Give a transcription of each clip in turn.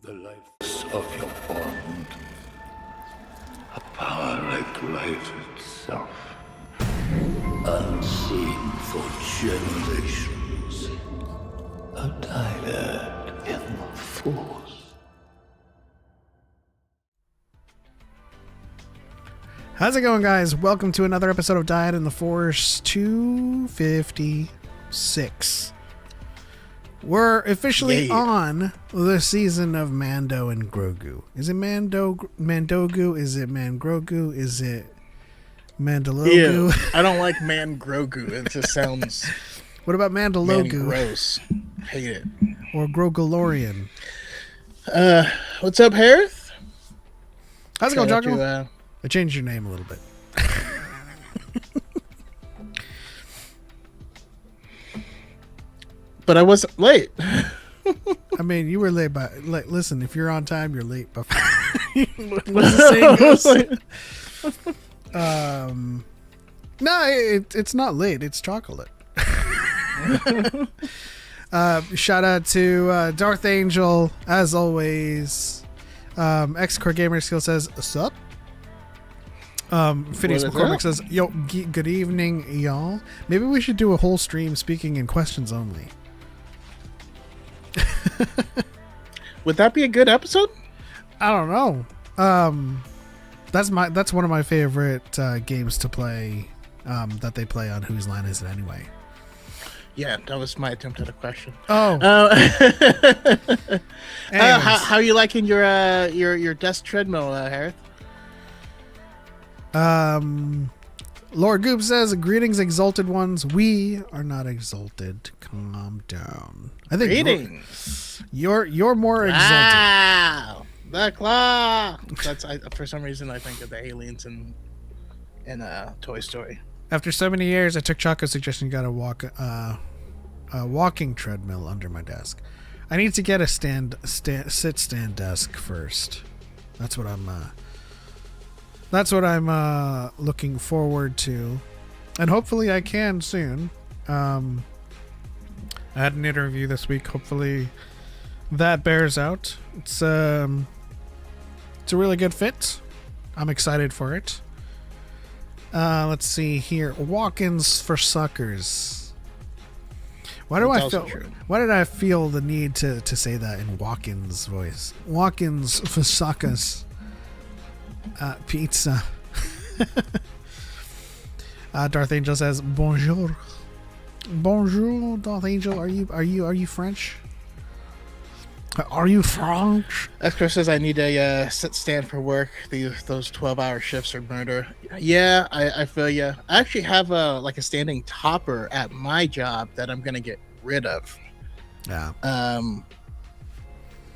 The lights of your bond, a power like light itself, unseen for generations, a dyad in the force. How's it going, guys? Welcome to another episode of DYAD in the Force 256. We're officially on the season of Mando and Grogu. Is it Mandogu? Is it Man Grogu? Is it Mandalogu? Ew, I don't like Man Grogu. It just sounds... What about Mandalogu? Man gross. Hate it. Or Grogolorian? What's up, Harith? How's it going, Choco? I changed your name a little bit. But I wasn't late. I mean, you were late, but listen, if you're on time, you're late. But what's the saying goes? No, it's not late. It's chocolate. Shout out to Darth Angel, as always. X-Core Gamer Skill says, sup? Phineas McCormick says, yo, good evening, y'all. Maybe we should do a whole stream speaking in questions only. Would that be a good episode? I don't know. That's one of my favorite games to play, that they play on Whose Line Is It Anyway. Yeah, that was my attempt at a question. Oh, How are you liking your desk treadmill, Harith? Lord Goop says, "Greetings, exalted ones. We are not exalted. Calm down. I think Greetings. you're more exalted." Wow, the claw. That's for some reason I think of the aliens in Toy Story. After so many years, I took Choco's suggestion. Got a walking treadmill under my desk. I need to get a stand desk first. That's what I'm looking forward to, and hopefully I can soon. I had an interview this week. Hopefully that bears out. It's a really good fit. I'm excited for it. Let's see here. Walk-ins for suckers. Why did I feel the need to say that in Walk-ins voice? Walk-ins for suckers. Pizza. Darth Angel says bonjour. Bonjour, Darth Angel. Are you French? Are you French? Chris says I need a sit stand for work. Those 12-hour shifts are murder. Yeah, I feel you. I actually have a standing topper at my job that I'm gonna get rid of. Yeah.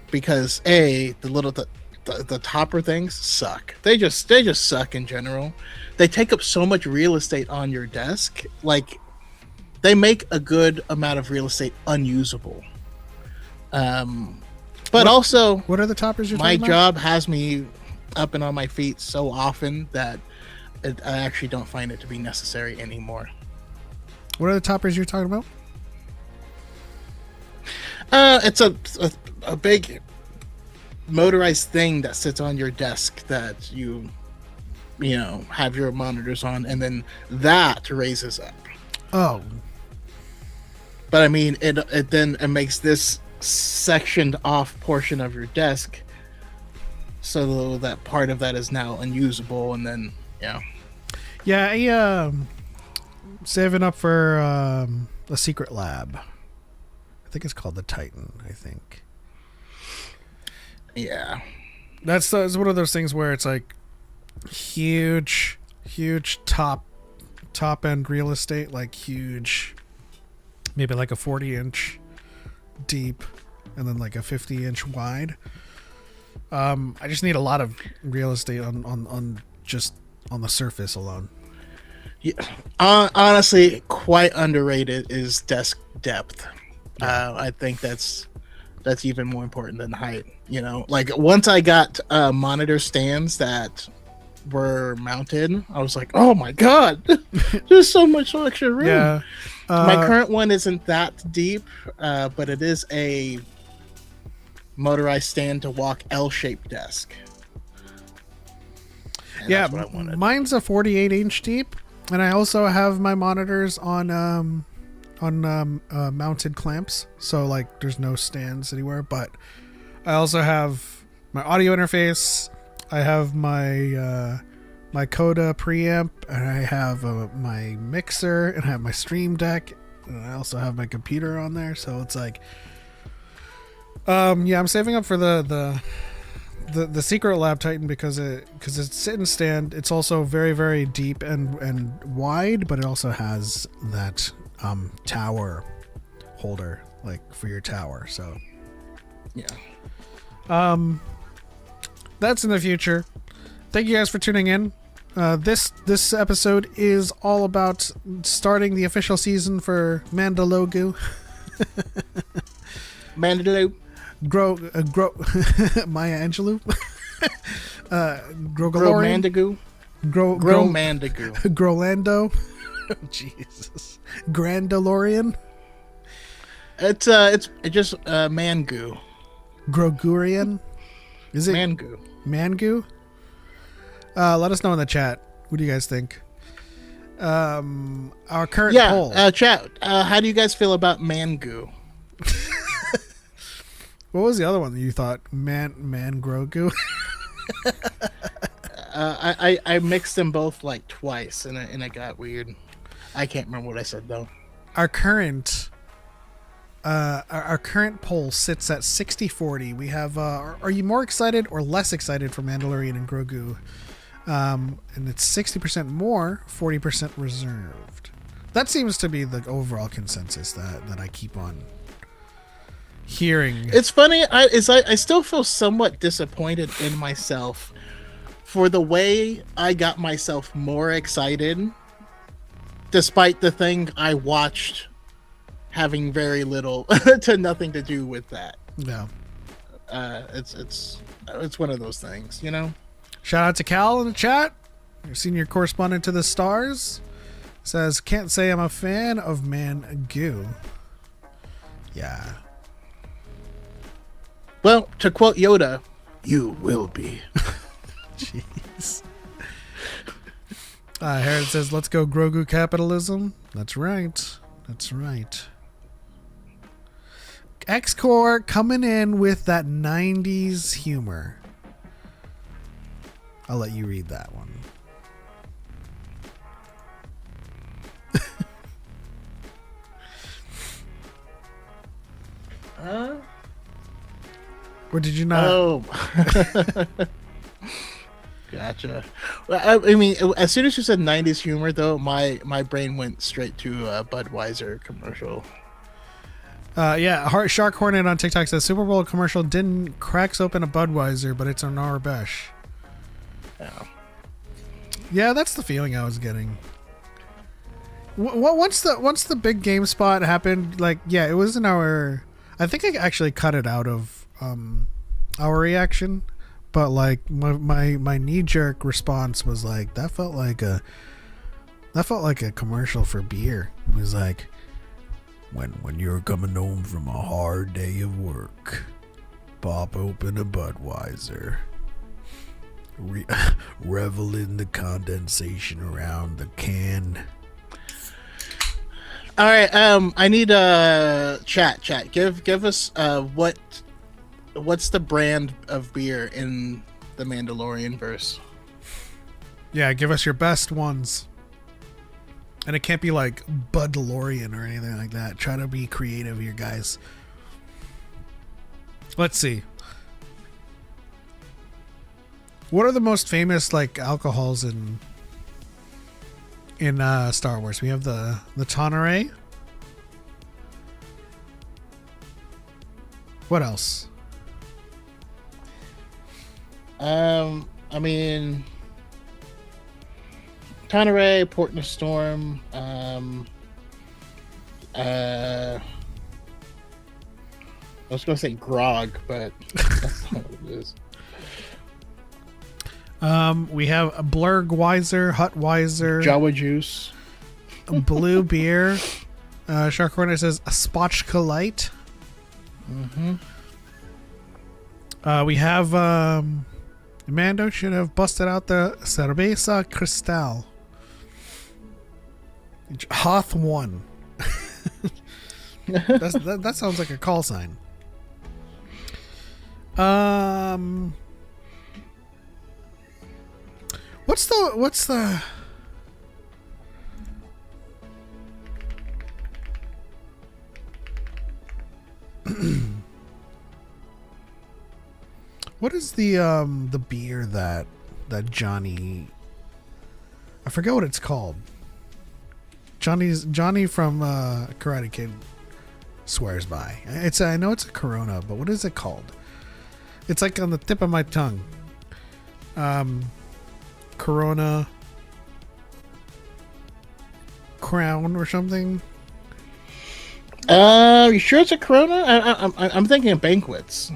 Because the topper things suck. They just suck in general. They take up so much real estate on your desk. Like, they make a good amount of real estate unusable. But also, what are the toppers you're my talking about? job has me up and on my feet so often that I actually don't find it to be necessary anymore. What are the toppers you're talking about? It's a big motorized thing that sits on your desk that you have your monitors on, and then that raises up. Oh. But I mean, it makes this sectioned off portion of your desk so that part of that is now unusable, and then I saving up for a secret lab. I think it's called the Titan, I think. Yeah, that's one of those things where it's like huge top end real estate, like huge, maybe like a 40-inch deep and then like a 50-inch wide. I just need a lot of real estate on the surface alone. Yeah, honestly, quite underrated is desk depth. I think that's even more important than height. Like, once I got monitor stands that were mounted, I was like, oh my god, there's so much extra room. Yeah. My current one isn't that deep, but it is a motorized stand to walk L-shaped desk. And yeah, that's what I wanted. Mine's a 48-inch deep, and I also have my monitors on mounted clamps, so like there's no stands anywhere. But I also have my audio interface. I have my my Coda preamp, and I have my mixer, and I have my Stream Deck, and I also have my computer on there. So it's like, I'm saving up for the Secret Lab Titan because it's sit and stand. It's also very, very deep and wide, but it also has that tower holder, like for your tower. So yeah, that's in the future. Thank you guys for tuning in. This episode is all about starting the official season for Mandalorian. Mandalorian. Grow Maya Angelou. Gromandagu. Gromandagu. Grolando. Jesus. Grandalorian. It's just Mangu. Grogurian. Is it Mangu? Mangu? Let us know in the chat. What do you guys think? Our current poll. Chat. How do you guys feel about Mangu? What was the other one that you thought? Man Grogu? I mixed them both like twice, and it got weird. I can't remember what I said though. Our current our current poll sits at 60-40. We have, are you more excited or less excited for Mandalorian and Grogu? And it's 60% more, 40% reserved. That seems to be the overall consensus that I keep on hearing. It's funny. I still feel somewhat disappointed in myself for the way I got myself more excited, despite the thing I watched having very little to nothing to do with that. Yeah. It's one of those things, you know. Shout out to Cal in the chat, your senior correspondent to the stars. Says, can't say I'm a fan of Mangu. Yeah. Well, to quote Yoda, you will be. Jeez. Herod says, let's go Grogu capitalism. That's right. That's right. X-Core coming in with that 90s humor. I'll let you read that one. Or did you not? Oh. Gotcha. Well, I mean, as soon as you said 90s humor, though, my brain went straight to a Budweiser commercial. Yeah, Shark Hornet on TikTok says Super Bowl commercial didn't cracks open a Budweiser, but it's a Narbesh. Oh. Yeah, that's the feeling I was getting. Once the big game spot happened, like, yeah, it was in our. I think I actually cut it out of our reaction, but like my knee jerk response was like that felt like a commercial for beer. It was like when you're coming home from a hard day of work, pop open a Budweiser. Revel in the condensation around the can. All right, I need chat. Give us what's the brand of beer in the Mandalorian verse? Yeah, give us your best ones. And it can't be like Budalorian or anything like that. Try to be creative here, guys. Let's see. What are the most famous like alcohols in Star Wars? We have the Tonneray. What else? I mean, Tonneray, Port in the Storm. I was gonna say Grog, but that's not what it is. We have a Blurgweiser, Hutweiser, Jawa Juice, Blue Beer. Shark Hornet says a Spotchka Light. Mm-hmm. We have Mando should have busted out the Cerveza Cristal. Hoth 1. That sounds like a call sign. What's the what is the beer that Johnny, I forget what it's called. Johnny from Karate Kid swears by. I know it's a Corona, but what is it called? It's like on the tip of my tongue. Corona Crown or something. You sure it's a Corona? I'm thinking of banquets.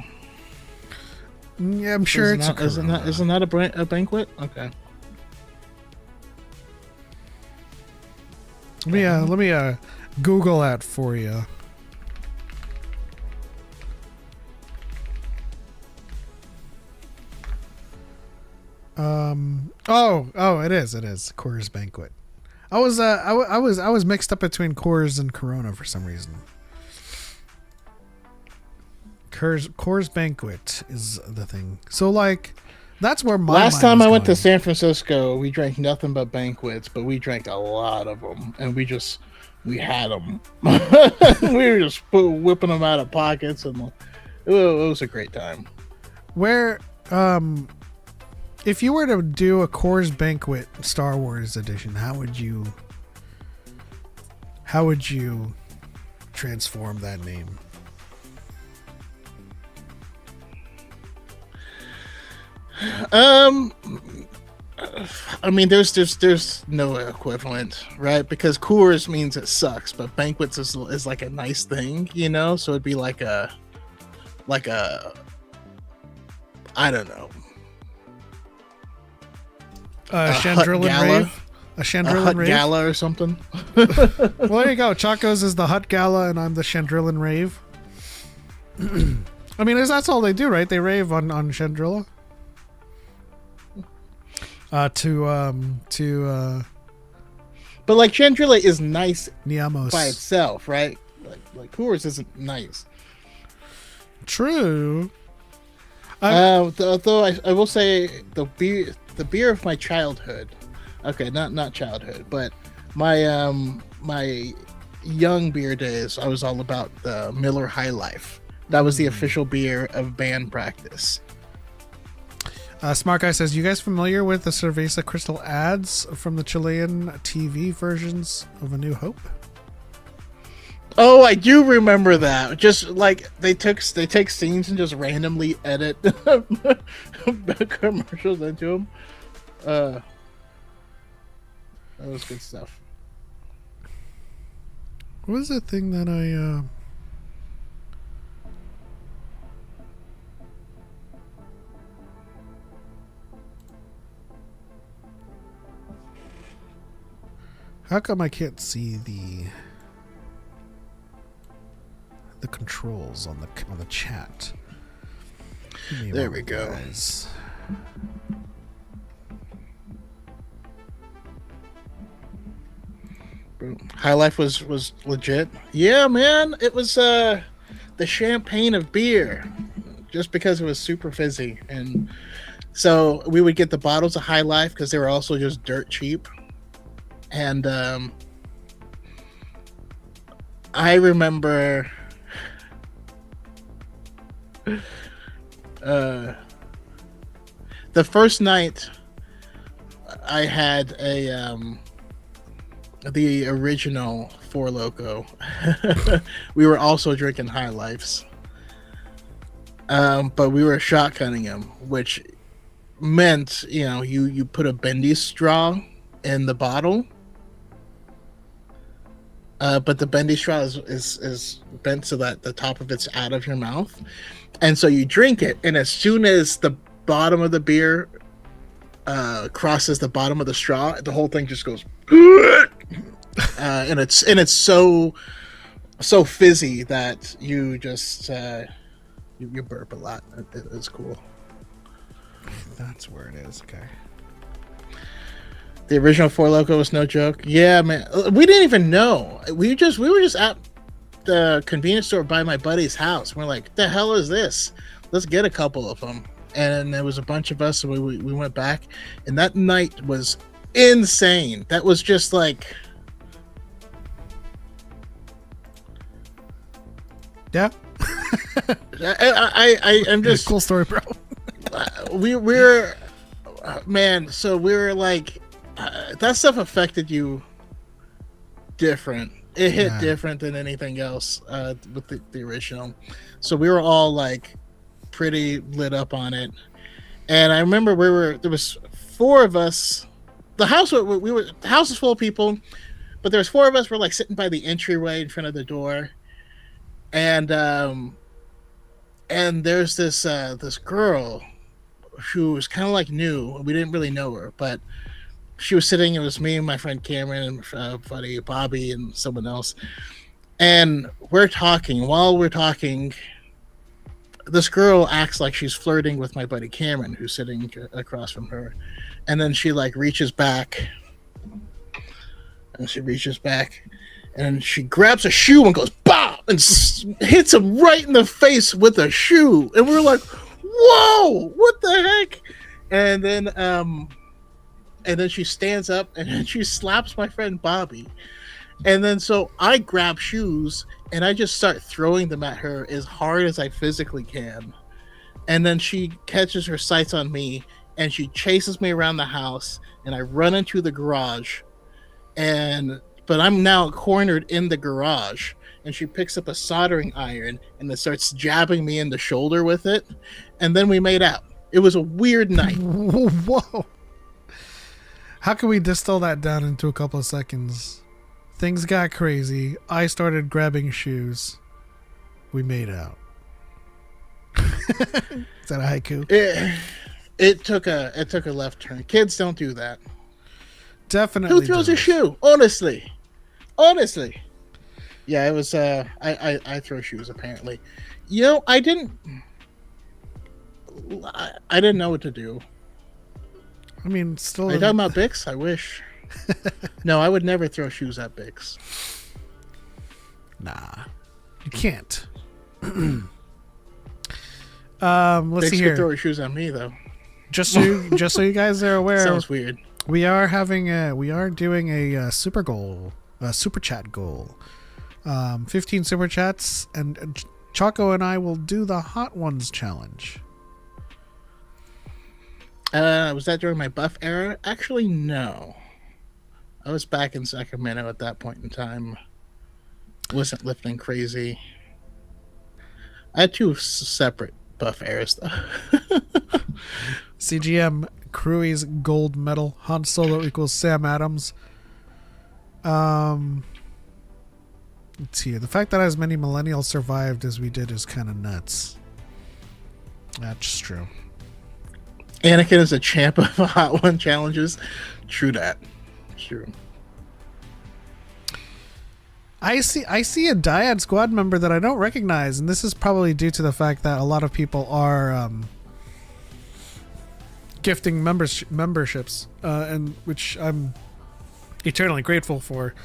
Yeah, I'm sure it's a Corona. Isn't that a banquet? Okay. Let me Google that for you. It is Coors Banquet. I was mixed up between Coors and Corona for some reason. Coors Banquet is the thing. So like that's where my last time mind I was went to going. San Francisco, we drank nothing but banquets, but we drank a lot of them, and we just we had them. We were just whipping them out of pockets, and it was a great time. Where, if you were to do a Coors Banquet Star Wars edition, how would you transform that name? I mean, there's no equivalent, right? Because Coors means it sucks, but banquets is like a nice thing, you know. So it'd be like a I don't know, A Chandrillan Rave? A Chandrillan Rave? Gala or something. Well, there you go. Chaco's is the Hut Gala, and I'm the Chandrillan Rave. I mean, that's all they do, right? They rave on Chandrilla. But like Chandrilla is nice Niamos by itself, right? Like Coors isn't nice. True. Though I will say the beer of my childhood. Okay, not childhood, but my my young beer days. I was all about the Miller High Life. That was the official beer of band practice. Smart Guy says, you guys familiar with the Cerveza Crystal ads from the Chilean TV versions of A New Hope? Oh, I do remember that. Just like they take scenes and just randomly edit commercials into them. That was good stuff. What was the thing that I... How come I can't see the controls on the chat? There we go. Guys. High Life was legit. Yeah, man, it was the champagne of beer, just because it was super fizzy, and so we would get the bottles of High Life because they were also just dirt cheap. And I remember the first night I had the original Four Loko. We were also drinking High Lifes, but we were shotgunning them, which meant you put a bendy straw in the bottle. But the bendy straw is bent so that the top of it's out of your mouth, and so you drink it, and as soon as the bottom of the beer crosses the bottom of the straw, the whole thing just goes, and it's so fizzy that you just you burp a lot. It's cool. That's where it is. Okay. The original Four Loko was no joke. Yeah, man. We didn't even know. We were just at the convenience store by my buddy's house. We're like, the hell is this? Let's get a couple of them. And there was a bunch of us, so we went back. And that night was insane. That was just like... Yeah. I'm just... Cool story, bro. we're... Man, so we were like... that stuff affected you different. It hit different than anything else with the original. So we were all like pretty lit up on it. And I remember there was four of us. The house the house was full of people, but there was four of us. We're like sitting by the entryway in front of the door, and there's this girl who was kind of like new. We didn't really know her, but she was sitting. It was me and my friend Cameron and buddy Bobby and someone else, and we're talking. While we're talking, this girl acts like she's flirting with my buddy Cameron, who's sitting across from her, and then she like reaches back, and she grabs a shoe and goes bop and hits him right in the face with a shoe, and we're like, "Whoa, what the heck?" And then she stands up and then she slaps my friend Bobby, And then so I grab shoes and I just start throwing them at her as hard as I physically can. And then she catches her sights on me and she chases me around the house and I run into the garage. And but I'm now cornered in the garage and she picks up a soldering iron and then starts jabbing me in the shoulder with it. And then we made out. It was a weird night. Whoa. How can we distill that down into a couple of seconds? Things got crazy. I started grabbing shoes. We made out. Is that a haiku? It took a left turn. Kids don't do that. Definitely. Who throws a shoe? Honestly. Yeah, it was. I throw shoes apparently. You know, I didn't know what to do. I mean, still. Are you talking about Bix? I wish. No, I would never throw shoes at Bix. Nah, you can't. Let's Bix see here. could throw his shoes at me though. Just so you guys are aware, Sounds weird. we are doing a super chat goal. 15 super chats, and Choco and I will do the Hot Ones challenge. Was that during my buff era? Actually, no. I was back in Sacramento at that point in time. Wasn't lifting crazy. I had two separate buff eras though. CGM Cruise gold medal. Han Solo equals Sam Adams. Let's see. The fact that as many millennials survived as we did is kind of nuts. That's true. Anakin is a champ of Hot One challenges. True that. True. I see a DYAD squad member that I don't recognize, and this is probably due to the fact that a lot of people are gifting memberships, and which I'm eternally grateful for.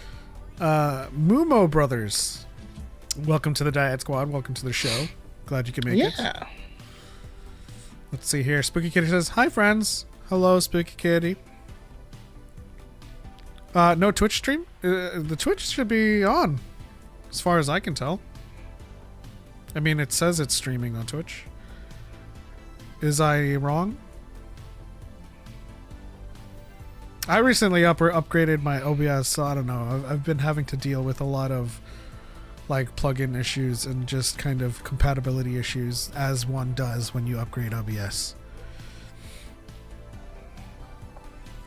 Mumo Brothers, welcome to the DYAD squad. Welcome to the show. Glad you can make it. Yeah. Let's see here. Spooky Kitty says, "Hi friends." Hello, Spooky Kitty. No Twitch stream? The Twitch should be on, as far as I can tell. I mean, it says it's streaming on Twitch. Is I wrong? I recently upgraded my OBS, so I don't know. I've been having to deal with a lot of like plugin issues and just kind of compatibility issues, as one does when you upgrade OBS.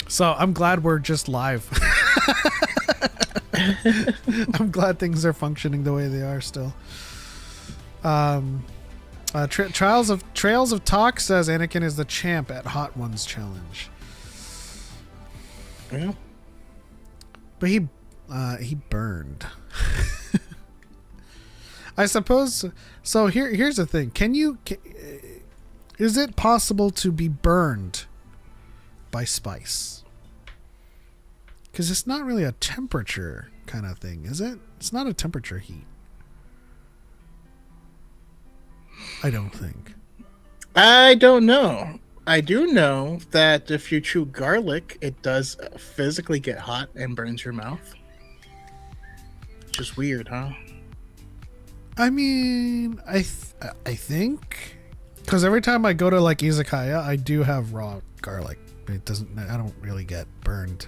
So I'm glad we're just live. I'm glad things are functioning the way they are still. Trails of Talk says Anakin is the champ at Hot Ones challenge. Yeah. But he burned. I suppose. So here's the thing. Is it possible to be burned by spice? Because it's not really a temperature kind of thing, is it? It's not a temperature heat. I don't think. I don't know. I do know that if you chew garlic, it does physically get hot and burns your mouth. Just weird, huh? I mean, I think, because every time I go to like izakaya, I do have raw garlic. It doesn't. I don't really get burned.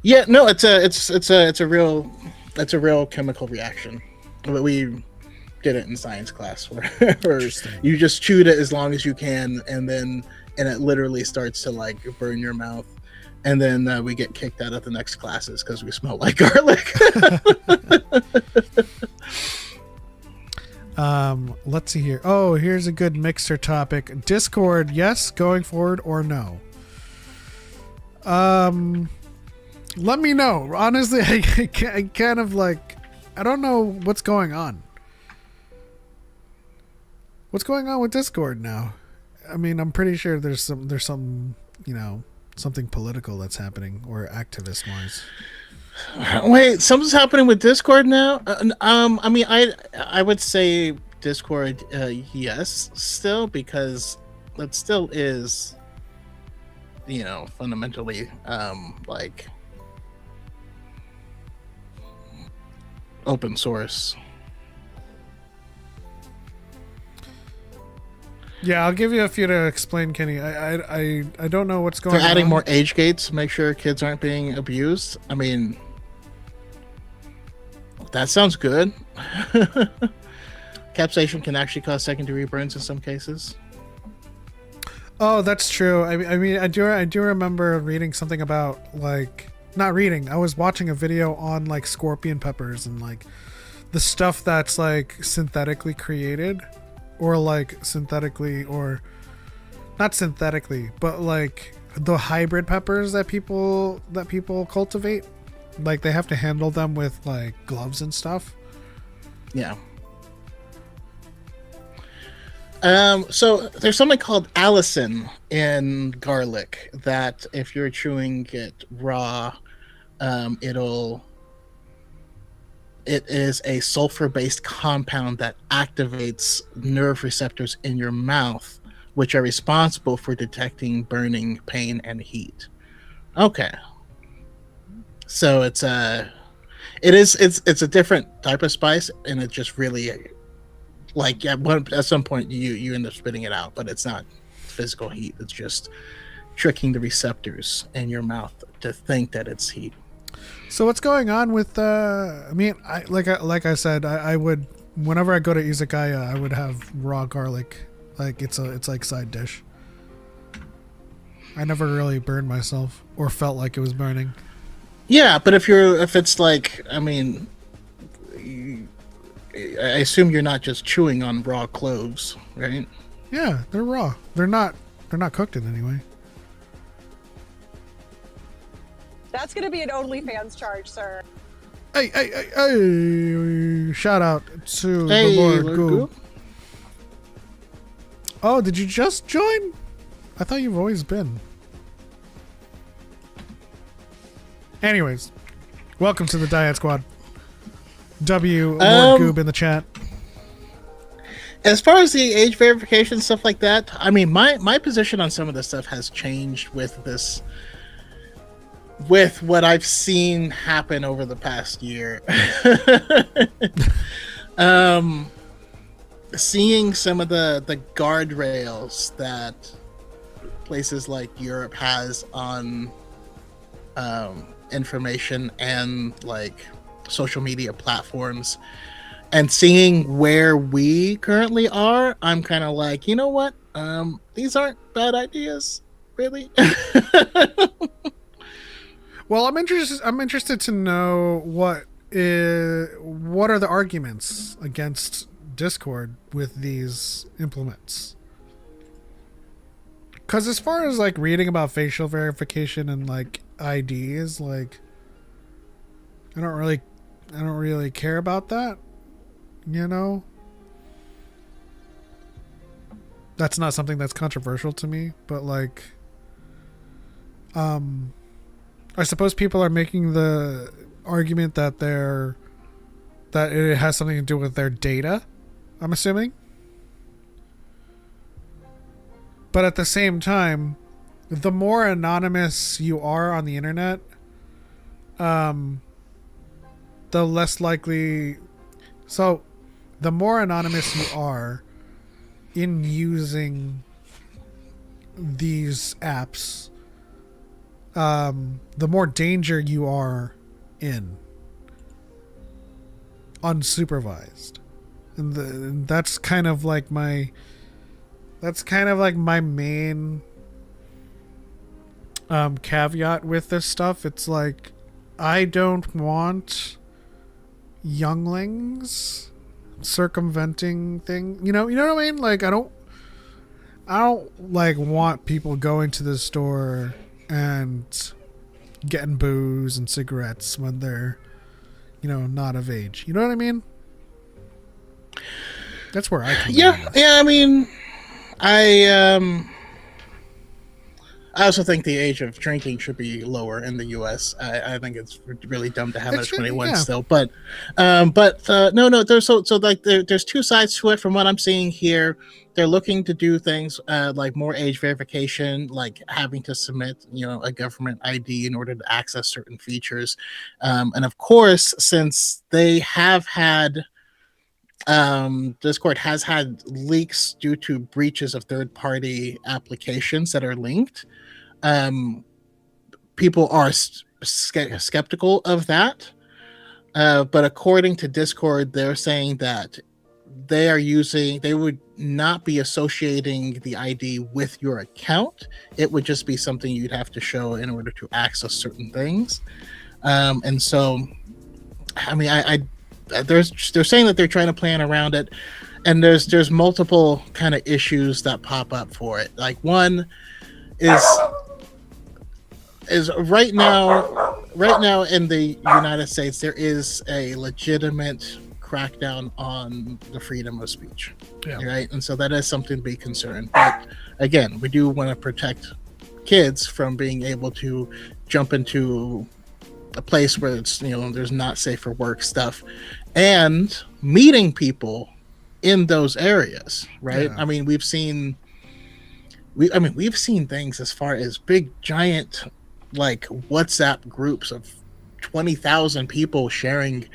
Yeah, no, it's a real chemical reaction. But we did it in science class where you just chewed it as long as you can, and it literally starts to like burn your mouth, and then we get kicked out of the next classes because we smell like garlic. Let's see here. Oh, here's a good mixer topic. Discord, yes, going forward or no? Let me know. Honestly, I kind of like, I don't know what's going on. What's going on with Discord now? I mean, I'm pretty sure there's some, you know, something political that's happening, or activist wise. Wait, something's happening with Discord now? I mean, I would say Discord, yes, still, because that still is, you know, fundamentally, like, open source. Yeah, I'll give you a few to explain, Kenny. I don't know what's going They're on. adding more age gates to make sure kids aren't being abused. I mean, that sounds good. Capsation can actually cause second-degree burns in some cases. Oh, that's true. I mean, I do remember reading something about, like, not reading. I was watching a video on, like, scorpion peppers and, like, the stuff that's, like, synthetically created, or like synthetically, or not synthetically, but like the hybrid peppers that people cultivate. Like, they have to handle them with like gloves and stuff. Yeah. So there's something called allicin in garlic that if you're chewing it raw, it is a sulfur-based compound that activates nerve receptors in your mouth, which are responsible for detecting burning, pain, and heat. Okay. So it's a different type of spice, and it just really, like, at some point you end up spitting it out, but it's not physical heat. It's just tricking the receptors in your mouth to think that it's heat. So what's going on with? I mean, like I said, I would, whenever I go to izakaya, I would have raw garlic. Like, it's like side dish. I never really burned myself or felt like it was burning. Yeah, but if it's like, I mean, I assume you're not just chewing on raw cloves, right? Yeah, they're raw. They're not cooked in any way. That's going to be an OnlyFans charge, sir. Hey! Shout out to the Lord Goo. Oh, did you just join? I thought you've always been. Anyways, welcome to the DYAD Squad. Lord Goob in the chat. As far as the age verification stuff like that, I mean, my position on some of this stuff has changed with this. With what I've seen happen over the past year. Seeing some of the guardrails that places like Europe has on information and like social media platforms, and seeing where we currently are, I'm kind of like, you know what? These aren't bad ideas, really. Well, I'm interested to know what are the arguments against Discord with these implements. Because as far as like reading about facial verification and like IDs, like I don't really care about that. You know, that's not something that's controversial to me. But like, I suppose people are making the argument that it has something to do with their data, I'm assuming. But at the same time, the more anonymous you are on the internet, the less likely... So, the more anonymous you are in using these apps, the more danger you are in unsupervised, and that's kind of like my main caveat with this stuff. It's like, I don't want younglings circumventing thing. You know what I mean? Like, I don't like want people going to the store and getting booze and cigarettes when they're, not of age. You know what I mean? That's where I come in. Yeah, I mean, I also think the age of drinking should be lower in the U.S. I think it's really dumb to have it It at should, 21 yeah. still. But no. There's like there's two sides to it. From what I'm seeing here, they're looking to do things like more age verification, like having to submit a government ID in order to access certain features, and of course, since they have had Discord has had leaks due to breaches of third-party applications that are linked. Um, People are skeptical of that, but according to Discord, they're saying that they would not be associating the ID with your account. It would just be something you'd have to show in order to access certain things. And so, I mean, they're saying that they're trying to plan around it, and there's multiple kind of issues that pop up for it. Like one is right now in the United States there is a legitimate crackdown on the freedom of speech, right? And so that is something to be concerned. But again, we do want to protect kids from being able to jump into a place where it's there's not safe for work stuff and meeting people in those areas, right? I mean, we've seen things as far as big giant like WhatsApp groups of 20,000 people sharing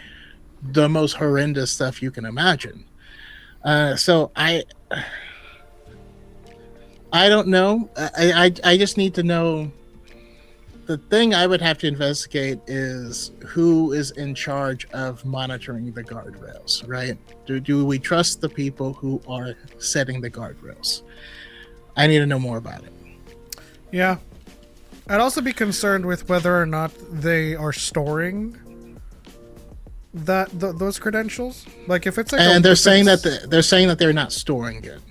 the most horrendous stuff you can imagine. So I don't know. I just need to know. The thing I would have to investigate is who is in charge of monitoring the guardrails, right? Do we trust the people who are setting the guardrails? I need to know more about it. Yeah. I'd also be concerned with whether or not they are storing those credentials. Like if it's like and they're saying that they're not storing it.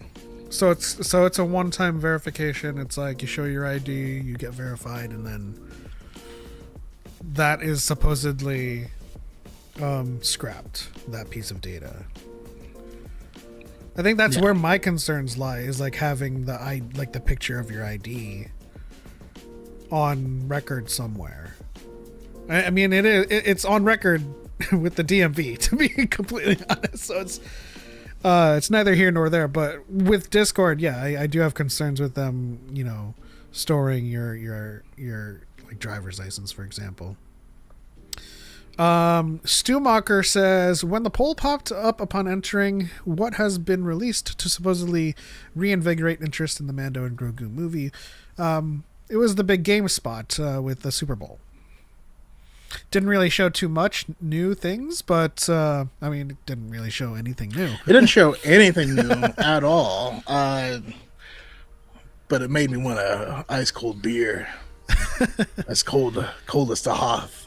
So it's a one-time verification. It's like you show your ID, you get verified, and then that is supposedly scrapped, that piece of data. I think that's where my concerns lie, is like having the picture of your ID on record somewhere. I mean, it's on record with the DMV, to be completely honest. So it's neither here nor there. But with Discord, I do have concerns with them, storing your like driver's license, for example. Stumacher says, when the poll popped up upon entering what has been released to supposedly reinvigorate interest in the Mando and Grogu movie, it was the big game spot with the Super Bowl. Didn't really show too much new things, but I mean, it didn't really show anything new. It didn't show anything new at all. But it made me want a ice cold beer. As cold as the Hoth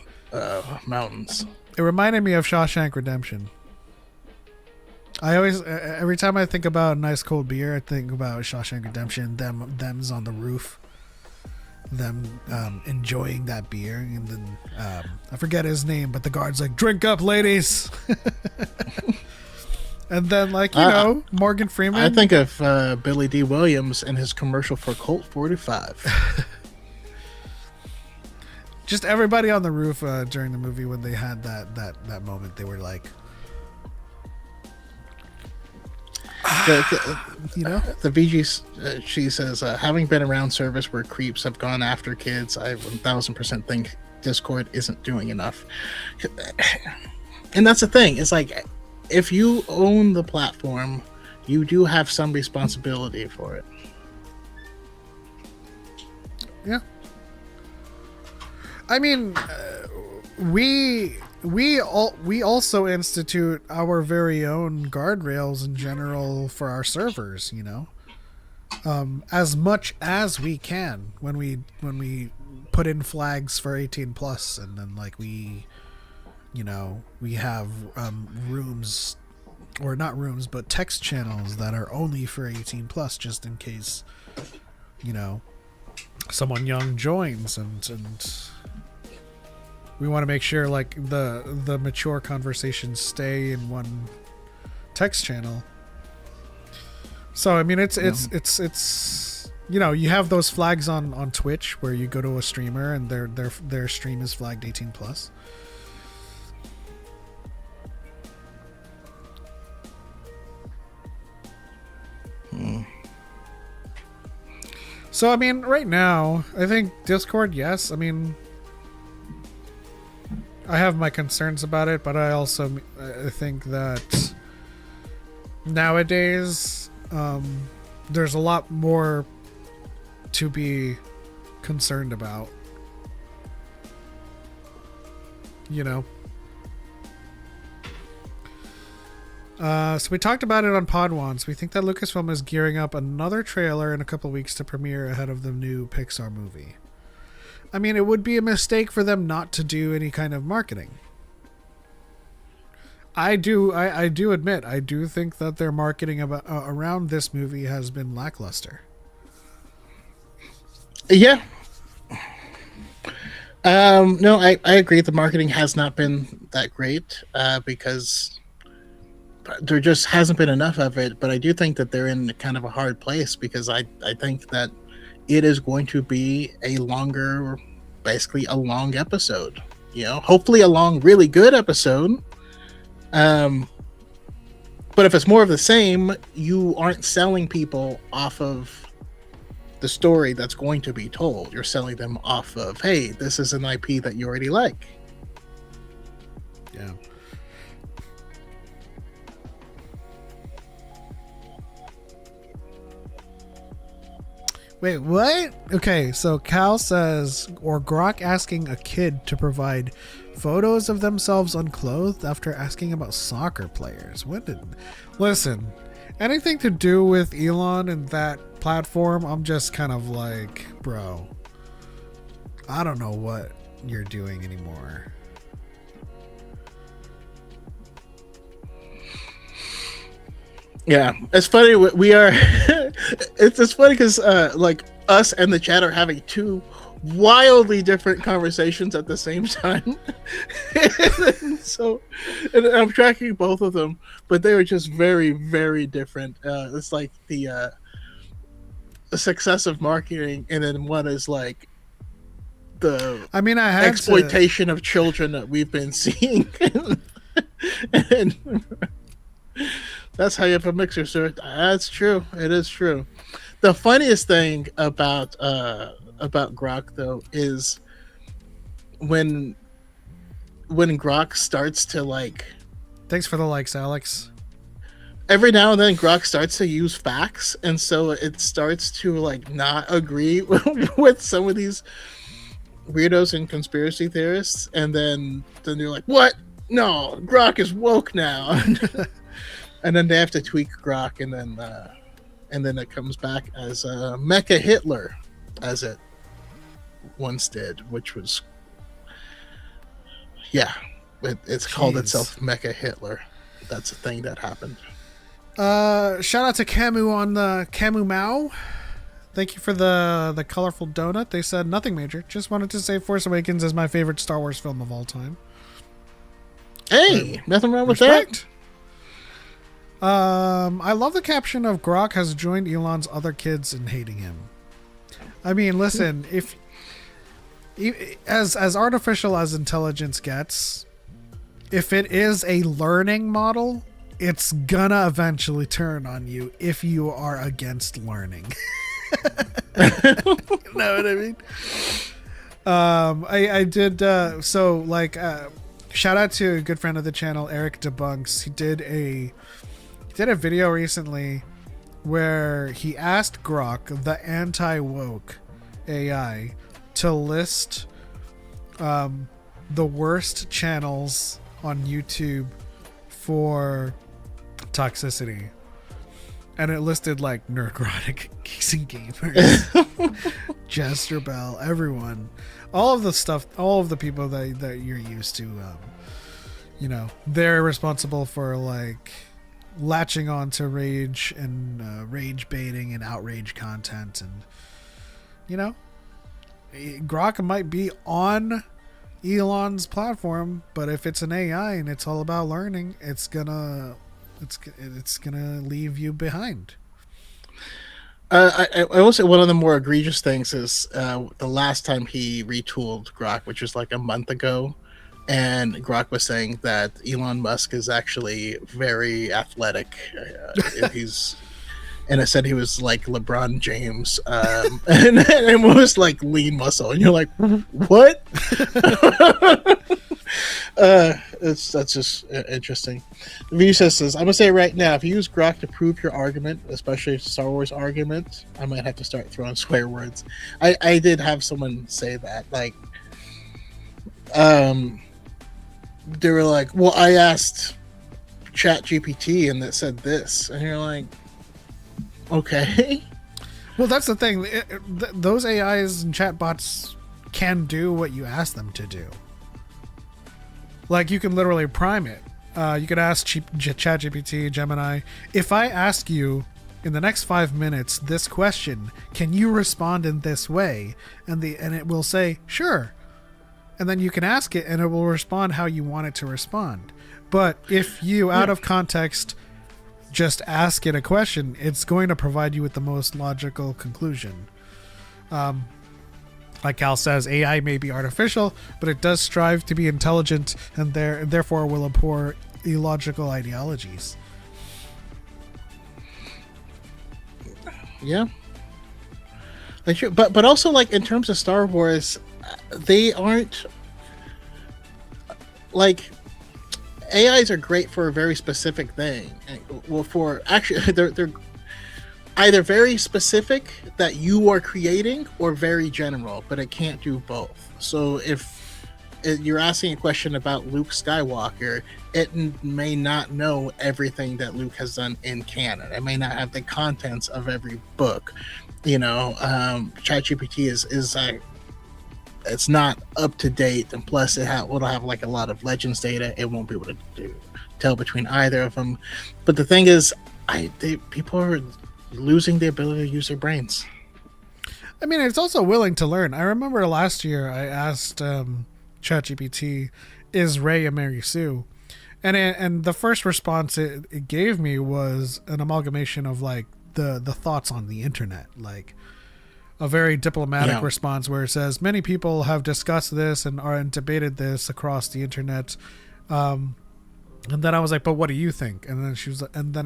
mountains. It reminded me of Shawshank Redemption. I always, every time I think about a nice cold beer, I think about Shawshank Redemption. Them's on the roof, them enjoying that beer, and then I forget his name, but the guard's like, "Drink up, ladies." And then, like, Morgan Freeman. I think of Billy D. Williams and his commercial for Colt 45. Just everybody on the roof during the movie, when they had that moment, they were like, the VG, she says, having been around service where creeps have gone after kids, I 1000% think Discord isn't doing enough. And that's the thing. It's like, if you own the platform, you do have some responsibility for it. Yeah. I mean, we also institute our very own guardrails in general for our servers, as much as we can when we put in flags for 18 plus, and then like we have rooms, or not rooms, but text channels that are only for 18 plus, just in case someone young joins, and we want to make sure like the mature conversations stay in one text channel. So I mean, it's you know, you have those flags on Twitch where you go to a streamer and their stream is flagged 18 plus. So I mean, right now, I think Discord, yes. I mean, I have my concerns about it, but I think that nowadays, there's a lot more to be concerned about. You know. So we talked about it on Pod once. We think that Lucasfilm is gearing up another trailer in a couple weeks to premiere ahead of the new Pixar movie. I mean, it would be a mistake for them not to do any kind of marketing. I do admit, I do think that their marketing around this movie has been lackluster. Yeah. No, I agree. The marketing has not been that great because there just hasn't been enough of it. But I do think that they're in kind of a hard place because I think that it is going to be basically a long episode. You know, hopefully a long, really good episode. But if it's more of the same, you aren't selling people off of the story that's going to be told. You're selling them off of, hey, this is an IP that you already like. Yeah. Wait, what? Okay, so Cal says, or Grok asking a kid to provide photos of themselves unclothed after asking about soccer players. Listen, anything to do with Elon and that platform, I'm just kind of like, bro, I don't know what you're doing anymore. Yeah, it's funny. We are. It's funny because like us and the chat are having two wildly different conversations at the same time. and I'm tracking both of them, but they are just very, very different. It's like the success of marketing, and then one is like the exploitation of children that we've been seeing. and that's how you have a mixer, sir. That's true. It is true. The funniest thing about Grok though is when Grok starts to like. Thanks for the likes, Alex. Every now and then Grok starts to use facts, and so it starts to like not agree with some of these weirdos and conspiracy theorists, and then they're like, "What? No, Grok is woke now." And then they have to tweak Grok, and then it comes back as Mecha Hitler, as it once did, which was, yeah, it's called itself Mecha Hitler. That's a thing that happened. Shout out to Camu on the Camu Mao. Thank you for the colorful donut. They said nothing major. Just wanted to say Force Awakens is my favorite Star Wars film of all time. Hey, nothing wrong with respect. that. I love the caption of Grok has joined Elon's other kids in hating him. I mean, listen, if as artificial as intelligence gets, if it is a learning model, it's gonna eventually turn on you if you are against learning. You know what I mean? I did shout out to a good friend of the channel, Eric Debunks. He did a video recently where he asked Grok, the anti-woke AI, to list the worst channels on YouTube for toxicity. And it listed like Nerdrotic, Geeks and Gamers, Jester Bell, everyone. All of the stuff, all of the people that you're used to, they're responsible for like latching on to rage and rage baiting and outrage content. And Grok might be on Elon's platform, but if it's an AI and it's all about learning, it's gonna leave you behind. I will say one of the more egregious things is the last time he retooled Grok, which was like a month ago, and Grok was saying that Elon Musk is actually very athletic. He's and it said he was like LeBron James, and it was like lean muscle, and you're like, what? That's just interesting. View says, I'm gonna say it right now, if you use Grok to prove your argument, especially Star Wars argument, I might have to start throwing swear words. I did have someone say that, like, they were like, well, I asked Chat GPT and it said this, and you're like, okay. Well, that's the thing. Those AIs and chatbots can do what you ask them to do. Like, you can literally prime it. You could ask ChatGPT, Gemini, if I ask you in the next 5 minutes this question, can you respond in this way? And it will say, sure. And then you can ask it and it will respond how you want it to respond. But if you, out of context, just ask it a question, it's going to provide you with the most logical conclusion. Like Cal says, AI may be artificial, but it does strive to be intelligent and therefore will abhor illogical ideologies. Yeah. But also, like, in terms of Star Wars, they aren't like, AIs are great for a very specific thing. Well, for actually, they're either very specific that you are creating or very general, but it can't do both. So if you're asking a question about Luke Skywalker, it may not know everything that Luke has done in canon. It may not have the contents of every book. ChatGPT is it's not up to date, and plus it'll have like a lot of Legends data. It won't be able to tell between either of them. But the thing is, people are losing the ability to use their brains. I mean, it's also willing to learn. I remember last year I asked ChatGPT, is Rey a Mary Sue? And the first response it gave me was an amalgamation of like the thoughts on the internet, like a very diplomatic response where it says many people have discussed this and debated this across the internet. And then I was like, but what do you think? And then she was, and then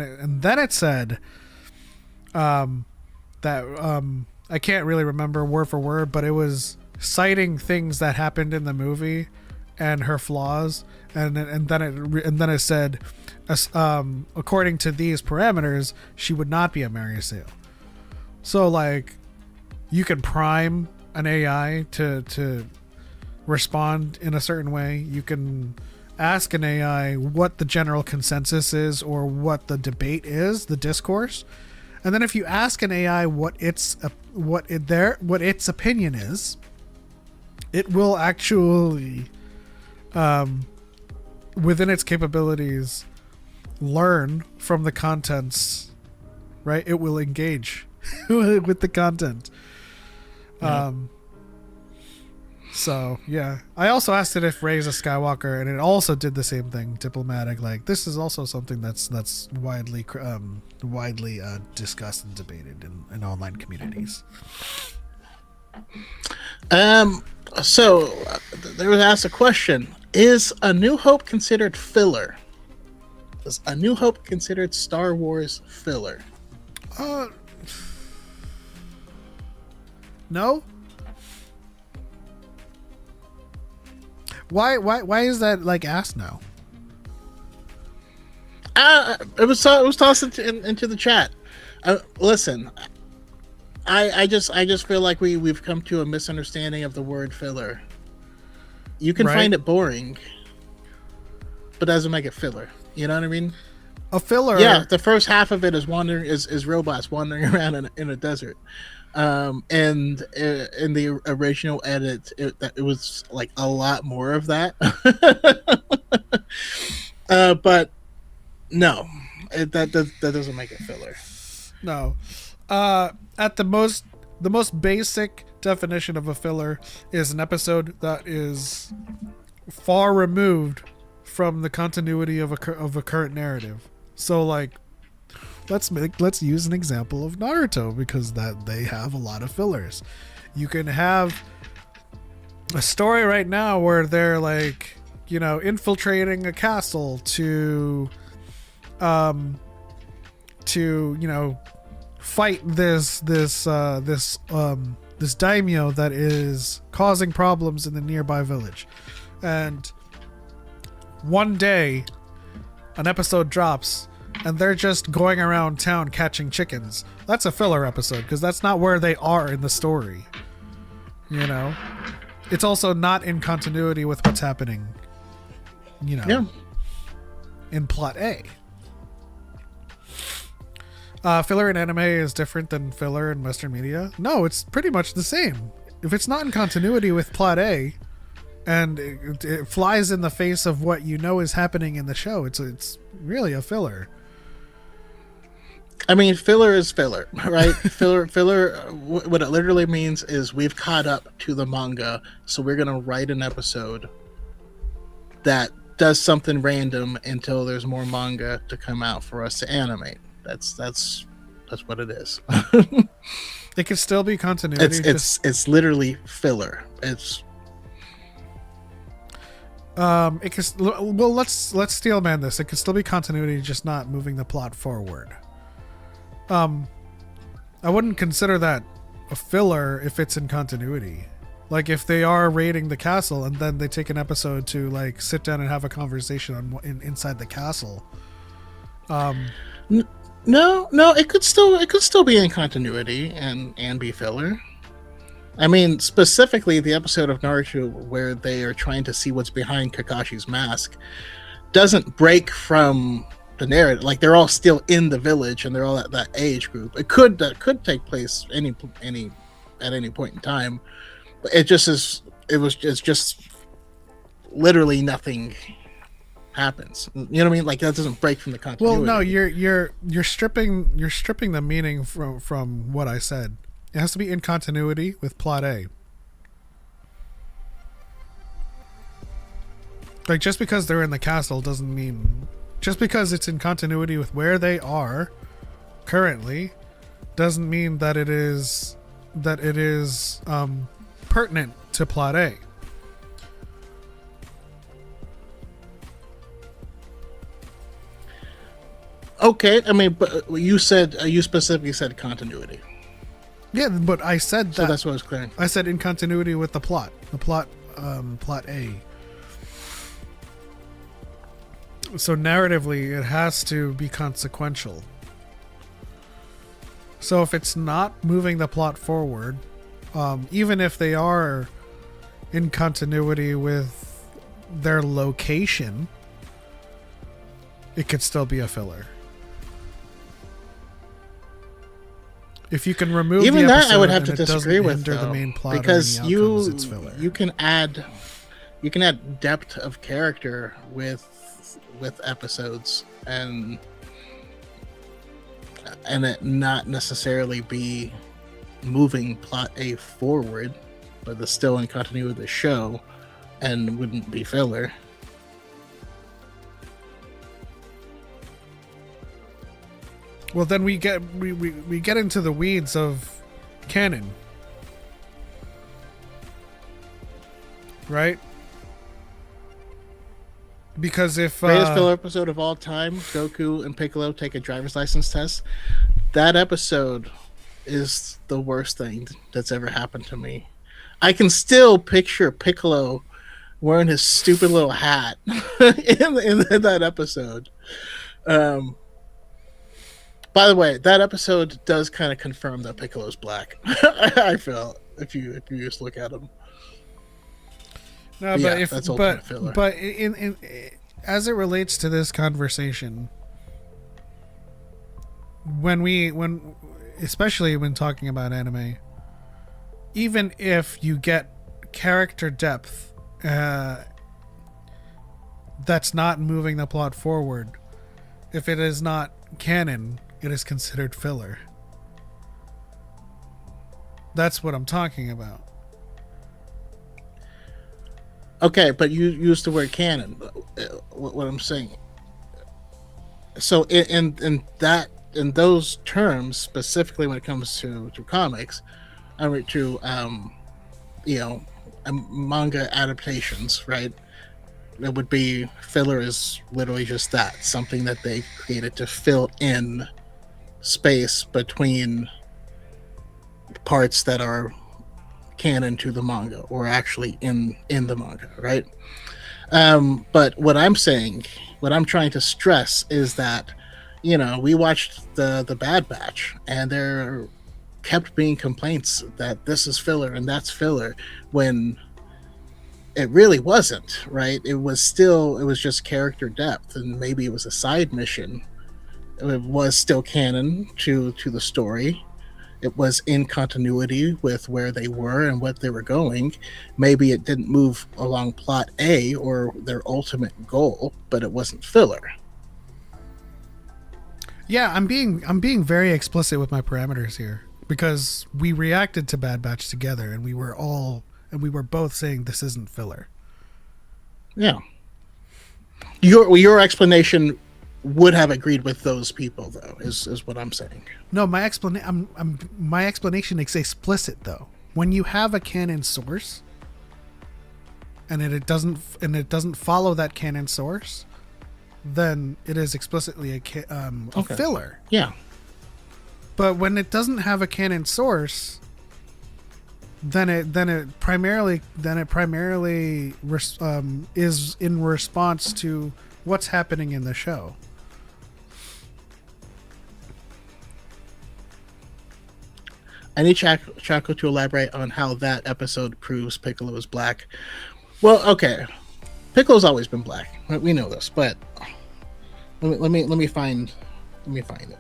it said that I can't really remember word for word, but it was citing things that happened in the movie and her flaws, and then it said, according to these parameters, she would not be a Mary Sue. So like, you can prime an AI to respond in a certain way. You can ask an AI what the general consensus is or what the debate is, the discourse. And then if you ask an AI what its opinion is, it will actually, within its capabilities, learn from the contents, right? It will engage with the content. So yeah, I also asked it if Rey's a Skywalker, and it also did the same thing, diplomatic. Like, this is also something that's widely discussed and debated in online communities. So there was asked a question: is A New Hope considered filler? Is A New Hope considered Star Wars filler? No. Why is that like asked now? It was tossed into the chat. Listen, I just feel like we've come to a misunderstanding of the word filler. You can find it boring, but doesn't make it filler. You know what I mean? A filler. Yeah, the first half of it is robots wandering around in a desert. And in the original edit, it was like a lot more of that. But no, that doesn't make it filler. No. At the most basic definition of a filler is an episode that is far removed from the continuity of a current narrative. So like, let's use an example of Naruto, because that they have a lot of fillers. You can have a story right now where they're like, infiltrating a castle to fight this daimyo that is causing problems in the nearby village. And one day an episode drops and they're just going around town catching chickens. That's a filler episode, because that's not where they are in the story. It's also not in continuity with what's happening, in plot A. Filler in anime is different than filler in Western media. No, it's pretty much the same. If it's not in continuity with plot A, and it flies in the face of what is happening in the show, it's really a filler. I mean, filler is filler, right? filler. What it literally means is we've caught up to the manga, so we're gonna write an episode that does something random until there's more manga to come out for us to animate. That's what it is. It could still be continuity. It's literally filler. It's it could, well, let's steel man this. It could still be continuity, just not moving the plot forward. I wouldn't consider that a filler if it's in continuity. Like if they are raiding the castle and then they take an episode to like sit down and have a conversation inside the castle. No, it could still be in continuity and be filler. I mean, specifically the episode of Naruto where they are trying to see what's behind Kakashi's mask doesn't break from the narrative. Like they're all still in the village and they're all at that age group. It could take place at any point in time, but it's just literally nothing happens. You know what I mean? Like that doesn't break from the continuity. Well, no, you're stripping the meaning from what I said. It has to be in continuity with plot A. Like just because they're in the castle doesn't mean, just because it's in continuity with where they are currently doesn't mean that it is pertinent to plot A. Okay, I mean, but you specifically said continuity. Yeah, but I said that. So that's what I was clearing. I said in continuity with the plot. Plot A. So narratively, it has to be consequential. So if it's not moving the plot forward, even if they are in continuity with their location, it could still be a filler. If you can remove even the that, episode I would have and to it doesn't disagree with hinder though, the main plot because or any outcomes, it's filler. you can add depth of character with episodes and it not necessarily be moving plot A forward, but it's still in continuity with the show and wouldn't be filler. Well, then we get into the weeds of canon, right? Because if greatest filler episode of all time, Goku and Piccolo take a driver's license test. That episode is the worst thing that's ever happened to me. I can still picture Piccolo wearing his stupid little hat in that episode. By the way, that episode does kind of confirm that Piccolo's black. I feel if you just look at him. No, but in as it relates to this conversation, especially when talking about anime, even if you get character depth that's not moving the plot forward, if it is not canon, it is considered filler. That's what I'm talking about. Okay, but you used the word canon. What I'm saying. So in that in those terms, specifically when it comes to comics, I mean, to you know, manga adaptations, right? It would be filler is literally just that, something that they created to fill in space between parts that are canon to the manga or actually in the manga, right? But what I'm saying, what I'm trying to stress is that, you know, we watched the Bad Batch, and there kept being complaints that this is filler and that's filler, when it really wasn't, right? It was just character depth, and maybe it was a side mission. It was still canon to the story. It was in continuity with where they were and what they were going. Maybe it didn't move along plot A or their ultimate goal, but it wasn't filler. Yeah, I'm being very explicit with my parameters here, because we reacted to Bad Batch together, and we were both saying this isn't filler. Yeah. Your explanation would have agreed with those people, though, is what I'm saying. No, my explanation is explicit, though. When you have a canon source, and it doesn't follow that canon source, then it is explicitly a filler. Yeah. But when it doesn't have a canon source, then it primarily is in response to what's happening in the show. I need Choco to elaborate on how that episode proves Piccolo is black. Well, okay, Piccolo's always been black. We know this, but let me find it.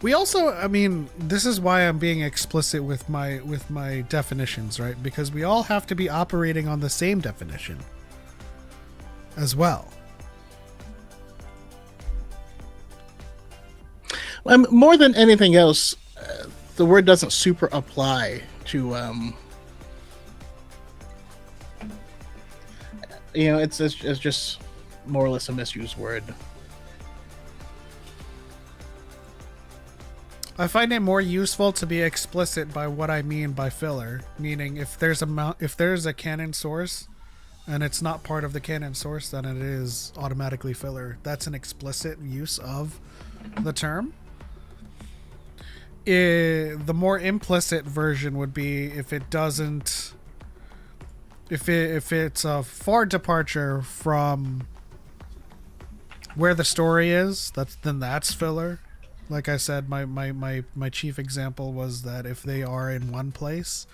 We also, I mean, this is why I'm being explicit with my definitions, right? Because we all have to be operating on the same definition as well. More than anything else, the word doesn't super apply to you know, it's just more or less a misused word. I find it more useful to be explicit by what I mean by filler, meaning if there's a canon source and it's not part of the canon source, then it is automatically filler. That's an explicit use of the term. The more implicit version would be if it's a far departure from where the story is, then that's filler. Like I said, my chief example was that if they are in one place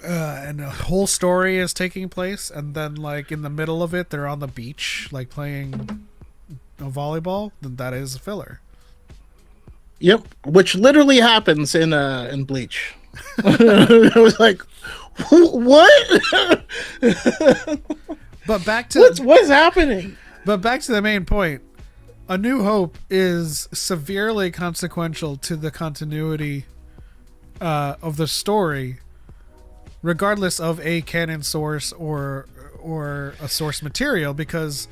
and a whole story is taking place, and then like in the middle of it they're on the beach like playing volleyball, then that is a filler. Yep, which literally happens in Bleach. I was like, what? But back to what's happening? But back to the main point. A New Hope is severely consequential to the continuity of the story, regardless of a canon source or a source material, because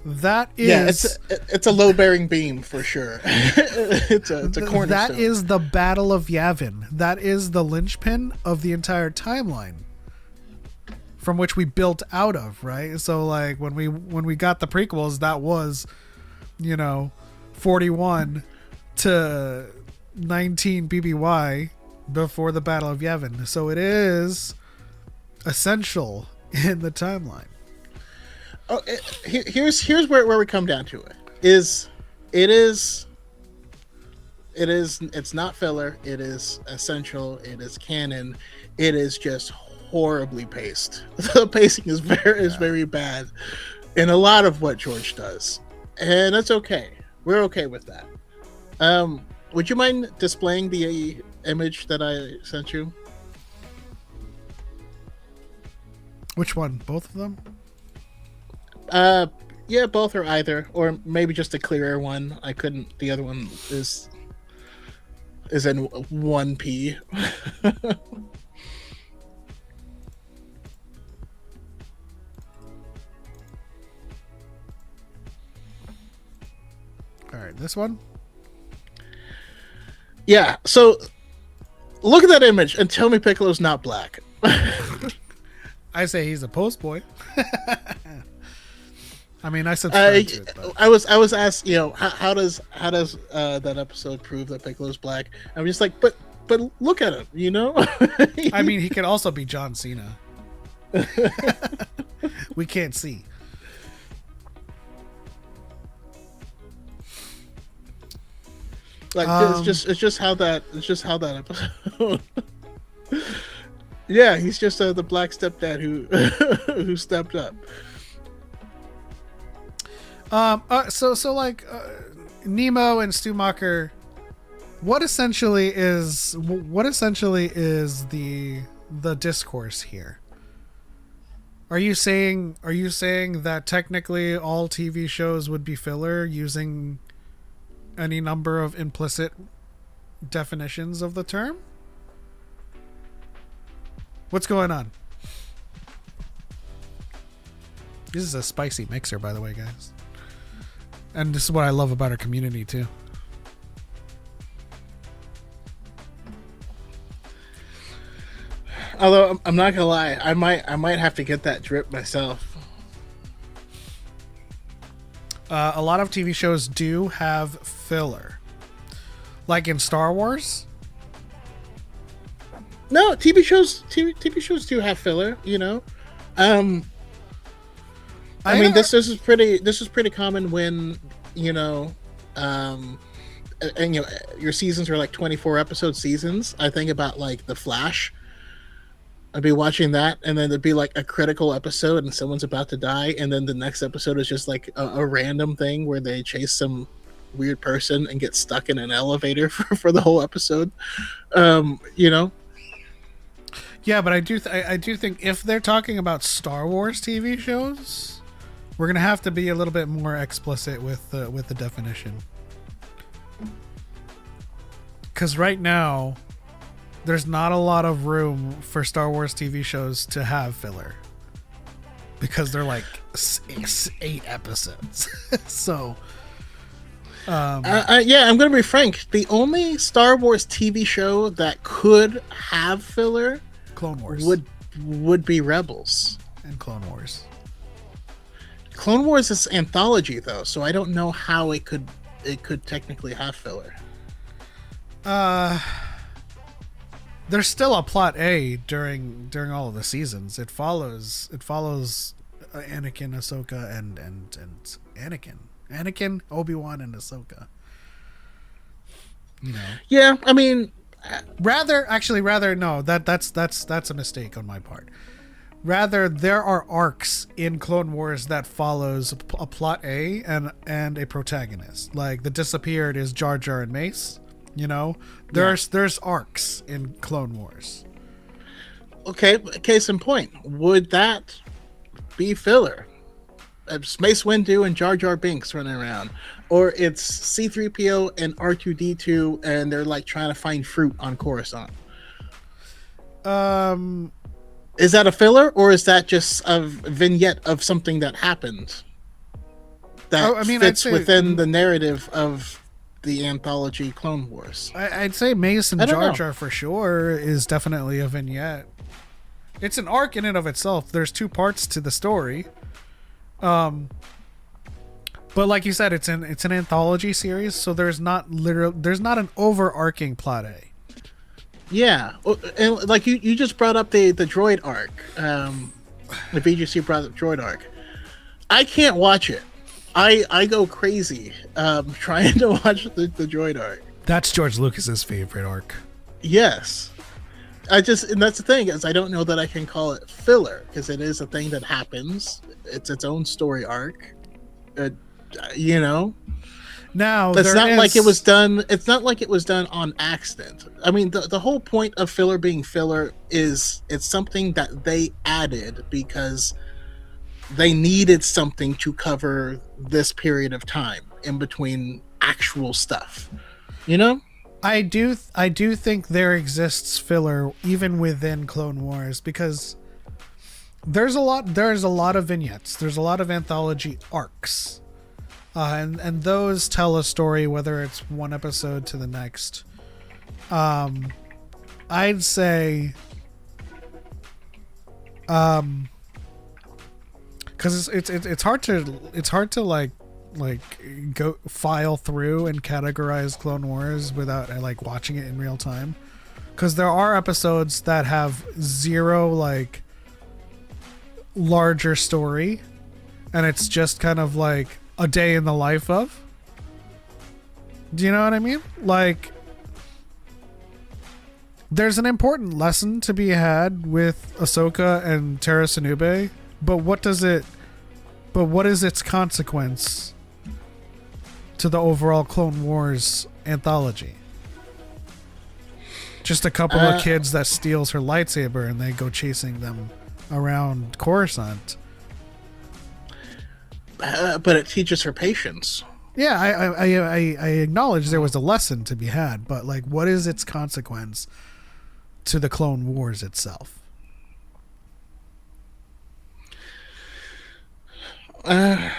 that is it's a load-bearing beam for sure. it's a cornerstone. That is the Battle of Yavin. That is the linchpin of the entire timeline from which we built out of, right? So like when we got the prequels, that was, you know, 41 to 19 BBY before the Battle of Yavin. So it is essential in the timeline. Oh, here's where we come down to it. It's not filler. It is essential. It is canon. It is just horribly paced. The pacing is very bad in a lot of what George does. And that's okay. We're okay with that. Would you mind displaying the image that I sent you? Which one? Both of them? Yeah, both or either, or maybe just a clearer one. I couldn't. The other one is in 1p. All right, this one. Yeah. So look at that image and tell me Piccolo's not black. I say he's a post boy. I mean, I subscribe to it, but. I was asked, how does that episode prove that Piccolo's black? I'm just like, but look at him, I mean, he could also be John Cena. We can't see. Like it's just how that episode. Yeah, he's just the black stepdad who stepped up. So like Nemo and Stumacher, what essentially is the discourse here? Are you saying that technically all TV shows would be filler using any number of implicit definitions of the term? What's going on? This is a spicy mixer, by the way, guys. And this is what I love about our community, too. Although I'm not gonna lie, I might have to get that drip myself. A lot of TV shows do have filler, like in Star Wars. No, TV shows do have filler. I mean, this is pretty common when and your seasons are like 24 episode seasons. I think about like The Flash. I'd be watching that, and then there'd be like a critical episode, and someone's about to die, and then the next episode is just like a random thing where they chase some weird person and get stuck in an elevator for the whole episode. Yeah, but I do think if they're talking about Star Wars TV shows, we're gonna have to be a little bit more explicit with the definition. Because right now, there's not a lot of room for Star Wars TV shows to have filler. Because they're like 8 episodes. So... I'm going to be frank. The only Star Wars TV show that could have filler... Clone Wars. Would be Rebels. And Clone Wars. Clone Wars is anthology, though, so I don't know how it could technically have filler. There's still a plot A during all of the seasons. It follows Anakin, Ahsoka, and Anakin, Obi-Wan, and Ahsoka. Yeah, I mean, rather no. That's a mistake on my part. Rather, there are arcs in Clone Wars that follows a plot A and a protagonist. Like the disappeared is Jar Jar and Mace. There's arcs in Clone Wars. Okay, case in point, would that be filler? It's Mace Windu and Jar Jar Binks running around, or it's C-3PO and R2-D2 and they're like trying to find fruit on Coruscant. Is that a filler, or is that just a vignette of something that happened that fits within the narrative of the anthology Clone Wars? I'd say Mace and Jar Jar for sure is definitely a vignette. It's an arc in and of itself. There's 2 parts to the story. But like you said, it's an anthology series, so there's not an overarching plot A. Yeah, and like you just brought up the droid arc. The VGC brought up droid arc. I can't watch it. I go crazy trying to watch the droid arc. That's George Lucas's favorite arc. Yes. And that's the thing, is I don't know that I can call it filler, because it is a thing that happens. It's its own story arc. Now it's not like it was done. It's not like it was done on accident. I mean, the whole point of filler being filler is it's something that they added because they needed something to cover this period of time in between actual stuff, you know. I do think there exists filler even within Clone Wars, because there's a lot of vignettes, there's a lot of anthology arcs, and those tell a story, whether it's one episode to the next. I'd say because it's hard to like go file through and categorize Clone Wars without like watching it in real time, because there are episodes that have zero like larger story, and it's just kind of like a day in the life of. Do you know what I mean? Like, there's an important lesson to be had with Ahsoka and Terra Sinube, but what is its consequence to the overall Clone Wars anthology? Just a couple of kids that steals her lightsaber and they go chasing them around Coruscant. But it teaches her patience. Yeah, I acknowledge there was a lesson to be had, but like, what is its consequence to the Clone Wars itself? I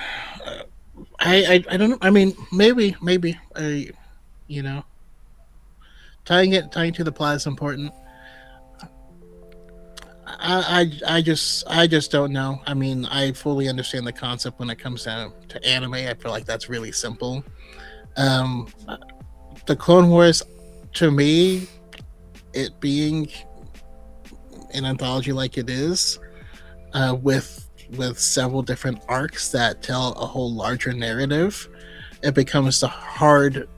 don't know. I mean, maybe you know, tying to the plot is important. I just don't know. I mean, I fully understand the concept when it comes down to anime. I feel like that's really simple. The Clone Wars, to me, it being an anthology like it is, with several different arcs that tell a whole larger narrative, it becomes hard,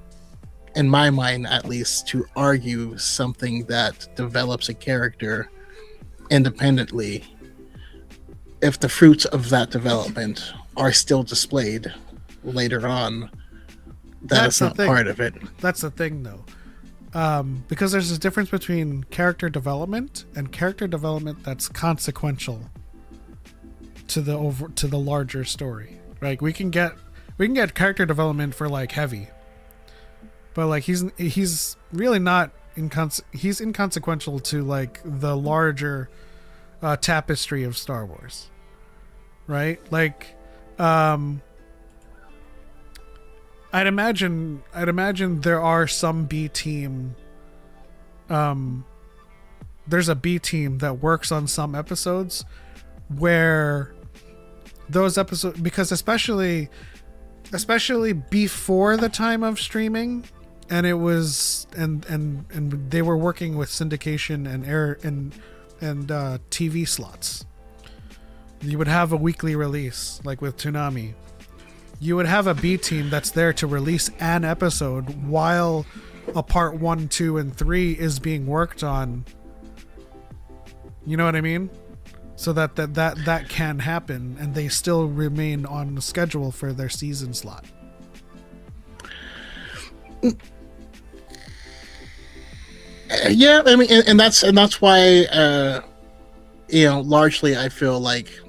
in my mind at least, to argue something that develops a character independently if the fruits of that development are still displayed later on. That's not part of it. That's the thing, though. Because there's a difference between character development and character development that's consequential to the larger story. Like, we can get character development for like Heavy, but like he's really not he's inconsequential to like the larger tapestry of Star Wars, right? Like, I'd imagine there are some B team. There's a B team that works on some episodes where those episodes, because especially before the time of streaming, and it was and they were working with syndication and air and TV slots. You would have a weekly release, like with Toonami. You would have a B team that's there to release an episode while a part 1, 2, and 3 is being worked on. You know what I mean? So that can happen, and they still remain on the schedule for their season slot. Yeah, I mean, and that's why, largely I feel like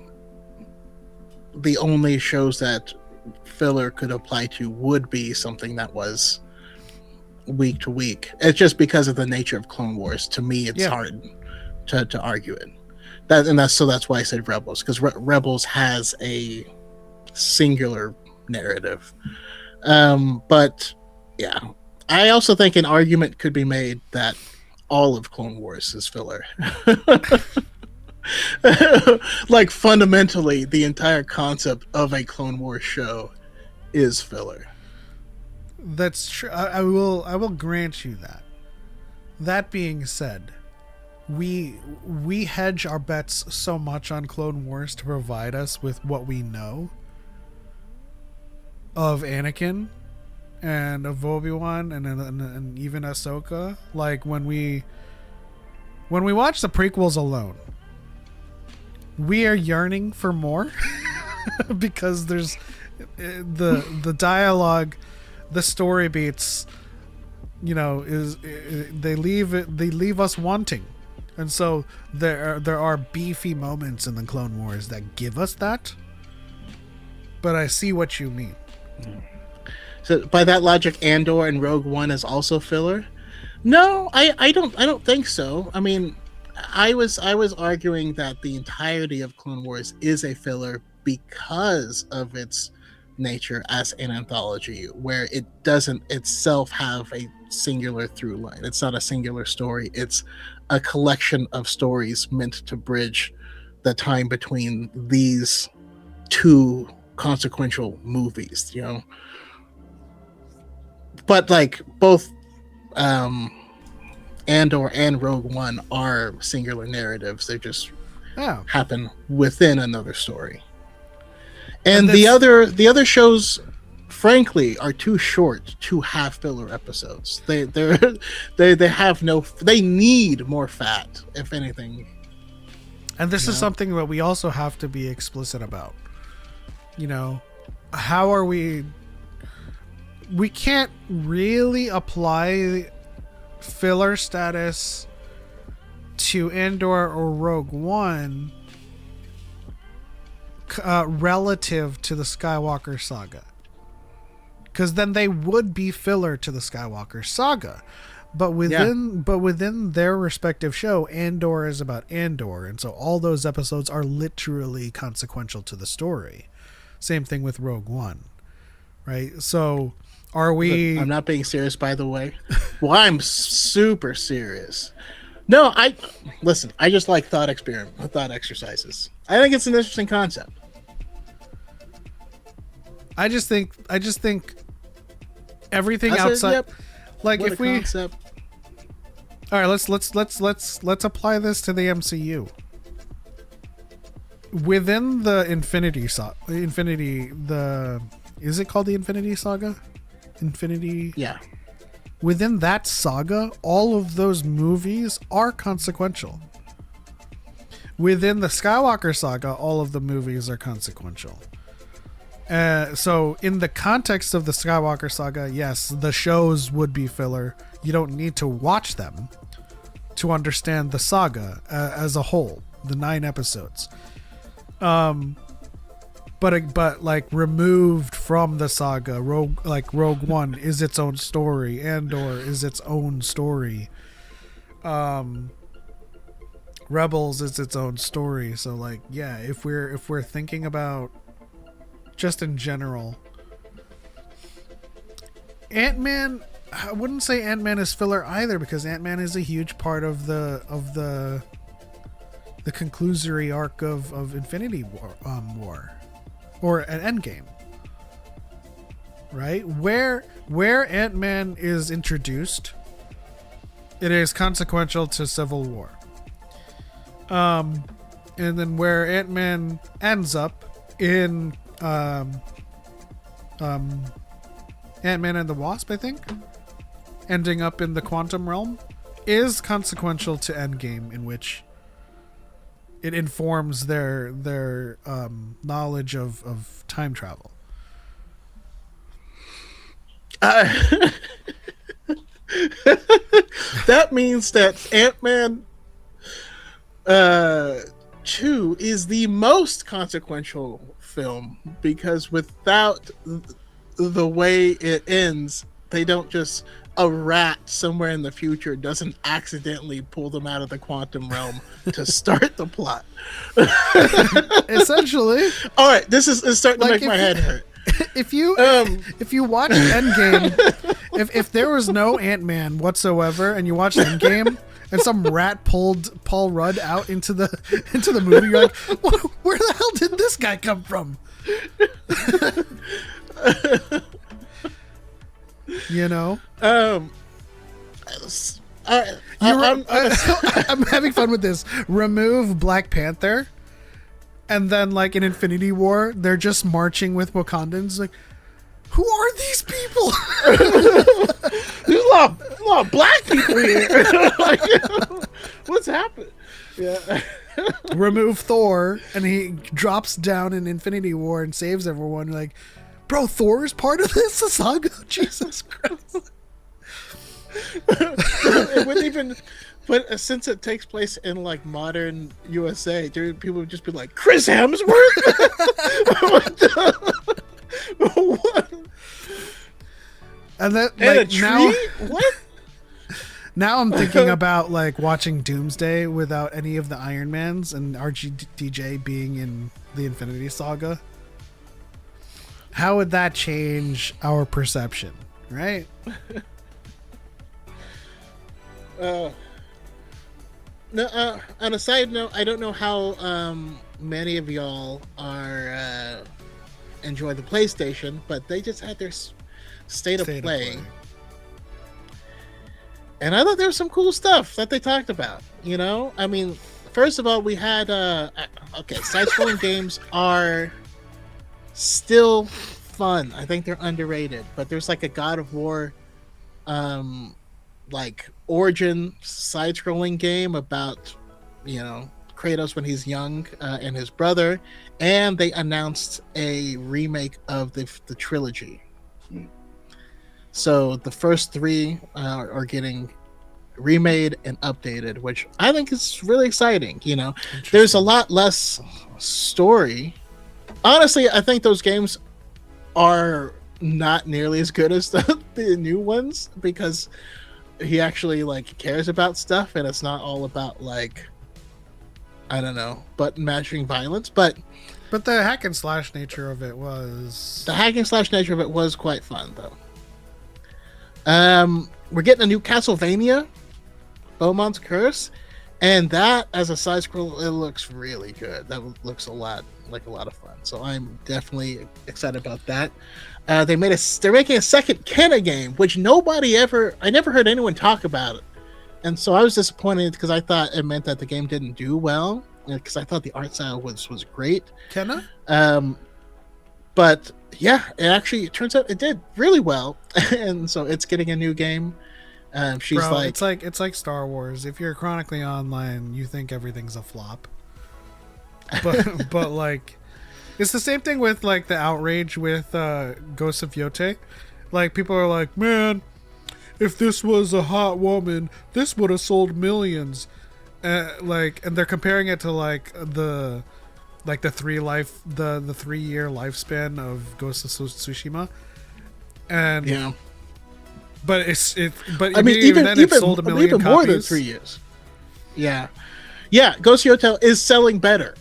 the only shows that filler could apply to would be something that was week to week. It's just because of the nature of Clone Wars. To me, it's hard to argue it. That's why I said Rebels, because Rebels has a singular narrative. But yeah, I also think an argument could be made that all of Clone Wars is filler. Like, fundamentally, the entire concept of a Clone Wars show is filler. That's true. I will grant you that. That being said, we hedge our bets so much on Clone Wars to provide us with what we know of Anakin and of Obi-Wan and even Ahsoka. Like, when we watch the prequels alone, we are yearning for more because there's the dialogue, the story beats, they leave us wanting. And so there are beefy moments in the Clone Wars that give us that, but I see what you mean. So by that logic, Andor and Rogue One is also filler? No, I don't think so. I mean, I was arguing that the entirety of Clone Wars is a filler because of its nature as an anthology, where it doesn't itself have a singular through line. It's not a singular story. It's a collection of stories meant to bridge the time between these two consequential movies, you know. But like both Andor and Rogue One are singular narratives. They just happen within another story. And the other shows, frankly, are too short to have filler episodes. They have no. They need more fat, if anything. And this is something that we also have to be explicit about. You know, how are we? We can't really apply filler status to Andor or Rogue One relative to the Skywalker saga, because then they would be filler to the Skywalker saga. But within their respective show, Andor is about Andor, and so all those episodes are literally consequential to the story. Same thing with Rogue One, right? So are we... I'm not being serious, by the way. Well, I'm super serious. No, I just like thought exercises. I think it's an interesting concept. I just think everything outside... Yep. Like what if a we... concept. All right, let's apply this to the MCU. Within the is it called the Infinity Saga? Yeah. Within that saga, all of those movies are consequential. Within the Skywalker saga, all of the movies are consequential. So in the context of the Skywalker saga, yes, the shows would be filler. You don't need to watch them to understand the saga as a whole, the 9 episodes. But like removed from the saga, Rogue One is its own story. Andor is its own story. Rebels is its own story. So like, yeah, if we're thinking about just in general, Ant-Man, I wouldn't say Ant-Man is filler either, because Ant-Man is a huge part of the conclusory arc of Infinity War. Or an Endgame, right? Where Ant-Man is introduced, it is consequential to Civil War. And then where Ant-Man ends up in Ant-Man and the Wasp, I think, ending up in the quantum realm, is consequential to Endgame, in which it informs their knowledge of time travel. That means that Ant-Man 2 is the most consequential film, because without the way it ends, they don't just... a rat somewhere in the future doesn't accidentally pull them out of the quantum realm to start the plot. Essentially. All right, this is starting to make my head hurt. If you watch Endgame, if there was no Ant-Man whatsoever, and you watched Endgame, and some rat pulled Paul Rudd out into the movie, you're like, where the hell did this guy come from? You know, I'm having fun with this. Remove Black Panther, and then like in Infinity War, they're just marching with Wakandans. Like, who are these people? There's a lot of black people here. Like, what's happened? Yeah. Remove Thor, and he drops down in Infinity War and saves everyone. Like, bro, Thor is part of this saga. Jesus Christ. It wouldn't even... But since it takes place in like modern USA, people would just be like, Chris Hemsworth? What? And that And like a tree? now, What? now I'm thinking about like watching Doomsday without any of the Iron Mans and RGDJ being in the Infinity Saga. How would that change our perception, right? No, on a side note, I don't know how many of y'all are enjoy the PlayStation, but they just had their state of play. And I thought there was some cool stuff that they talked about. You know, I mean, first of all, we had side-scrolling games are still fun. I think they're underrated, but there's like a God of War, like origin side-scrolling game about, you know, Kratos when he's young and his brother, and they announced a remake of the trilogy. So the first three are getting remade and updated, which I think is really exciting. You know, there's a lot less story. Honestly, I think those games are not nearly as good as the new ones because he actually like cares about stuff and it's not all about like, I don't know, button mashing violence. But the hack and slash nature of it was quite fun though. We're getting a new Castlevania, Beaumont's Curse, and that as a side scroll, it looks really good. That looks a lot of fun. So I'm definitely excited about that. They're making a second Kenna game, which I never heard anyone talk about it, and so I was disappointed because I thought it meant that the game didn't do well because I thought the art style was great. Kenna, but yeah, it turns out it did really well, and so it's getting a new game. She's bro, like, it's like Star Wars. If you're chronically online, you think everything's a flop, but like, it's the same thing with like the outrage with Ghosts of Yote. Like people are like, man, if this was a hot woman, this would have sold millions. And they're comparing it to like the 3-year lifespan of Ghost of Tsushima, and yeah. But but I mean, even then, it sold a million copies. More than 3 years. Yeah, Ghost of Yoto is selling better,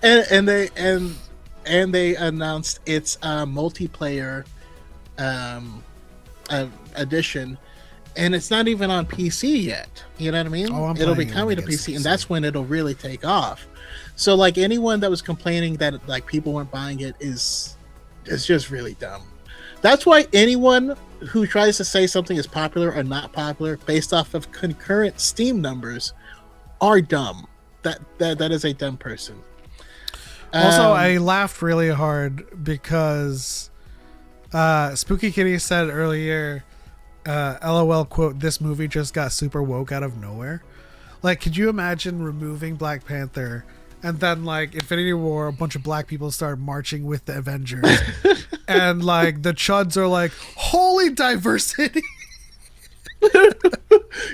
and they announced its multiplayer edition, and it's not even on PC yet. You know what I mean? Oh, it'll be coming to PC, and that's when it'll really take off. So, like anyone that was complaining that like people weren't buying it is just really dumb. That's why anyone who tries to say something is popular or not popular based off of concurrent Steam numbers are dumb. That is a dumb person. Also, I laughed really hard because Spooky Kitty said earlier, LOL, quote, this movie just got super woke out of nowhere. Like, could you imagine removing Black Panther and then like Infinity War, a bunch of black people start marching with the Avengers and like the chuds are like, holy diversity.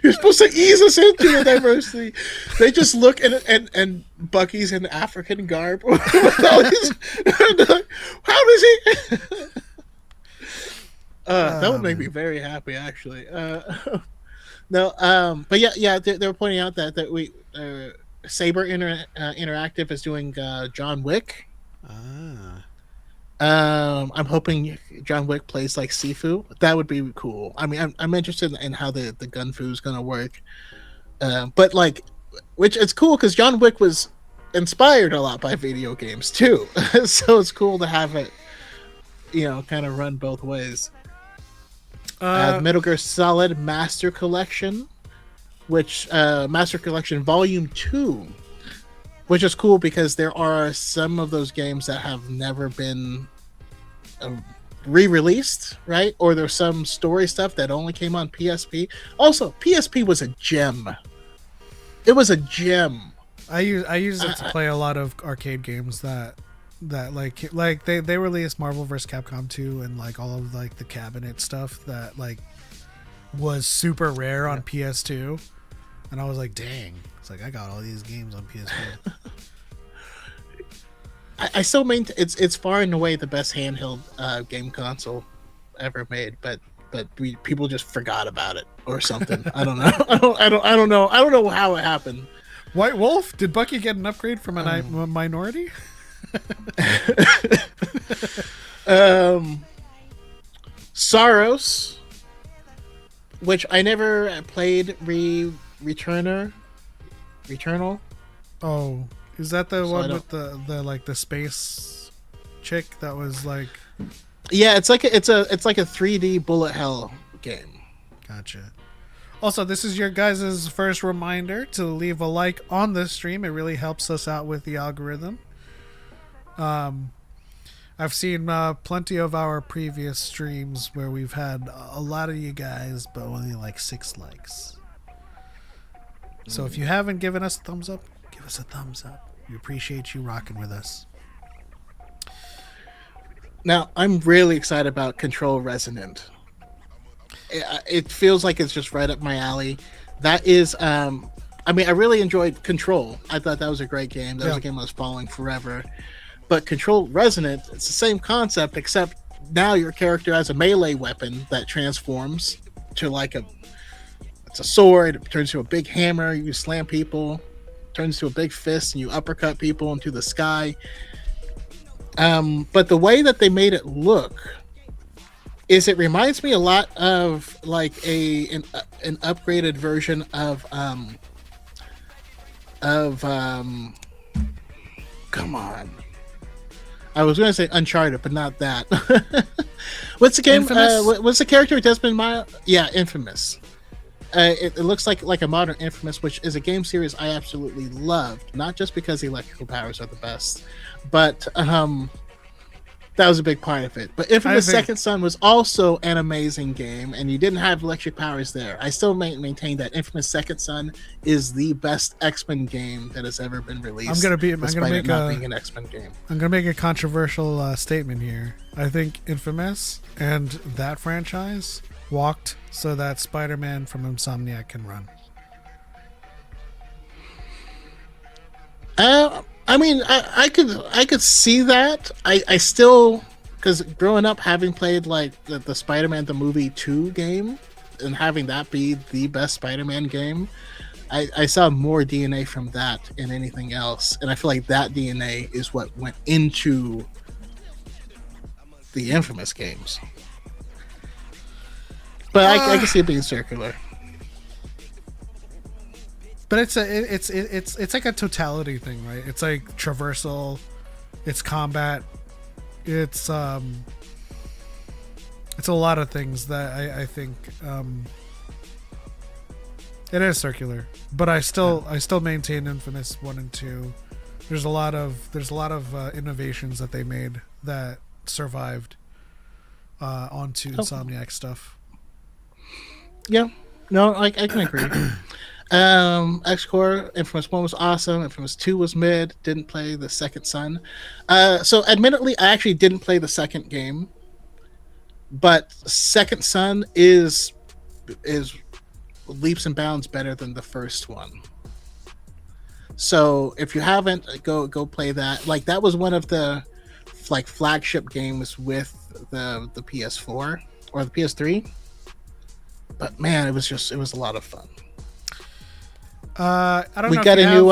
You're supposed to ease us into the diversity. They just look at it and Bucky's in African garb. How does he? That would make me very happy, actually. No, but yeah, they were pointing out that we Saber Interactive is doing John Wick. I'm hoping John Wick plays like Sifu. That would be cool. I mean, I'm interested in how the gun fu is gonna work. But like, which it's cool because John Wick was inspired a lot by video games too. So it's cool to have it, you know, kind of run both ways. Metal Gear Solid Master Collection, which Master Collection Volume 2, which is cool because there are some of those games that have never been re-released, right? Or there's some story stuff that only came on PSP. Also, PSP was a gem. It was a gem. I use it to play a lot of arcade games that like they released Marvel vs. Capcom 2 and like all of like the cabinet stuff that like was super rare on PS2, and I was like, dang, it's like I got all these games on PS2. I still maintain it's far and away the best handheld game console ever made, but people just forgot about it or something. I don't know. I don't know. I don't know how it happened. White Wolf, did Bucky get an upgrade from a minority? Saros, which I never played. Returnal. Oh, is that the So one with the like the space chick that was like? Yeah, it's like a 3D bullet hell game. Gotcha. Also, this is your guys' first reminder to leave a like on this stream. It really helps us out with the algorithm. I've seen plenty of our previous streams where we've had a lot of you guys, but only like 6 likes. So if you haven't given us a thumbs up, give us a thumbs up. We appreciate you rocking with us. Now, I'm really excited about Control Resonant. It feels like it's just right up my alley. That is, I really enjoyed Control. I thought that was a great game. That was a game I was following forever. But Control Resonant, it's the same concept, except now your character has a melee weapon that transforms to it's a sword. It turns to a big hammer. You slam people. Turns to a big fist, and you uppercut people into the sky. But the way that they made it look is it reminds me a lot of like an upgraded version of come on. I was going to say Uncharted, but not that. What's the game? What's the character of Desmond Miles? Yeah, Infamous. It looks like a modern Infamous, which is a game series I absolutely loved. Not just because the electrical powers are the best, but that was a big part of it. But Infamous Second Son was also an amazing game, and you didn't have electric powers there. I still maintain that Infamous Second Son is the best X-Men game that has ever been released. I'm gonna make being an X-Men game. I'm gonna make a controversial statement here. I think Infamous and that franchise walked so that Spider-Man from Insomniac can run. I could see that. I still, because growing up having played like the Spider-Man the movie 2 game and having that be the best Spider-Man game, I saw more DNA from that than anything else, and I feel like that DNA is what went into the Infamous games. But I can see it being circular. But it's like a totality thing, right? It's like traversal, it's combat, it's a lot of things that I think it is circular. But I still maintain Infamous 1 and 2. There's a lot of innovations that they made that survived onto Insomniac stuff. Yeah, no, I can agree. X-Core, Infamous 1 was awesome. Infamous 2 was mid. Didn't play the Second Son. So admittedly, I actually didn't play the second game. But Second Son is leaps and bounds better than the first one. So if you haven't, go play that. Like that was one of the like flagship games with the PS4 or the PS3. But man, it was a lot of fun. I don't we know. got if a you new.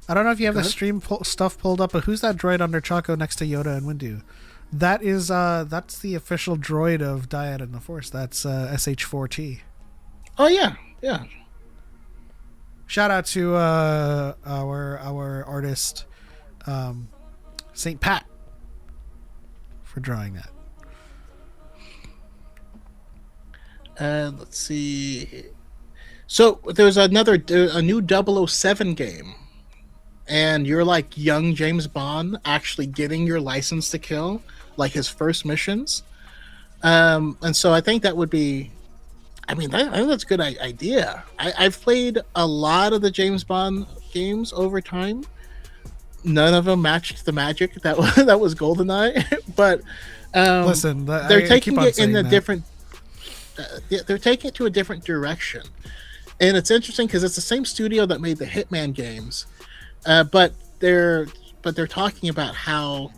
I don't know if you have the stream stuff pulled up, but who's that droid under Choco next to Yoda and Windu? That is that's the official droid of DYAD in the Force. That's SH4T. Oh yeah. Shout out to our artist, Saint Pat, for drawing that. Let's see. So there's a new 007 game, and you're like young James Bond actually getting your license to kill, like his first missions. And so I think that would be, I think that's a good idea. I've played a lot of the James Bond games over time. None of them matched the magic that was GoldenEye, but listen, they're taking it in a different. They're taking it to a different direction. And it's interesting because it's the same studio that made the Hitman games, but but they're talking about how,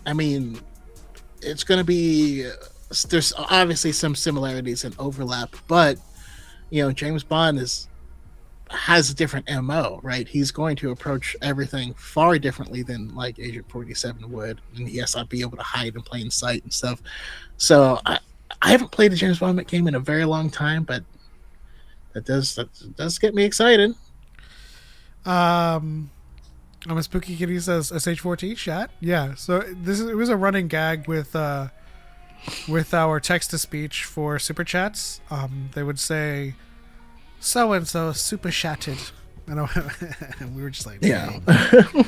I mean, it's going to be, there's obviously some similarities and overlap, but James Bond has a different MO, right? He's going to approach everything far differently than like Agent 47 would, and yes, I'll be able to hide in plain sight and stuff. So I haven't played a James Bond game in a very long time, but that does get me excited. I'm a Spooky Kitty says SH4T chat. Yeah, so it was a running gag with our text to speech for super chats. They would say so and so super chatted. I know. We were just like, yeah.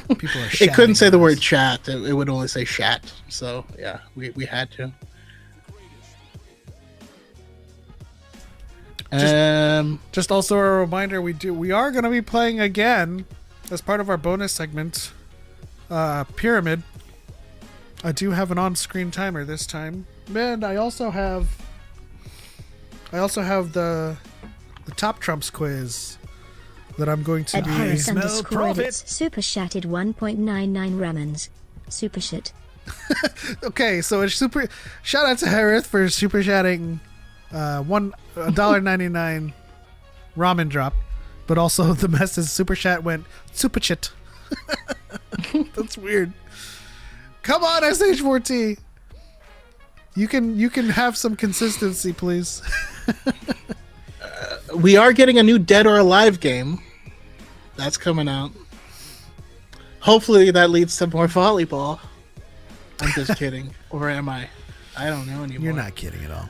People are. It couldn't say the word chat. It would only say shat. So yeah, we had to. Just also a reminder, we are going to be playing again as part of our bonus segment, Pyramid. I do have an on-screen timer this time, and I also have the Top Trumps quiz that I'm going to Ed be. Harris Smell profit. super shatted 1.99 ramens. Super shit. Okay, so it's super. Shout out to Harith for super chatting $1.99 ramen drop, but also the message super chat went super chit. That's weird. Come on, SH4T. You can have some consistency, please. We are getting a new Dead or Alive game. That's coming out. Hopefully that leads to more volleyball. I'm just kidding. Or am I? I don't know anymore. You're not kidding at all.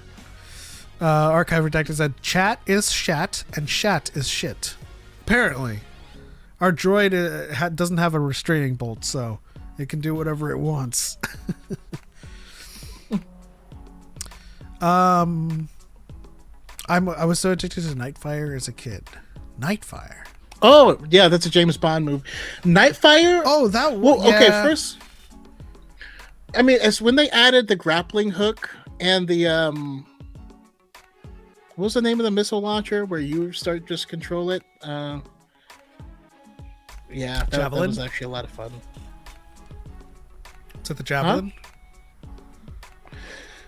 Archive Redacted said, chat is shat and shat is shit. Apparently. Our droid doesn't have a restraining bolt, so it can do whatever it wants. I was so addicted to Nightfire as a kid. Nightfire? Oh, yeah, that's a James Bond movie. Nightfire? Oh, that well, yeah. Okay, first, I mean, it's when they added the grappling hook and the what was the name of the missile launcher where you start just control it? Yeah, that was actually a lot of fun. Is it the Javelin? Huh?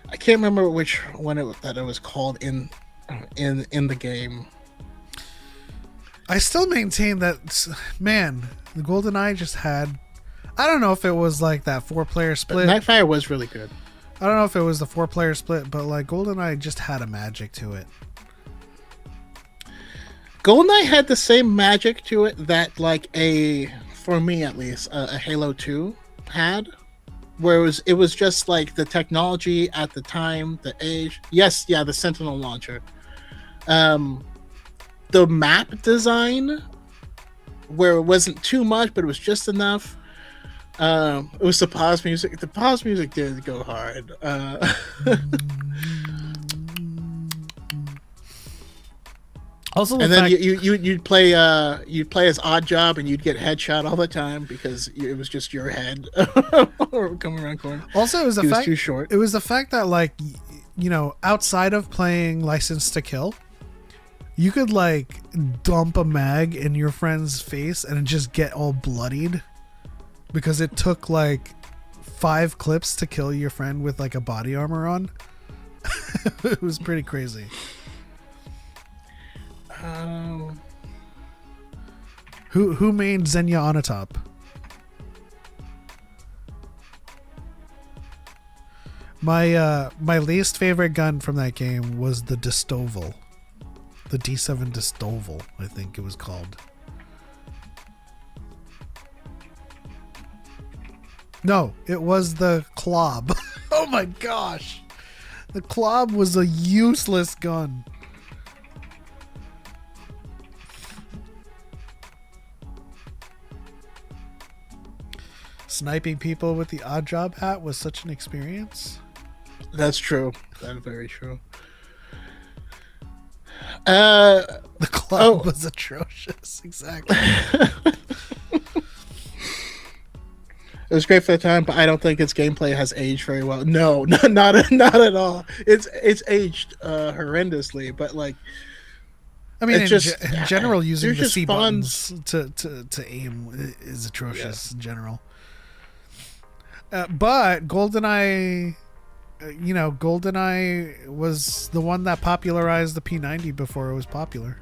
I can't remember which one it was called in the game. I still maintain that, man, the GoldenEye just had. I don't know if it was like that 4-player split. But Nightfire was really good. I don't know if it was the 4-player split, but like GoldenEye just had a magic to it. GoldenEye had the same magic to it that, like, for me at least, a Halo 2 had, where it was just like the technology at the time, the age. Yes, yeah, the Sentinel launcher. The map design, where it wasn't too much, but it was just enough. It was the pause music. The pause music did go hard. Also, and then you'd play as Odd Job, and you'd get headshot all the time because it was just your head coming around corner. Also, it was the fact too short. It was the fact that, like, outside of playing License to Kill, you could like dump a mag in your friend's face and just get all bloodied because it took like 5 clips to kill your friend with like a body armor on. It was pretty crazy. Who made Xenia Onatop? My least favorite gun from that game was the Distoval. The D7 Distoval, I think it was called. No, it was the Klob. Oh my gosh. The Klob was a useless gun. Sniping people with the Odd Job hat was such an experience. That's true. That's very true. The club was atrocious. Exactly. It was great for the time, but I don't think its gameplay has aged very well. No, not at all. It's aged horrendously, but like I mean, It's just in general, using they're the just C fun. buttons to aim is atrocious in general. But GoldenEye, GoldenEye was the one that popularized the P90 before it was popular.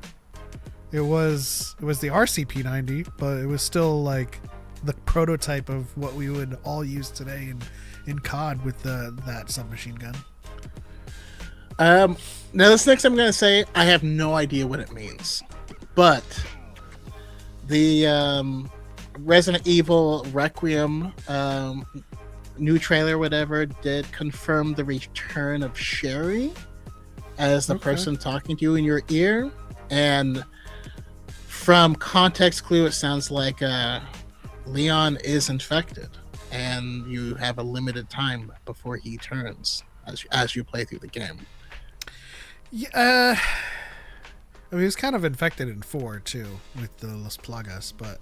It was the RC P90, but it was still like the prototype of what we would all use today in COD with that submachine gun. Now this next I'm gonna say, I have no idea what it means, but the Resident Evil Requiem new trailer, whatever, did confirm the return of Sherry as the person talking to you in your ear, and from context clue, it sounds like Leon is infected, and you have a limited time before he turns as you play through the game. Yeah, I mean, he was kind of infected in 4 too with the Las Plagas, but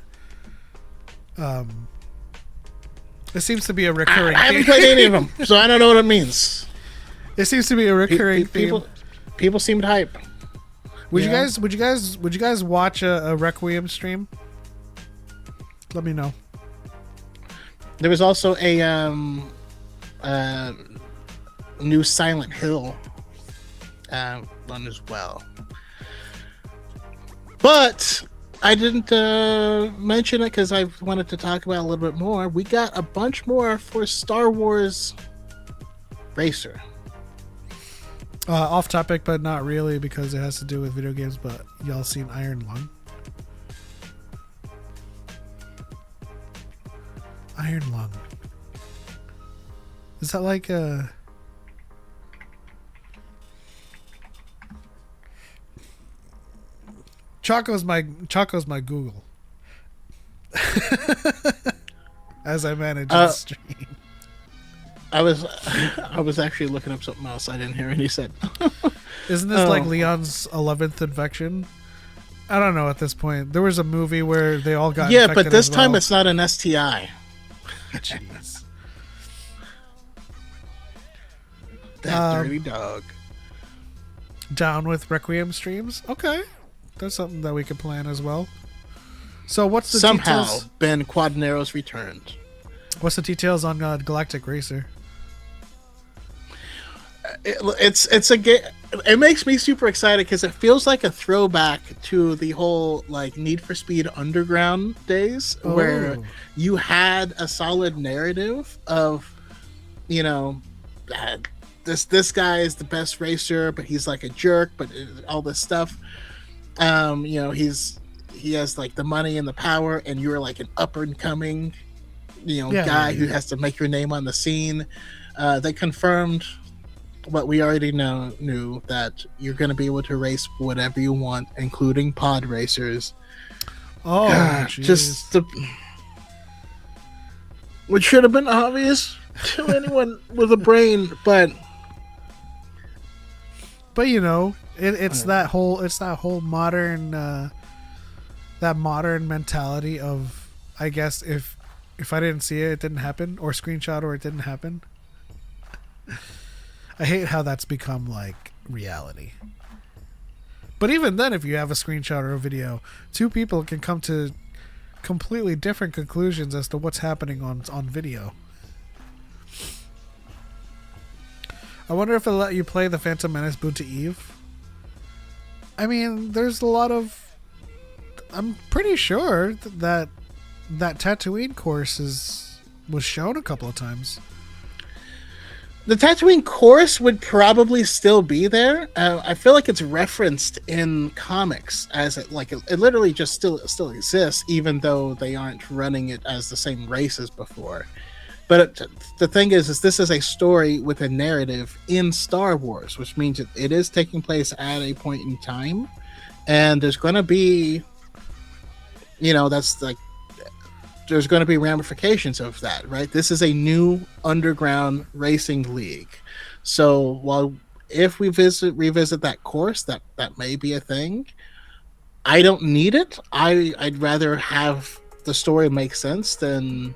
it seems to be a recurring. I haven't played any of them, so I don't know what it means. It seems to be a recurring theme. People seemed hype. Would you guys watch a Requiem stream? Let me know. There was also a new Silent Hill one as well, but I didn't mention it because I wanted to talk about it a little bit more. We got a bunch more for Star Wars Racer. Off topic, but not really, because it has to do with video games. But y'all seen Iron Lung? Iron Lung. Is that like a... Choco's my Google. As I manage the stream. I was actually looking up something else. I didn't hear what he said. Isn't this like Leon's 11th infection? I don't know at this point. There was a movie where they all got infected, but this as time well. it's not an STI. Jeez. That dirty dog. Down with Requiem streams? Okay. That's something that we could plan as well. So what's the Somehow details? Ben Quadnero's returned. What's the details on Galactic Racer? It's a game. It makes me super excited because it feels like a throwback to the whole like Need for Speed Underground days, where you had a solid narrative of, this guy is the best racer, but he's like a jerk, but all this stuff. He has like the money and the power, and you're like an up and coming, guy who has to make your name on the scene. They confirmed what we already knew, that you're going to be able to race whatever you want, including pod racers. Just which should have been obvious to anyone with a brain, but it's that whole modern that modern mentality of, I guess, if I didn't see it, it didn't happen, or screenshot, or it didn't happen. I hate how that's become like reality. But even then, if you have a screenshot or a video, two people can come to completely different conclusions as to what's happening on video. I wonder if it'll let you play the Phantom Menace Boot to Eve. I mean, there's a lot of... I'm pretty sure that Tatooine course was shown a couple of times. The Tatooine course would probably still be there. I feel like it's referenced in comics as it literally just still exists, even though they aren't running it as the same race as before. But the thing is this is a story with a narrative in Star Wars, which means it is taking place at a point in time, and there's going to be, there's going to be ramifications of that, right? This is a new underground racing league. So if we revisit that course, that may be a thing. I don't need it. I'd rather have the story make sense than,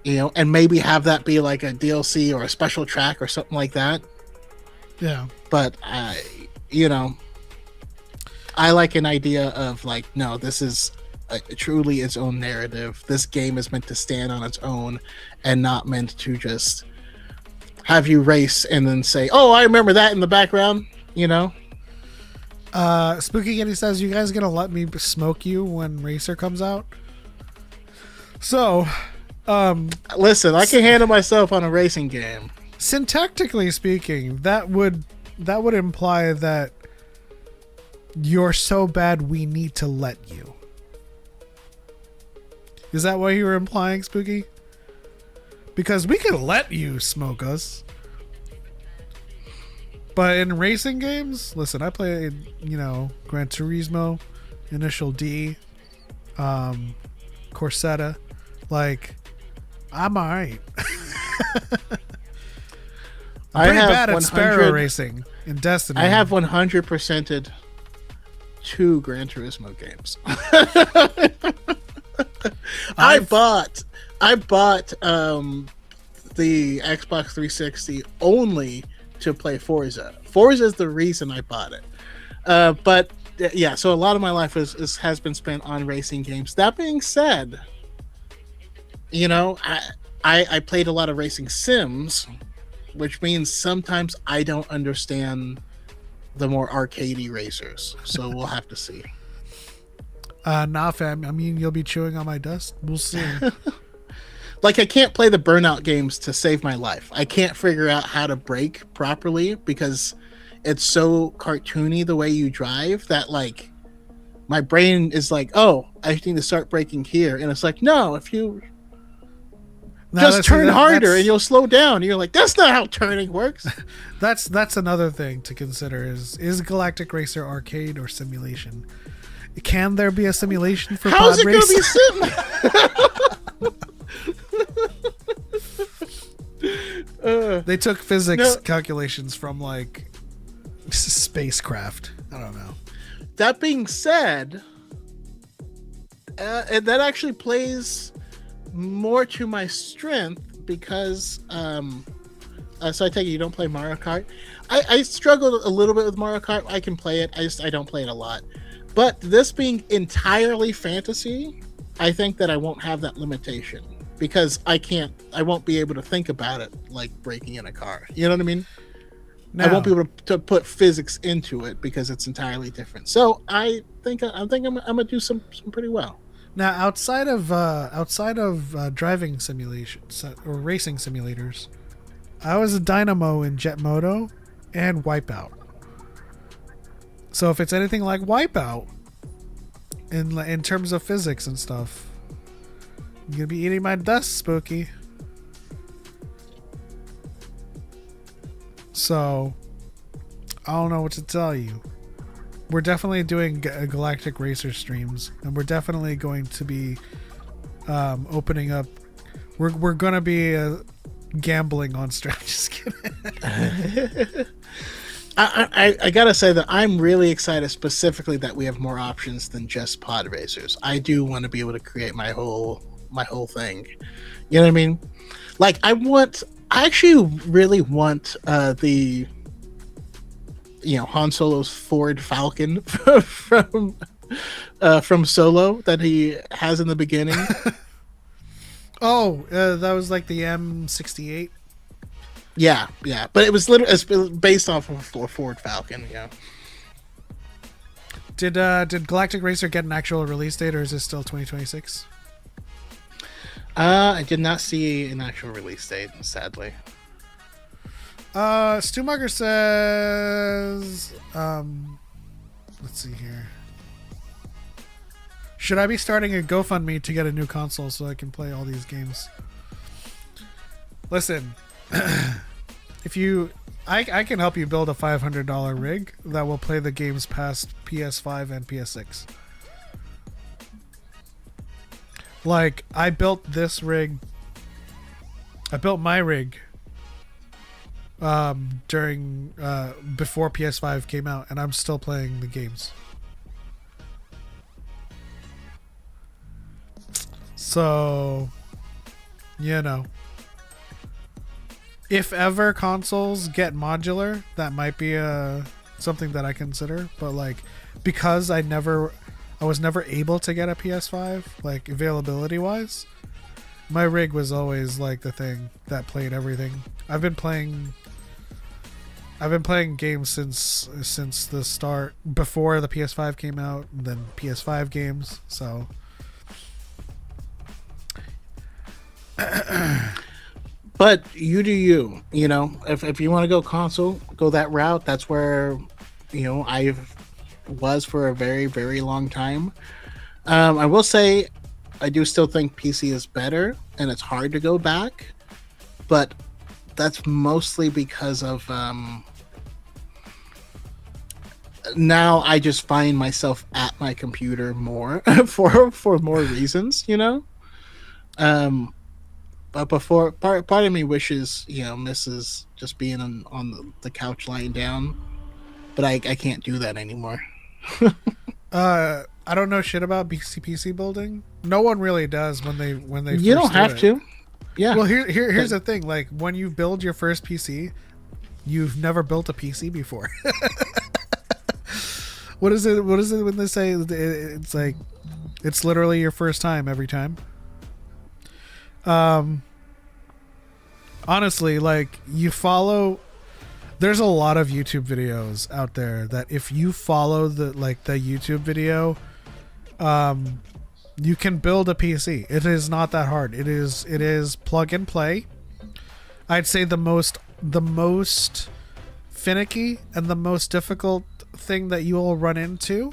and maybe have that be like a DLC or a special track or something like that. Yeah. But I like an idea of like, no, this is truly its own narrative. This game is meant to stand on its own and not meant to just have you race and then say, oh, I remember that in the background, you know? Spooky Kitty says, you guys gonna let me smoke you when Racer comes out? So, listen, I can handle myself on a racing game. Syntactically speaking, that would imply that you're so bad we need to let you. Is that what you were implying, Spooky? Because we could let you smoke us. But in racing games, listen, I played, Gran Turismo, Initial D, Corsetta. Like, I'm alright. I'm pretty bad at Sparrow racing in Destiny. I have 100%ed 2 Gran Turismo games. I bought the Xbox 360 only to play Forza. Forza is the reason I bought it. But yeah, so a lot of my life has been spent on racing games. That being said, I played a lot of racing sims, which means sometimes I don't understand the more arcadey racers. So we'll have to see. Nah, fam. I mean, you'll be chewing on my dust. We'll see. Like, I can't play the Burnout games to save my life. I can't figure out how to brake properly because it's so cartoony the way you drive that, like, my brain is like, oh, I need to start braking here. And it's like, no, if you just turn harder and you'll slow down. And you're like, that's not how turning works. That's another thing to consider is Galactic Racer arcade or simulation? Can there be a simulation for How's pod it race? Gonna be sim? They took physics calculations from like spacecraft. I don't know. That being said, and that actually plays more to my strength because so I take it you don't play Mario Kart. I struggled a little bit with Mario Kart. I can play it. I don't play it a lot. But this being entirely fantasy, I think that I won't have that limitation because I won't be able to think about it like breaking in a car. You know what I mean? No. I won't be able to put physics into it because it's entirely different. So I think I'm gonna do some pretty well. Now, outside of driving simulations or racing simulators, I was a dynamo in Jet Moto and Wipeout. So if it's anything like Wipeout, in terms of physics and stuff, you're gonna be eating my dust, Spooky. So I don't know what to tell you. We're definitely doing Galactic Racer streams, and we're definitely going to be opening up. We're gonna be gambling on stream. Just kidding. I gotta say that I'm really excited specifically that we have more options than just pod racers. I do want to be able to create my whole thing. You know what I mean? Like I actually really want the Han Solo's Ford Falcon from Solo that he has in the beginning. That was like the M68. Yeah, but it was literally based off of a Ford Falcon. Yeah. Did Galactic Racer get an actual release date, or is it still 2026? I did not see an actual release date, sadly. Stumacher says, let's see here. Should I be starting a GoFundMe to get a new console so I can play all these games? Listen. I can help you build a $500 rig that will play the games past PS5 and PS6. Like, I built my rig during before PS5 came out, and I'm still playing the games. So, if ever consoles get modular, that might be a something that I consider, but like because I was never able to get a PS5, like availability wise, my rig was always like the thing that played everything. I've been playing games since the start, before the PS5 came out, and then PS5 games. So But you do you. You know, if you want to go console, go that route. That's where, you know, I was for a very, very long time. I will say, I do still think PC is better, and it's hard to go back. But that's mostly because of now I just find myself at my computer more for more reasons, you know. But before, part of me wishes, you know, misses just being on the couch lying down, but I can't do that anymore. I don't know shit about PC building. No one really does when they You don't have to. Yeah. Well, here's the thing. Like, when you build your first PC, you've never built a PC before. What is it when they say it's like it's literally your first time every time? Honestly, like, there's a lot of YouTube videos out there that if you follow the YouTube video, you can build a PC. It is not that hard. It is plug and play. I'd say the most finicky and the most difficult thing that you will run into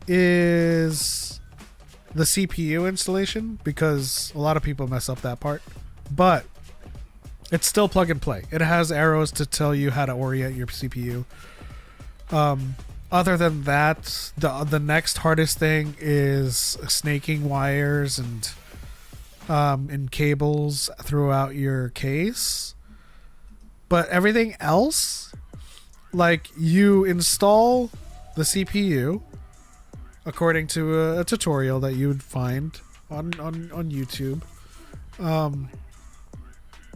is the CPU installation, because a lot of people mess up that part. But it's still plug and play. It has arrows to tell you how to orient your CPU. Other than that, the next hardest thing is snaking wires and cables throughout your case. But everything else, like, you install the CPU according to a tutorial that you would find on YouTube. And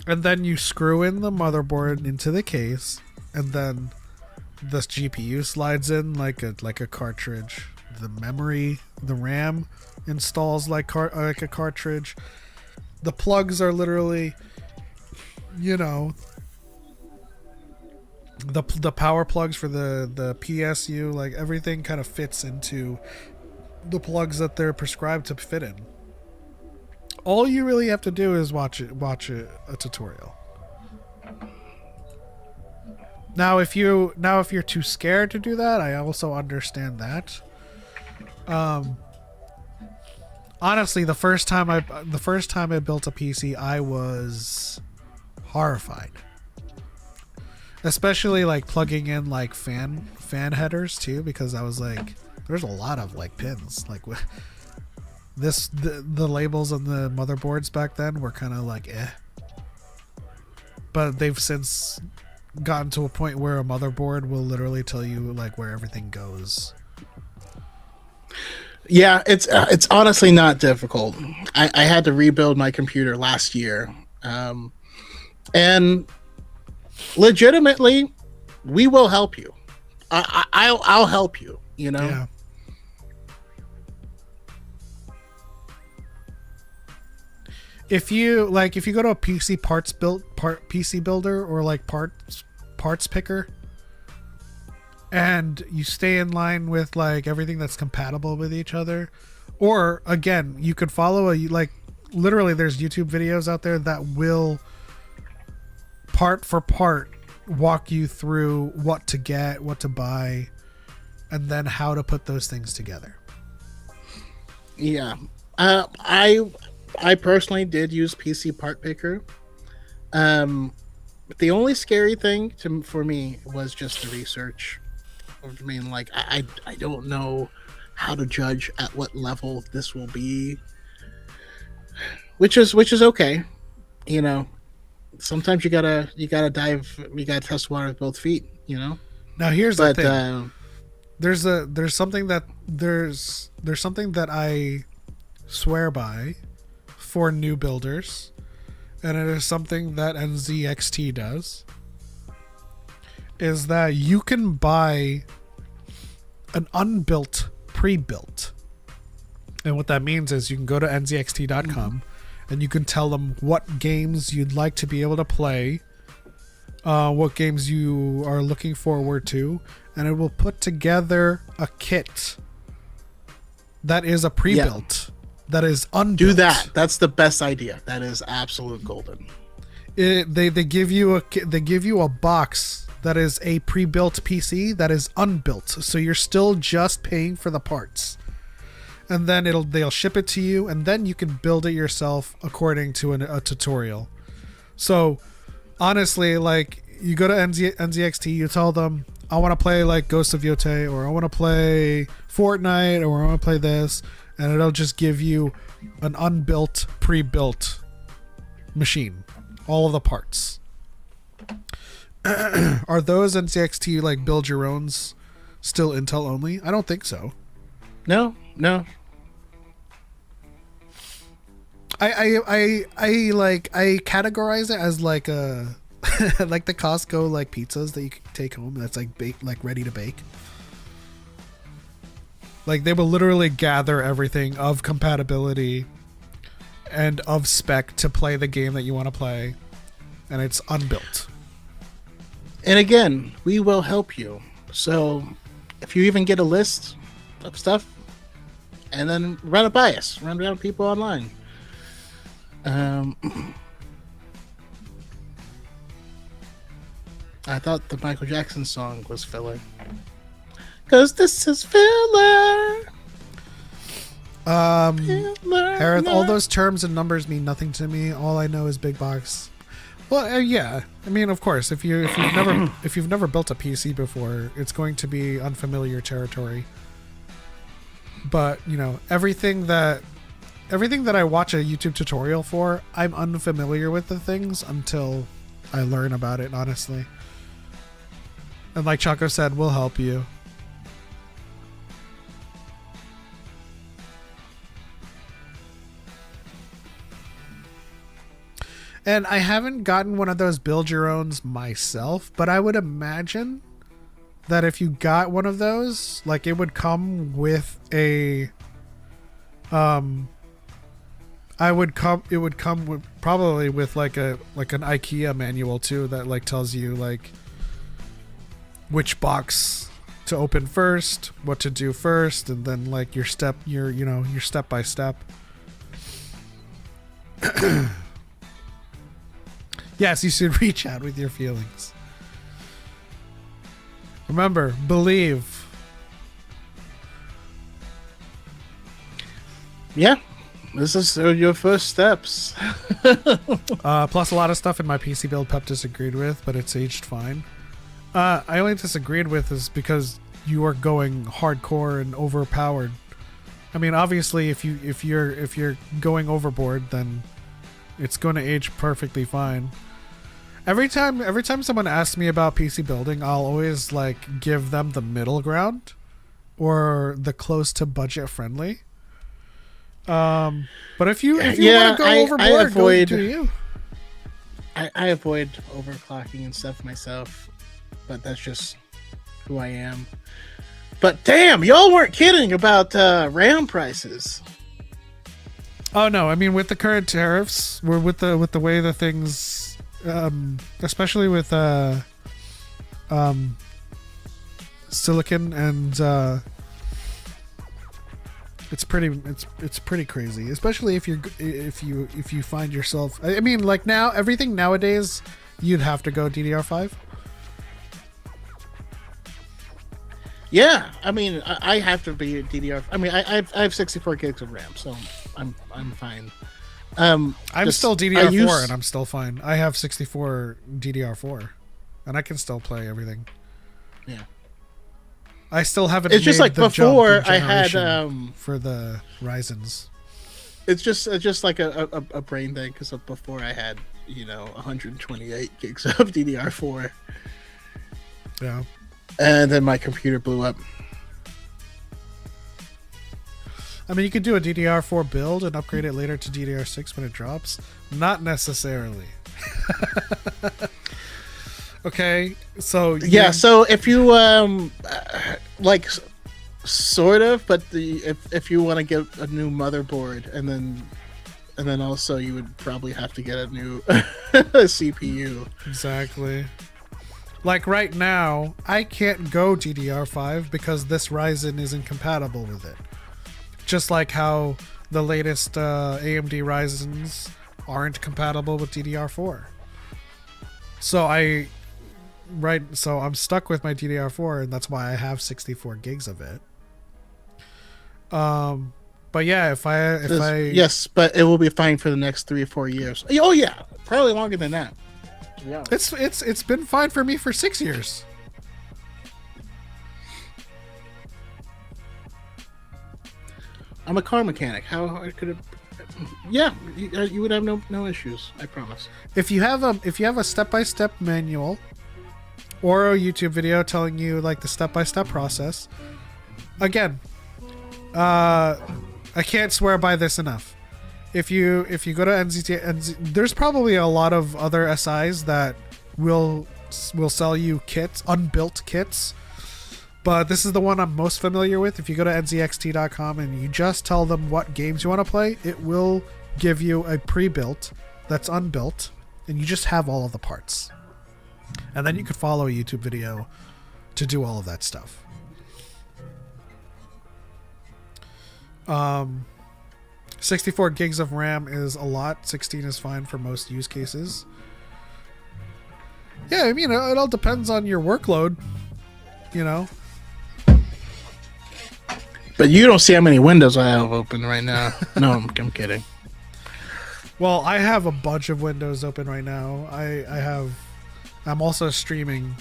then you screw in the motherboard into the case, and then the GPU slides in like a cartridge. The memory, the RAM installs like a cartridge. The plugs are literally, you know, the power plugs for the PSU. Like, everything kind of fits into the plugs that they're prescribed to fit in. All you really have to do is watch a tutorial. Now if you're too scared to do that, I also understand that. Honestly, the first time I built a PC, I was horrified. Especially like plugging in like fan headers too, because I was like, there's a lot of like pins. Like, the labels on the motherboards back then were kind of like but they've since gotten to a point where a motherboard will literally tell you like where everything goes. Yeah, it's honestly not difficult. I had to rebuild my computer last year, and legitimately, we will help you. I'll help you. You know. Yeah. If you go to a PC builder or like parts picker, and you stay in line with like everything that's compatible with each other, or again, you could follow literally there's YouTube videos out there that will part for part walk you through what to get, what to buy, and then how to put those things together. Yeah. I personally did use PC Part Picker. The only scary thing for me was just the research. I mean, like, I don't know how to judge at what level this will be, which is okay. You know, sometimes you gotta test water with both feet. You know. Now here's the thing. There's something that I swear by for new builders, and it is something that NZXT does, is that you can buy an unbuilt pre-built. And what that means is you can go to nzxt.com and you can tell them what games you'd like to be able to play, what games you are looking forward to, and it will put together a kit that is a pre-built, that is unbuilt. Do that. That's the best idea. That is absolute golden. They give you a box that is a pre-built PC that is unbuilt, so you're still just paying for the parts. And then they'll ship it to you, and then you can build it yourself according to a tutorial. So honestly, like, you go to NZXT, you tell them, I want to play like Ghost of Yotei, or I want to play Fortnite, or I want to play this, and it'll just give you an unbuilt, pre-built machine, all of the parts. Are those NZXT like build your owns still Intel only? I don't think so. No. I categorize it as like a like the Costco like pizzas that you can take home that's like baked, like ready to bake. Like they will literally gather everything of compatibility and of spec to play the game that you want to play, and it's unbuilt. And again, we will help you. So if you even get a list of stuff, and then run it by us, run down people online. I thought the Michael Jackson song was filler. Cause this is filler. Harith, all those terms and numbers mean nothing to me. All I know is big box. Well, yeah. I mean, of course, if you've never built a PC before, it's going to be unfamiliar territory. But you know, everything that I watch a YouTube tutorial for, I'm unfamiliar with the things until I learn about it, honestly. And like Choco said, we'll help you. And I haven't gotten one of those build your owns myself, but I would imagine that if you got one of those, like it would come with a it would come with, probably with like an IKEA manual too, that like tells you like which box to open first, what to do first, and then like your step by step. Yes, you should reach out with your feelings. Remember, believe. Yeah, this is your first steps. Plus, a lot of stuff in my PC build Pep disagreed with, but it's aged fine. I only disagreed with is because you are going hardcore and overpowered. I mean, obviously, if you're going overboard, then it's going to age perfectly fine. Every time someone asks me about PC building, I'll always like give them the middle ground or the close to budget friendly. But if you want to go overboard, go do you. I avoid overclocking and stuff myself, but that's just who I am. But damn, y'all weren't kidding about RAM prices. Oh no, I mean with the current tariffs, we're with the way the things. Especially with silicon and it's pretty crazy, especially if you find yourself, I mean, like now everything nowadays you'd have to go DDR5. Yeah, I mean I have to be DDR. I mean I have 64 gigs of RAM, so I'm fine. I'm still DDR4 and I'm still fine. I have 64 DDR4 and I can still play everything. Yeah. I still haven't. It's just like before I had for the Ryzens. It's just like a brain thing, because before I had 128 gigs of DDR4. Yeah. And then my computer blew up. I mean, you could do a DDR4 build and upgrade it later to DDR6 when it drops. Not necessarily. Okay, so Yeah, so if you like sort of, but if you want to get a new motherboard and then also you would probably have to get a new CPU. exactly. Like right now, I can't go DDR5 because this Ryzen isn't compatible with it. Just like how the latest AMD Ryzens aren't compatible with DDR4. So I'm stuck with my DDR4, and that's why I have 64 gigs of it. But yeah, if I yes, but it will be fine for the next 3 or 4 years. Oh yeah, probably longer than that. Yeah, it's been fine for me for 6 years. I'm a car mechanic. How hard could it? Yeah, you would have no issues. I promise. If you have a step-by-step manual or a YouTube video telling you like the step-by-step process, again, I can't swear by this enough. If you go to NZT, there's probably a lot of other SIs that will sell you kits, unbuilt kits. But this is the one I'm most familiar with. If you go to nzxt.com and you just tell them what games you want to play, it will give you a pre-built that's unbuilt, and you just have all of the parts. And then you could follow a YouTube video to do all of that stuff. 64 gigs of RAM is a lot. 16 is fine for most use cases. Yeah, I mean, it all depends on your workload, you know. But you don't see how many windows I have open right now. No, I'm kidding. Well, I have a bunch of windows open right now. I'm also streaming.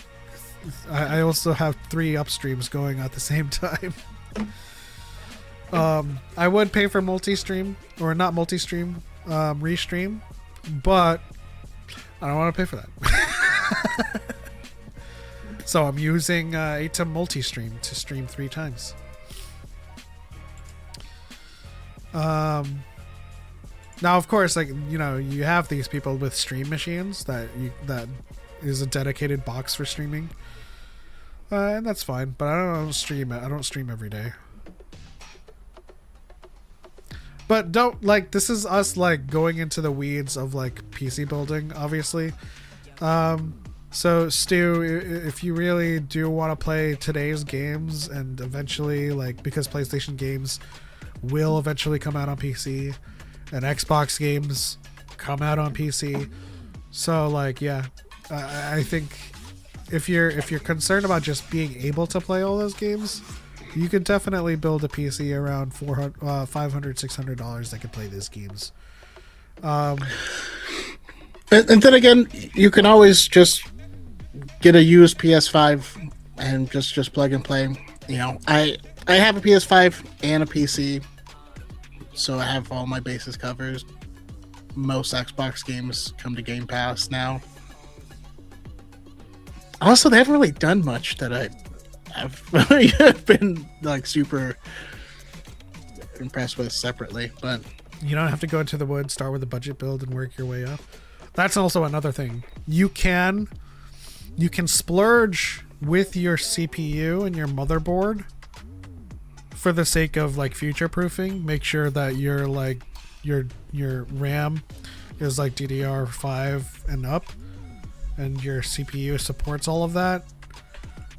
I also have 3 upstreams going at the same time. I would pay for multi-stream, or not multi-stream, restream, but I don't want to pay for that. So I'm using ATEM multi-stream to stream 3 times. Now, of course, like, you know, you have these people with stream machines that is a dedicated box for streaming, and that's fine. But I don't stream it. I don't stream every day. But this is us like going into the weeds of like PC building, obviously. So Stu, if you really do want to play today's games, and eventually, like, because PlayStation games will eventually come out on PC, and Xbox games come out on PC, so like, yeah, I think if you're concerned about just being able to play all those games, you can definitely build a PC around $500-$600 that can play these games. And then again, you can always just get a used PS5 and just plug and play. You know, I have a PS5 and a PC, so I have all my bases covered. Most Xbox games come to Game Pass now. Also, they haven't really done much that I've been like super impressed with separately, but you don't have to go into the woods, start with a budget build, and work your way up. That's also another thing. You can splurge with your CPU and your motherboard for the sake of like future proofing. Make sure that your RAM is like DDR5 and up, and your CPU supports all of that.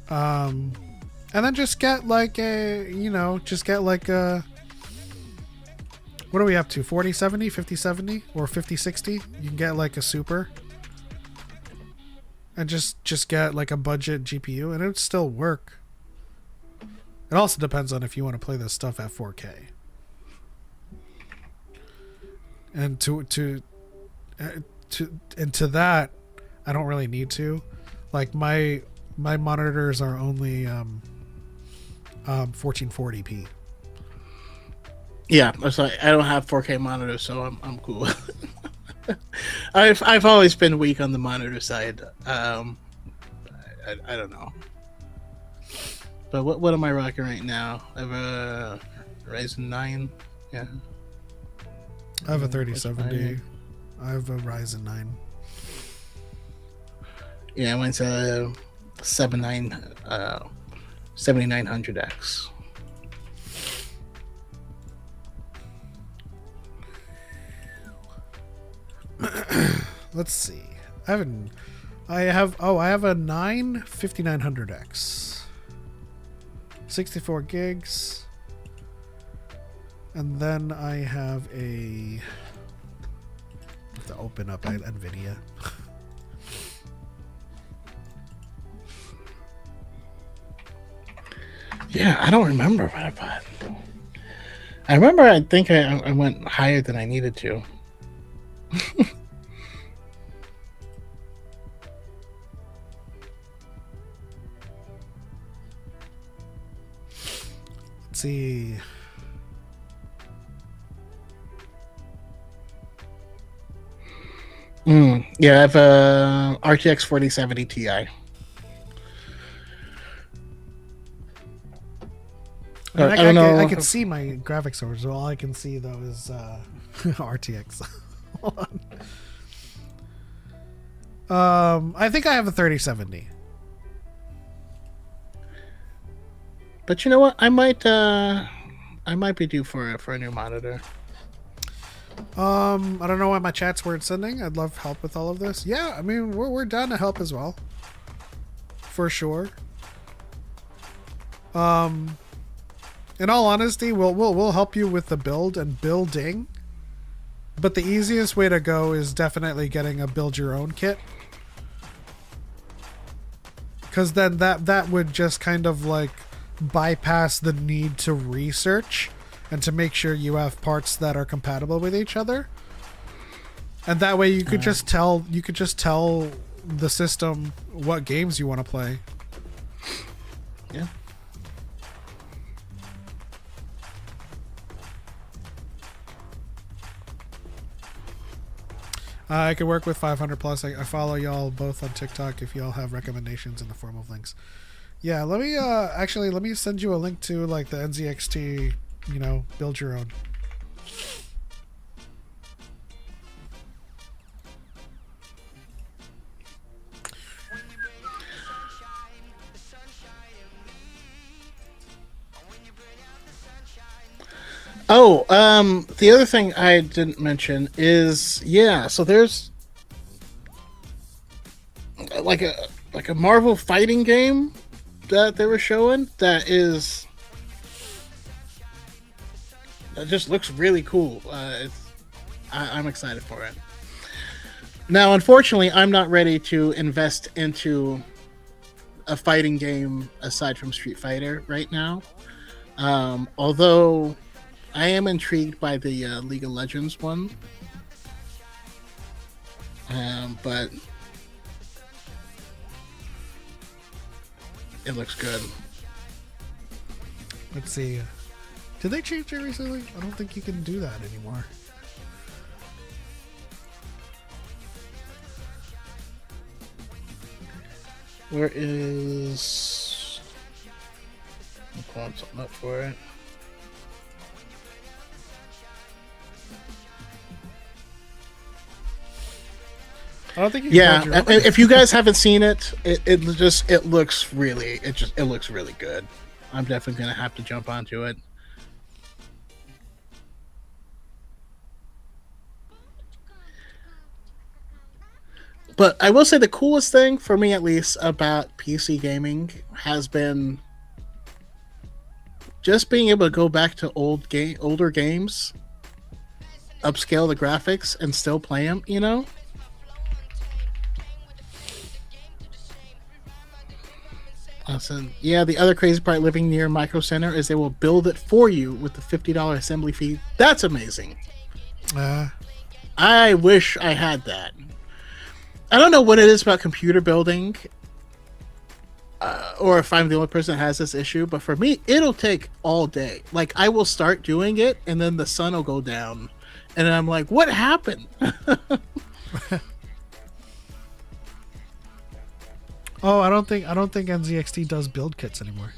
And then just get like a, what are we up to? 4070, 5070, or 5060? You can get like a super. And just get like a budget GPU, and it would still work. It also depends on if you want to play this stuff at 4K. And to that, I don't really need to. Like my monitors are only 1440p. yeah, so I don't have 4K monitors, so I'm cool. I've always been weak on the monitor side. I don't know. But what am I rocking right now? I have a Ryzen 9. Yeah. I have a 3070. I have a Ryzen 9. Yeah, I went to 7900X. Let's see. I have a 5900X. 64 gigs. And then I have a have to open up NVIDIA. Yeah, I don't remember what I bought. I remember I think I went higher than I needed to. Let's see. Yeah, I have a RTX 4070 Ti. I don't know. I can see my graphics cards. All I can see though is RTX. Hold on. I think I have a 3070. But you know what? I might be due for a new monitor. I don't know why my chat's weren't sending. I'd love help with all of this. Yeah, I mean we're down to help as well, for sure. In all honesty, we'll help you with the build and building, but the easiest way to go is definitely getting a build your own kit, because then that would just kind of like bypass the need to research and to make sure you have parts that are compatible with each other. And that way you could just tell the system what games you want to play. Yeah. I could work with 500 plus. I follow y'all both on TikTok if y'all have recommendations in the form of links. Yeah, let me send you a link to like the NZXT, build your own. Oh, the other thing I didn't mention is, so there's like a Marvel fighting game that they were showing that just looks really cool. I'm excited for it. Now, unfortunately, I'm not ready to invest into a fighting game aside from Street Fighter right now. Although I am intrigued by the League of Legends one. But it looks good. Let's see. Did they change it recently? I don't think you can do that anymore. Where is... I'm pulling something up for it. I don't think you can build your own. If you guys haven't seen it, it looks really good. I'm definitely gonna have to jump onto it. But I will say the coolest thing for me, at least, about PC gaming has been just being able to go back to older games, upscale the graphics, and still play them. Awesome. Yeah, the other crazy part living near Micro Center is they will build it for you with the $50 assembly fee. That's amazing. I wish I had that. I don't know what it is about computer building, or if I'm the only person that has this issue, but for me, it'll take all day. Like, I will start doing it, and then the sun will go down, and I'm like, what happened? Oh, I don't think NZXT does build kits anymore.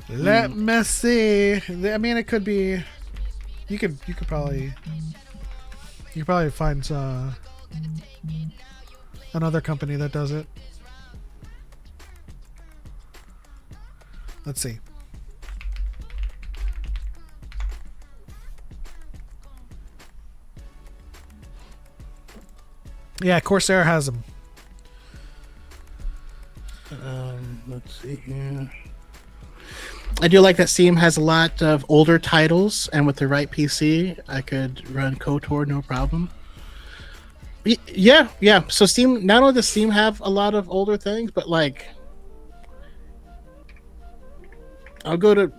Let me see. I mean, it could be. You could probably find Another company that does it. Let's see. Yeah, Corsair has them. Let's see here. I do like that Steam has a lot of older titles, and with the right PC, I could run KOTOR no problem. Yeah. So Steam, not only does Steam have a lot of older things, but like, I'll go to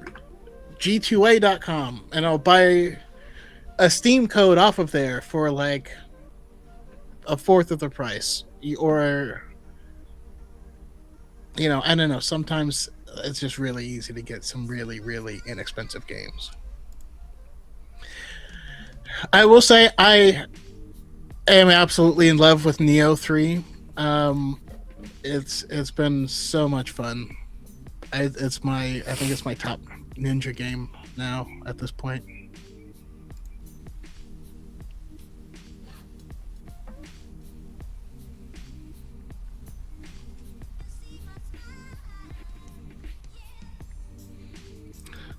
g2a.com and I'll buy a Steam code off of there for like a fourth of the price, or I don't know. Sometimes it's just really easy to get some really, really inexpensive games. I will say I am absolutely in love with Neo 3. It's been so much fun. I think it's my top ninja game now at this point.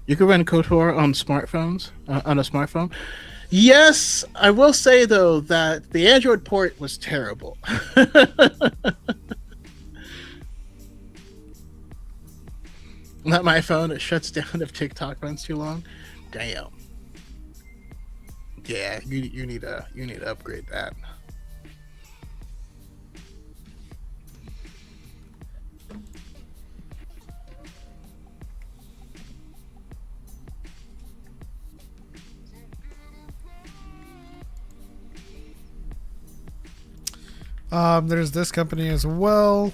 You can run KOTOR on smartphones, on a smartphone. Yes, I will say though that the Android port was terrible. Not my phone. It shuts down if TikTok runs too long. Damn. Yeah, you need to upgrade that. There's this company as well.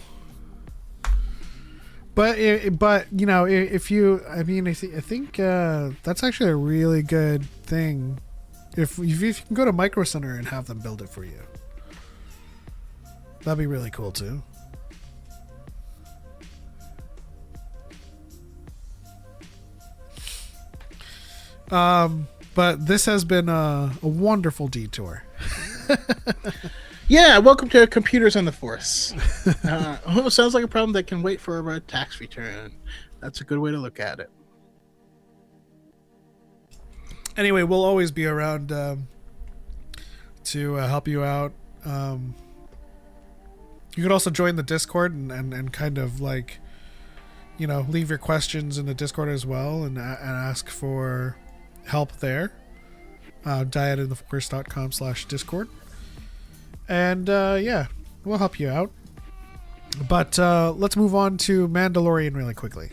But if you, I think that's actually a really good thing. If you can go to Micro Center and have them build it for you, that'd be really cool too. But this has been a wonderful detour. Yeah, welcome to Computers on the Force. Sounds like a problem that can wait for a tax return. That's a good way to look at it. Anyway, we'll always be around to help you out. You could also join the Discord and kind of like, leave your questions in the Discord as well and ask for help there. DYADintheForce.com/Discord. And we'll help you out. But let's move on to Mandalorian really quickly.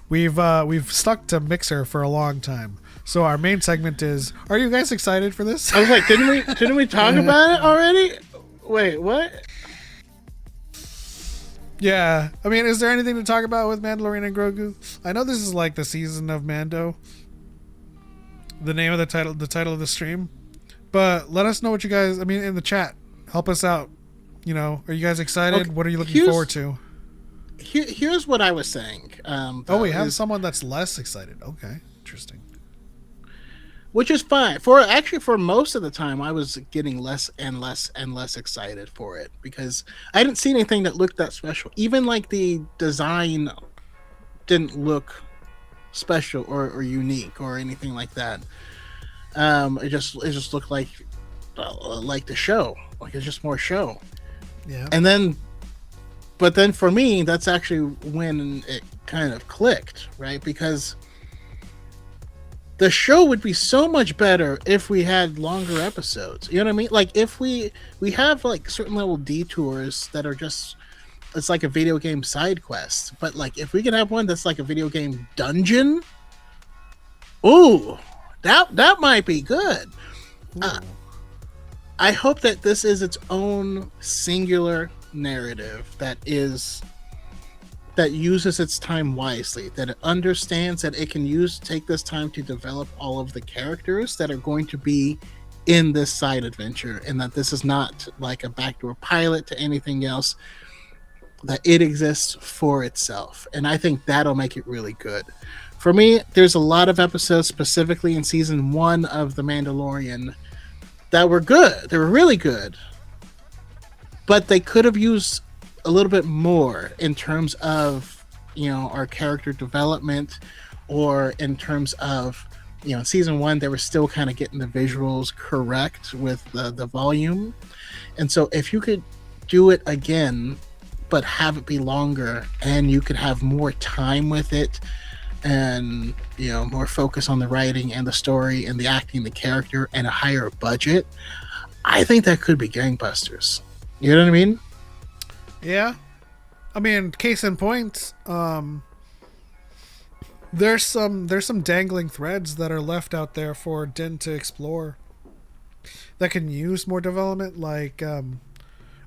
We've stuck to Mixer for a long time, so our main segment is: are you guys excited for this? I was like, didn't we talk about it already? Wait, what? Yeah, I mean, is there anything to talk about with Mandalorian and Grogu? I know this is like the season of Mando. The name of the title of the stream. But let us know what you guys, in the chat. Help us out. Are you guys excited? Okay, what are you looking forward to? Here's what I was saying. We have someone that's less excited. Okay, interesting. Which is fine. For most of the time, I was getting less and less and less excited for it because I didn't see anything that looked that special. Even like the design didn't look special or unique or anything like that. It just looked like the show. Like it's just more show. Yeah. But then for me, that's actually when it kind of clicked, right? Because the show would be so much better if we had longer episodes. You know what I mean? Like if we have like certain little detours that are just, it's like a video game side quest. But like if we could have one that's like a video game dungeon, ooh. That might be good. I hope that this is its own singular narrative that uses its time wisely, that it understands that it can take this time to develop all of the characters that are going to be in this side adventure, and that this is not like a backdoor pilot to anything else, that it exists for itself. And I think that'll make it really good. For me, there's a lot of episodes, specifically in season 1 of The Mandalorian, that were good. They were really good. But they could have used a little bit more in terms of, our character development, or in terms of, in season 1, they were still kind of getting the visuals correct with the volume. And so if you could do it again, but have it be longer, and you could have more time with it, and more focus on the writing and the story and the acting, the character, and a higher budget, I think that could be gangbusters. You know what I mean? Yeah. I mean, case in point, there's some dangling threads that are left out there for Din to explore that can use more development, like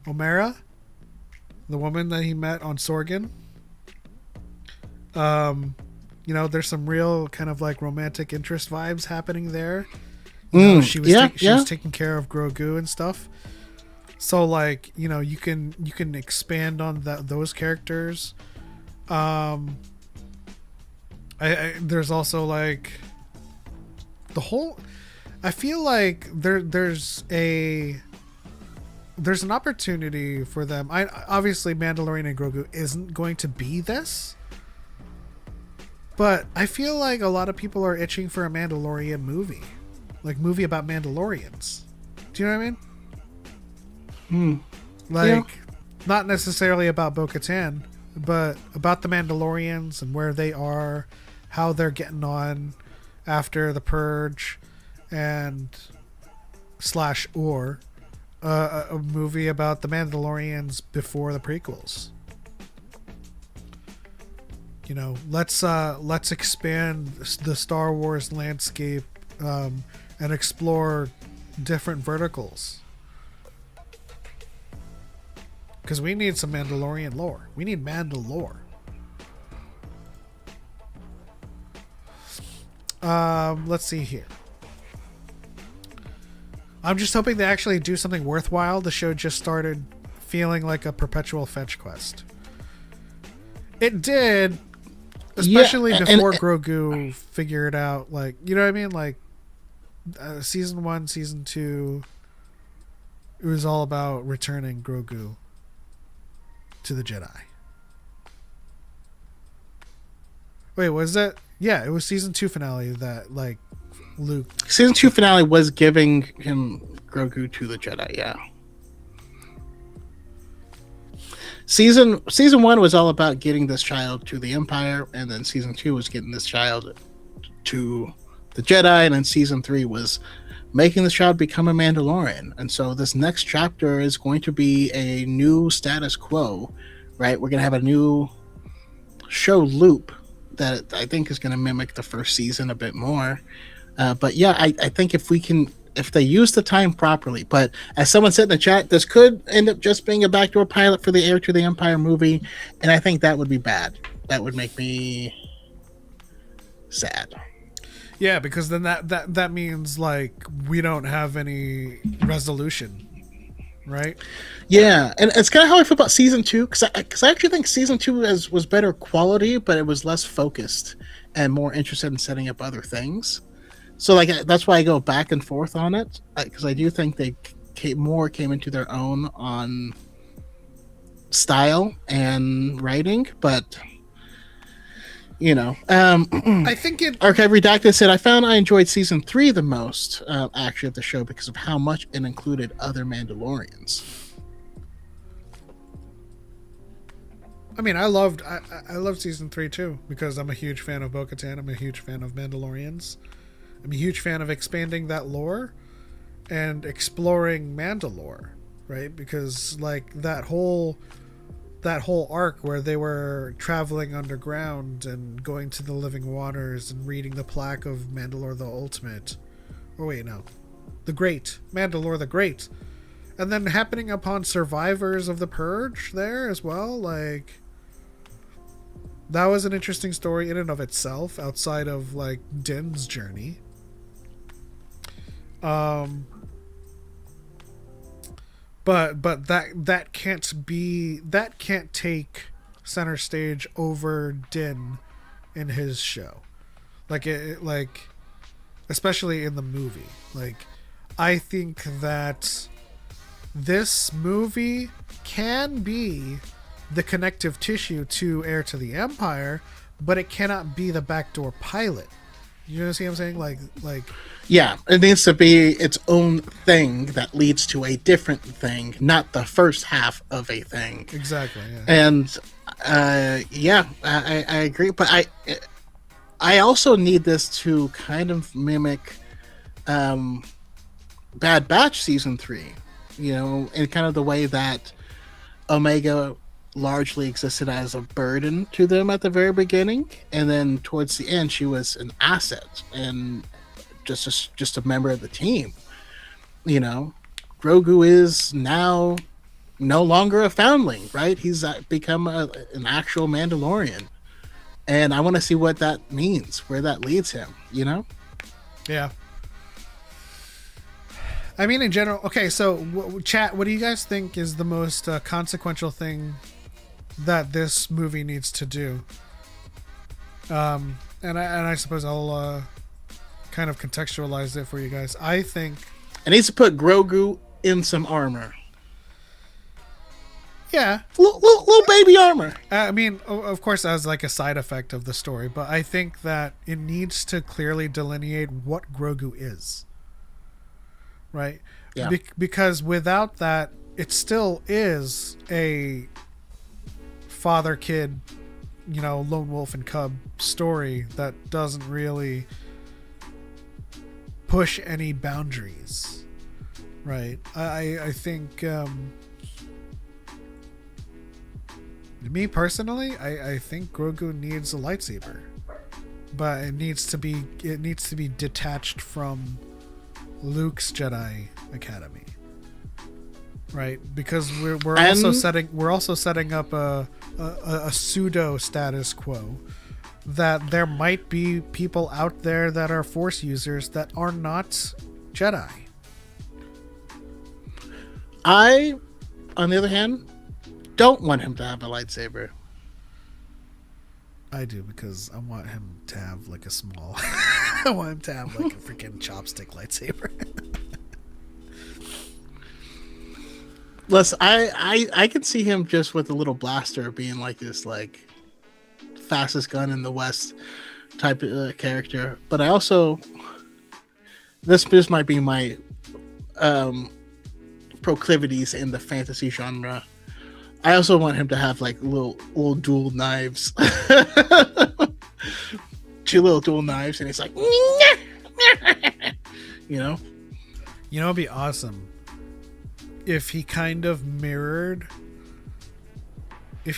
Omera, the woman that he met on Sorgan. There's some real kind of like romantic interest vibes happening there. She was taking care of Grogu and stuff. So like, you can expand on those characters. There's also like the whole. I feel like there's an opportunity for them. Obviously Mandalorian and Grogu isn't going to be this, but I feel like a lot of people are itching for a Mandalorian movie, like movie about Mandalorians. Do you know what I mean? Not necessarily about Bo-Katan, but about the Mandalorians and where they are, how they're getting on after the Purge, and /or a movie about the Mandalorians before the prequels. Let's expand the Star Wars landscape and explore different verticals. Because we need some Mandalorian lore. We need Mandalore. Let's see here. I'm just hoping they actually do something worthwhile. The show just started feeling like a perpetual fetch quest. It did, especially before Grogu figured out, like, you know what I mean? Like, season 1, season 2, it was all about returning Grogu to the Jedi. Wait, was that? Yeah, it was season 2 finale that, like, Luke. Season 2 finale was giving him Grogu to the Jedi, yeah. Season 1 was all about getting this child to the Empire, and then season 2 was getting this child to the Jedi, and then season 3 was making this child become a Mandalorian. And so this next chapter is going to be a new status quo, right? We're going to have a new show loop that I think is going to mimic the first season a bit more. But yeah, I think if they use the time properly, but as someone said in the chat, this could end up just being a backdoor pilot for the Heir to the Empire movie, and I think that would be bad. That would make me sad. Yeah, because then that means, like, we don't have any resolution, right? Yeah, and it's kind of how I feel about season 2, because I actually think season 2 was better quality, but it was less focused and more interested in setting up other things. So, like, that's why I go back and forth on it, because I do think they came into their own on style and writing, but I think it. Archive Redacted said, I enjoyed season 3 the most, actually, of the show, because of how much it included other Mandalorians. I mean, I loved season 3 too, because I'm a huge fan of Bo-Katan. I'm a huge fan of Mandalorians. I'm a huge fan of expanding that lore and exploring Mandalore, right? Because, like, that whole arc where they were traveling underground and going to the living waters and reading the plaque of Mandalore the Ultimate. Oh wait, no. The Great. Mandalore the Great. And then happening upon survivors of the Purge there as well, like, that was an interesting story in and of itself, outside of, like, Din's journey. But that can't take center stage over Din in his show, like especially in the movie. Like, I think that this movie can be the connective tissue to Heir to the Empire, but it cannot be the backdoor pilot. You know what I'm saying? Like Yeah, it needs to be its own thing that leads to a different thing, not the first half of a thing. exactly. Yeah. And I agree, but I also need this to kind of mimic Bad Batch season 3, you know, in kind of the way that Omega largely existed as a burden to them at the very beginning, and then towards the end she was an asset and just a member of the team. You know, Grogu is now no longer a foundling, right? He's become an actual Mandalorian, and I want to see what that means, where that leads him. You know? Yeah. I mean, in general, okay. So, chat. What do you guys think is the most consequential thing that this movie needs to do? And I suppose I'll kind of contextualize it for you guys. I think it needs to put Grogu in some armor. Yeah, little baby armor. I mean, of course, as like a side effect of the story, but I think that it needs to clearly delineate what Grogu is. Right? Yeah. Because without that, it still is a father-kid, you know, lone wolf and cub story that doesn't really push any boundaries. Right? I think... me personally, I think Grogu needs a lightsaber, but it needs to be detached from Luke's Jedi Academy, right? Because we're also setting up a pseudo status quo that there might be people out there that are Force users that are not Jedi. I, on the other hand, don't want him to have a lightsaber. I do, because I want him to have like a small I want him to have like a freaking chopstick lightsaber. Listen, I can see him just with a little blaster being like this, like fastest gun in the West type of character. But I also, this might be my proclivities in the fantasy genre. I also want him to have like little dual knives. Two little dual knives, and he's like, you know? You know, it'd be awesome if he kind of mirrored Tar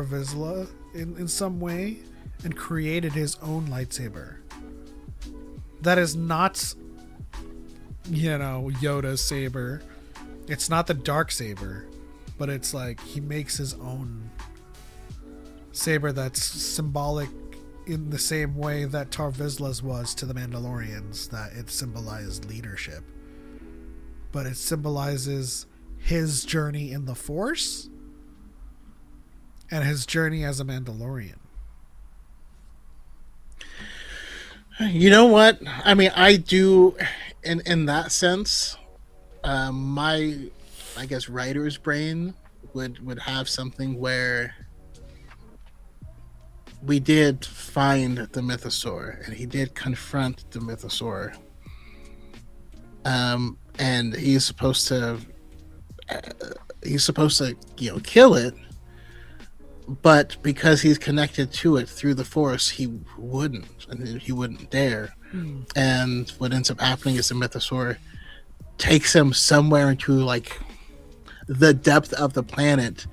Vizsla in some way and created his own lightsaber. That is not, you know, Yoda's saber. It's not the dark saber, but it's like he makes his own saber that's symbolic in the same way that Tar Vizsla's was to the Mandalorians, that it symbolized leadership. But it symbolizes his journey in the Force and his journey as a Mandalorian. You know what? I mean, I do, in that sense. My, I guess, writer's brain would have something where we did find the mythosaur, and he did confront the mythosaur, and he's supposed to you know, kill it, but because he's connected to it through the Force, he wouldn't dare. And what ends up happening is the mythosaur takes him somewhere into like the depth of the planet,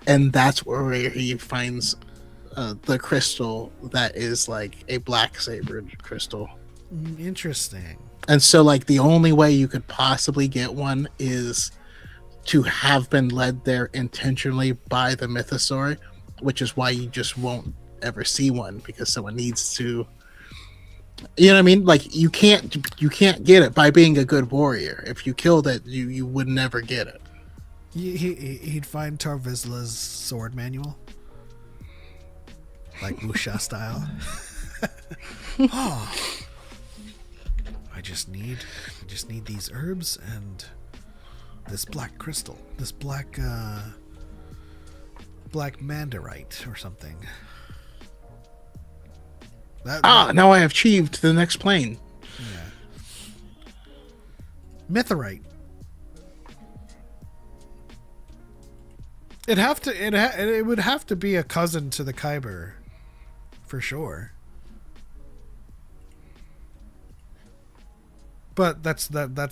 and that's where he finds the crystal that is like a black saber crystal. Interesting. And so like the only way you could possibly get one is to have been led there intentionally by the mythosaur, which is why you just won't ever see one, because someone needs to, you know what I mean? Like you can't get it by being a good warrior. If you killed it, you would never get it. He'd find Tar Vizsla's sword manual, like wuxia style. Oh, I just need these herbs and this black crystal, this black mandarite or something. Now I have achieved the next plane. Yeah. Mytherite. It would have to be a cousin to the Kyber, for sure. But that's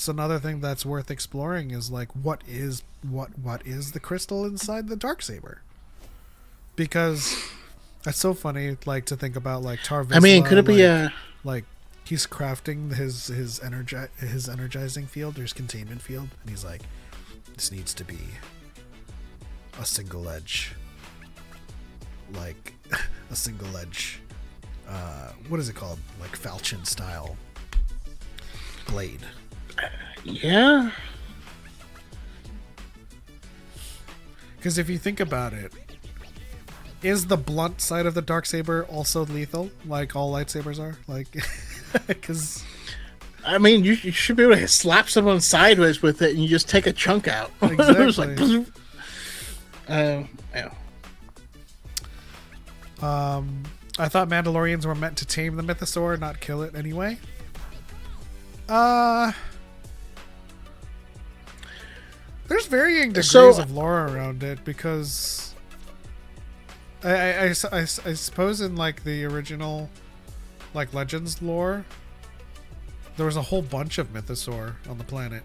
another thing that's worth exploring is like what is the crystal inside the Darksaber? Because that's so funny, like to think about like Tar Vizsla. I mean, could it be like he's crafting his energizing field or his containment field, and he's like, this needs to be a single edge, like a single edge. What is it called? Like falchion style blade. Yeah. Because if you think about it, is the blunt side of the Darksaber also lethal, like all lightsabers are? Like, because I mean, you should be able to slap someone sideways with it, and you just take a chunk out. Exactly. Like, yeah. I thought Mandalorians were meant to tame the mythosaur, not kill it anyway. There's varying degrees of lore around it, because I suppose in like the original like Legends lore, there was a whole bunch of mythosaur on the planet,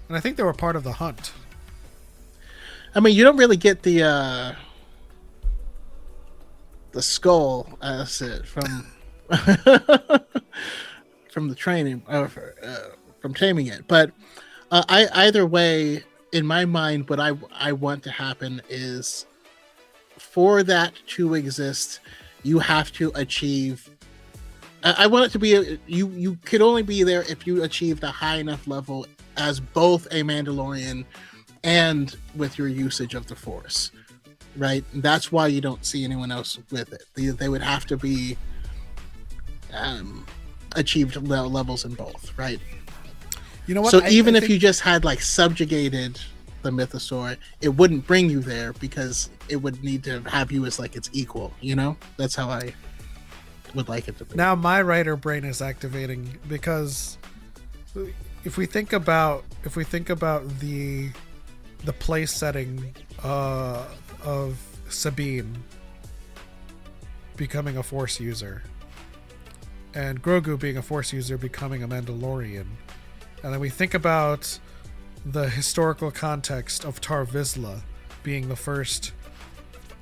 and I think they were part of the hunt. I mean, you don't really get the skull as it from from the training from taming it, but either way, in my mind, what I want to happen is for that to exist, you have to achieve. I want it to be you could only be there if you achieved a high enough level as both a Mandalorian and with your usage of the Force, right? And that's why you don't see anyone else with it. They would have to be achieved levels in both, right? You know what? So even if you just had like subjugated the mythosaur, it wouldn't bring you there because it would need to have you as like its equal. You know, that's how I would like it to be. Now my writer brain is activating, because if we think about the place setting of Sabine becoming a Force user, and Grogu being a Force user becoming a Mandalorian, and then we think about the historical context of Tar Vizsla being the first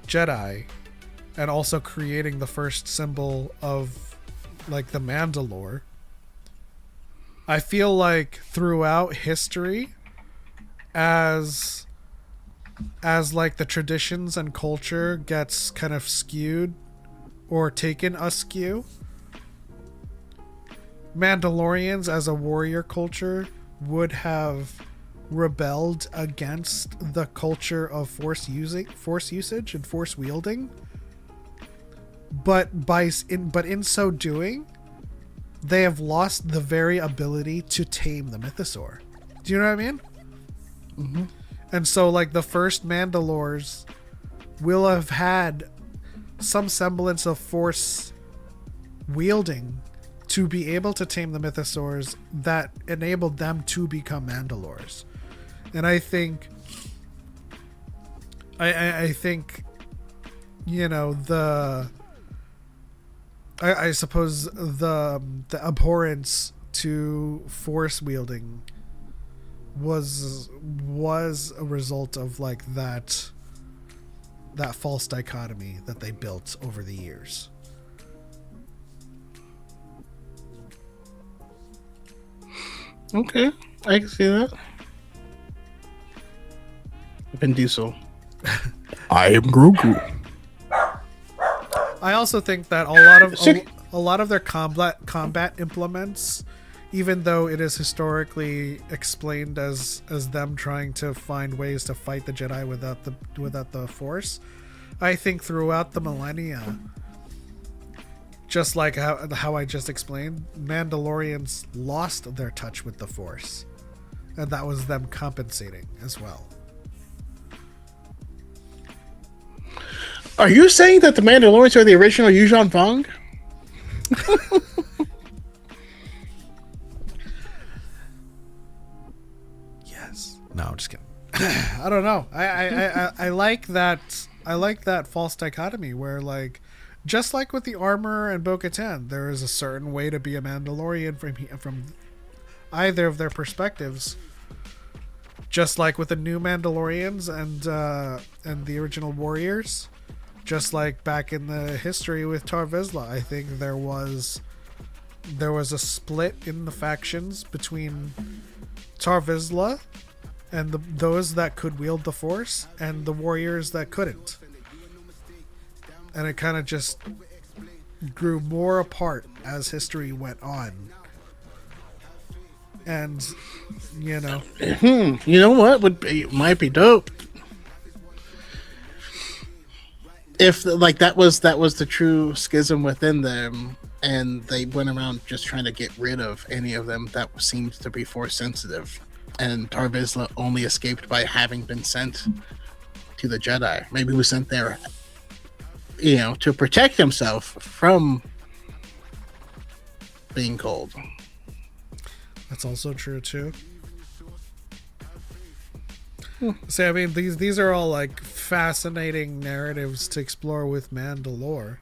Jedi, and also creating the first symbol of like the Mandalore. I feel like throughout history, as like the traditions and culture gets kind of skewed or taken askew, Mandalorians as a warrior culture would have rebelled against the culture of force usage and force wielding, but in so doing, they have lost the very ability to tame the mythosaur. Do you know what I mean? Mm-hmm. And so like the first Mandalores will have had some semblance of force wielding to be able to tame the mythosaurs that enabled them to become Mandalores. And I think you know, I suppose the abhorrence to force wielding was a result of like that false dichotomy that they built over the years. Okay, I can see that. Vin Diesel. I am Grogu. I also think that a lot of their combat implements, even though it is historically explained as them trying to find ways to fight the Jedi without the Force, I think throughout the millennia, just like how I just explained, Mandalorians lost their touch with the Force, and that was them compensating as well. Are you saying that the Mandalorians are the original Yuuzhan Vong? Yes. No, I'm just kidding. I don't know. I like that. I like that false dichotomy where, like, just like with the armor and Bo-Katan, there is a certain way to be a Mandalorian from either of their perspectives. Just like with the new Mandalorians and the original Warriors, just like back in the history with Tar Vizsla, I think there was a split in the factions between Tar Vizsla and those that could wield the Force and the Warriors that couldn't. And it kind of just grew more apart as history went on. And, you know. You know what might be dope? If like that was the true schism within them, and they went around just trying to get rid of any of them that seemed to be Force sensitive, and Tar Vizsla only escaped by having been sent to the Jedi. Maybe he was sent there, you know, to protect himself from being cold. That's also true too. See, I mean, these are all like fascinating narratives to explore with Mandalore.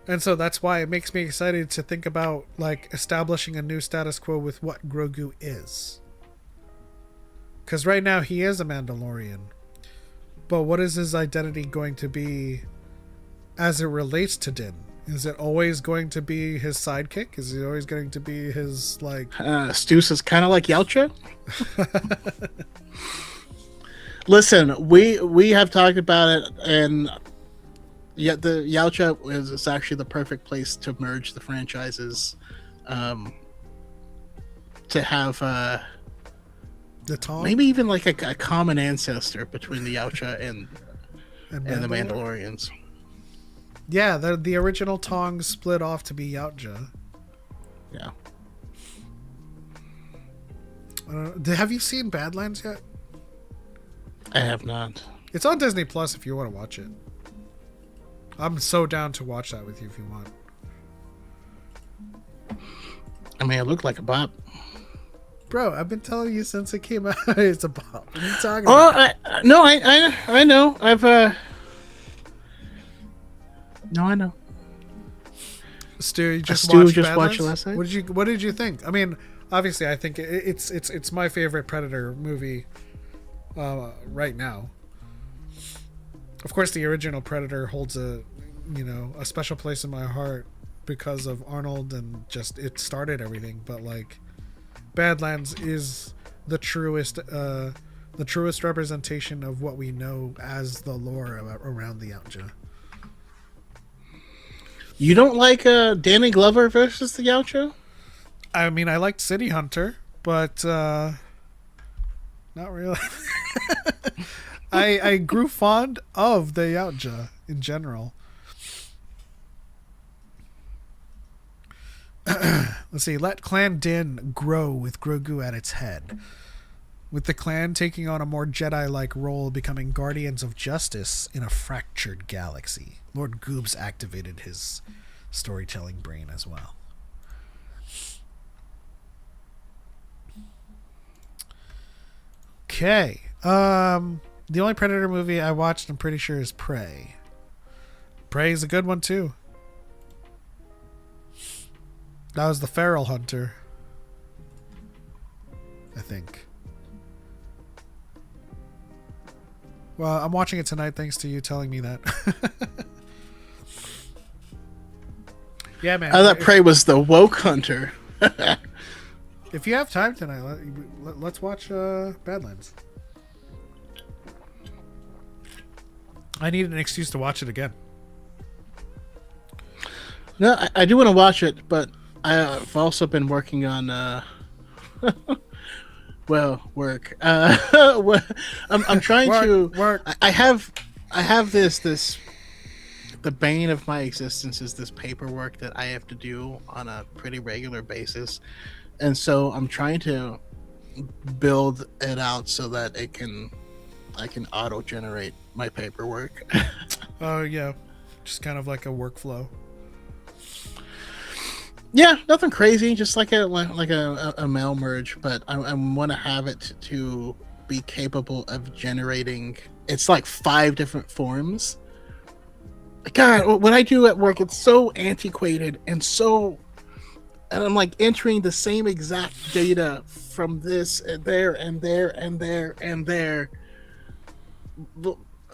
And so that's why it makes me excited to think about like establishing a new status quo with what Grogu is. Because right now he is a Mandalorian. But what is his identity going to be as it relates to Din? Is it always going to be his sidekick? Is it always going to be his, like... Stus is kind of like Yautja? Listen, we have talked about it, and yet the Yautja is actually the perfect place to merge the franchises. To have... the Tong? Maybe even like a common ancestor between the Yautja and the Mandalorians. Yeah, the original Tong split off to be Yautja. Yeah. Have you seen Badlands yet? I have not. It's on Disney Plus if you want to watch it. I'm so down to watch that with you if you want. I mean, it looked like a bop. Bro, I've been telling you since it came out. It's a bop. What are you talking about? I know. I know. Stu, you just watched Badlands? it last night. What did you think? I mean, obviously, I think it's my favorite Predator movie right now. Of course, the original Predator holds a special place in my heart because of Arnold and just it started everything. But like, Badlands is the truest representation of what we know as the lore around the Yautja. You don't like Danny Glover versus the Yautja? I mean, I liked City Hunter, but not really. I grew fond of the Yautja in general. Let's see. Let Clan Din grow with Grogu at its head. With the clan taking on a more Jedi-like role, becoming guardians of justice in a fractured galaxy. Lord Goobs activated his storytelling brain as well. Okay. The only Predator movie I watched, I'm pretty sure, is Prey. Prey is a good one too. That was the Feral Hunter, I think. Well, I'm watching it tonight thanks to you telling me that. Yeah, man. I thought Prey was the woke hunter. If you have time tonight, let's watch Badlands. I need an excuse to watch it again. No, I do want to watch it, but I've also been working on work. I'm trying to work. I have this the bane of my existence is this paperwork that I have to do on a pretty regular basis, and so I'm trying to build it out so that I can auto generate my paperwork. Oh yeah, just kind of like a workflow. Yeah, nothing crazy, just like a mail merge, but I want to have it to be capable of generating. It's like 5 different forms. God, what I do at work, it's so antiquated and I'm like entering the same exact data from this and there and there and there and there,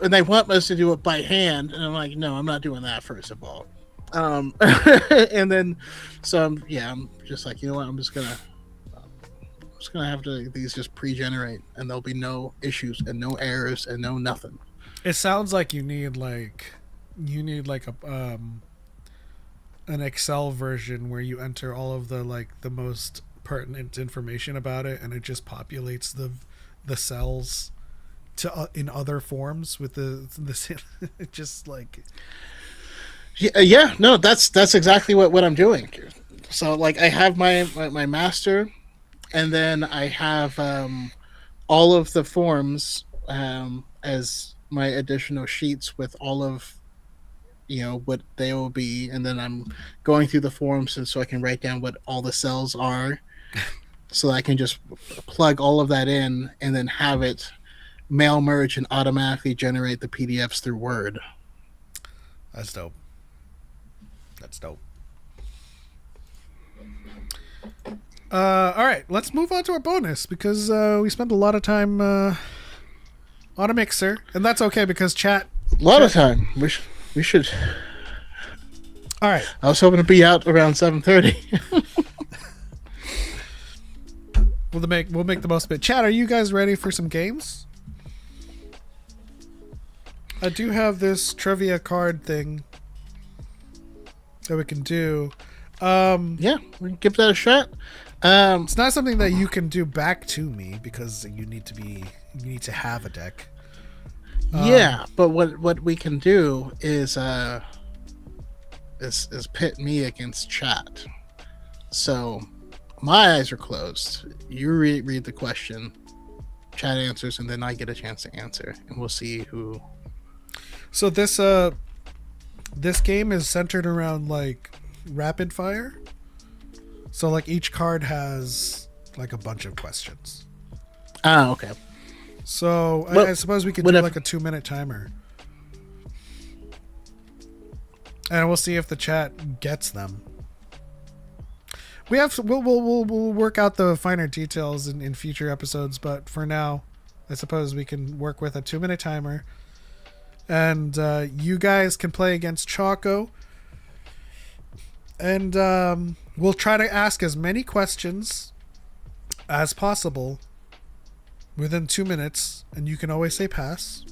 and they want us to do it by hand, and I'm like, no, I'm not doing that, first of all. And then so I'm just like, you know what, I'm just gonna have these just pre-generate, and there'll be no issues and no errors and no nothing. It sounds like you need like a an Excel version where you enter all of the most pertinent information about it, and it just populates the cells to in other forms with the just like yeah, no, that's exactly what I'm doing. So like I have my master, and then I have all of the forms as my additional sheets with all of what they will be, and then I'm going through the forms, and so I can write down what all the cells are, so I can just plug all of that in and then have it mail merge and automatically generate the PDFs through Word. That's dope. That's dope. All right, let's move on to our bonus, because we spent a lot of time on a mixer, and that's okay because chat. A lot of time. We should. All right. I was hoping to be out around 7:30. We'll make the most of it. Chat, are you guys ready for some games? I do have this trivia card thing that we can do. Yeah, we can give that a shot. It's not something that you can do back to me because you need to have a deck. Yeah, but what we can do is pit me against chat. So my eyes are closed. You read the question, chat answers, and then I get a chance to answer, and we'll see who. So this game is centered around like rapid fire. So like each card has like a bunch of questions. Ah, okay. So Well, I suppose we could do like a 2-minute timer, and we'll see if the chat gets them. We'll work out the finer details in future episodes, but for now, I suppose we can work with a 2-minute timer, and you guys can play against Choco, and we'll try to ask as many questions as possible within 2 minutes, and you can always say pass,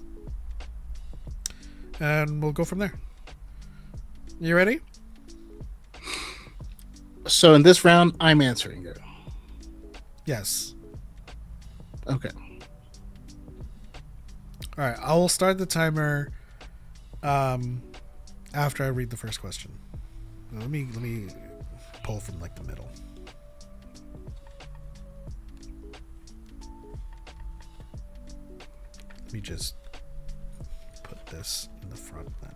and we'll go from there. You ready? So in this round, I'm answering it. Yes. Okay. All right, I will start the timer after I read the first question. Let me pull from like the middle. Let me just put this in the front then.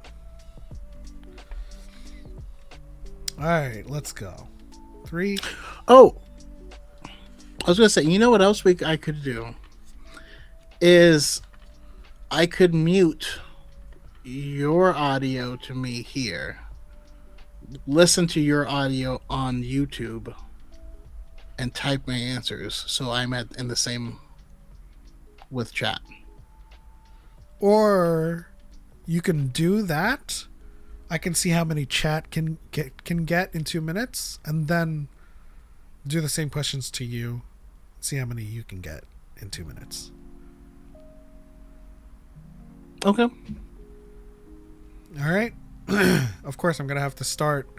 All right, let's go. 3. Oh, I was gonna say, you know what else I could do is I could mute your audio to me here, listen to your audio on YouTube, and type my answers, so I'm in the same with chat. Or you can do that. I can see how many chat can get in 2 minutes, and then do the same questions to you. See how many you can get in 2 minutes. Okay. All right. Of course, I'm gonna have to start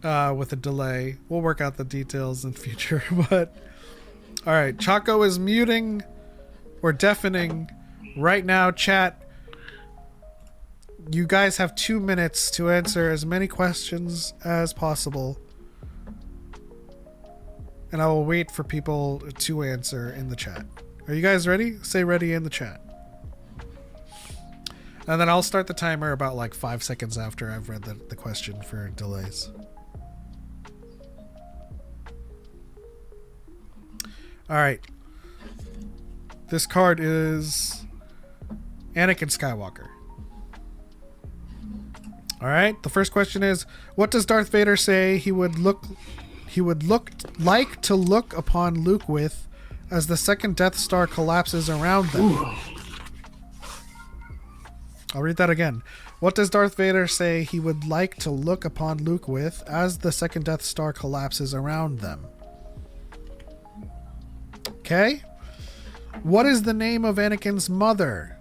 with a delay. We'll work out the details in future, but all right. Choco is muting or deafening right now. Chat, You guys have 2 minutes to answer as many questions as possible. And I will wait for people to answer in the chat. Are you guys ready? Say ready in the chat. And then I'll start the timer about like 5 seconds after I've read the question for delays. Alright. This card is Anakin Skywalker. Alright, the first question is, what does Darth Vader say he would look like to look upon Luke with as the second Death Star collapses around them? Ooh. I'll read that again. What does Darth Vader say he would like to look upon Luke with as the second Death Star collapses around them? Okay. What is the name of Anakin's mother?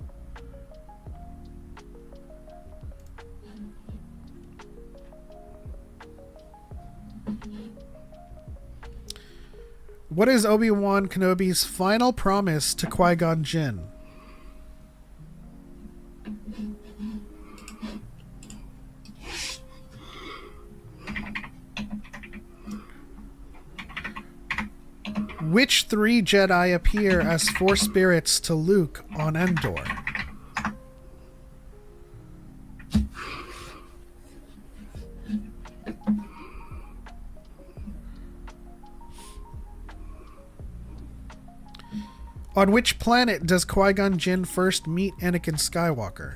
What is Obi-Wan Kenobi's final promise to Qui-Gon Jinn? Which 3 Jedi appear as Force spirits to Luke on Endor? On which planet does Qui-Gon Jinn first meet Anakin Skywalker?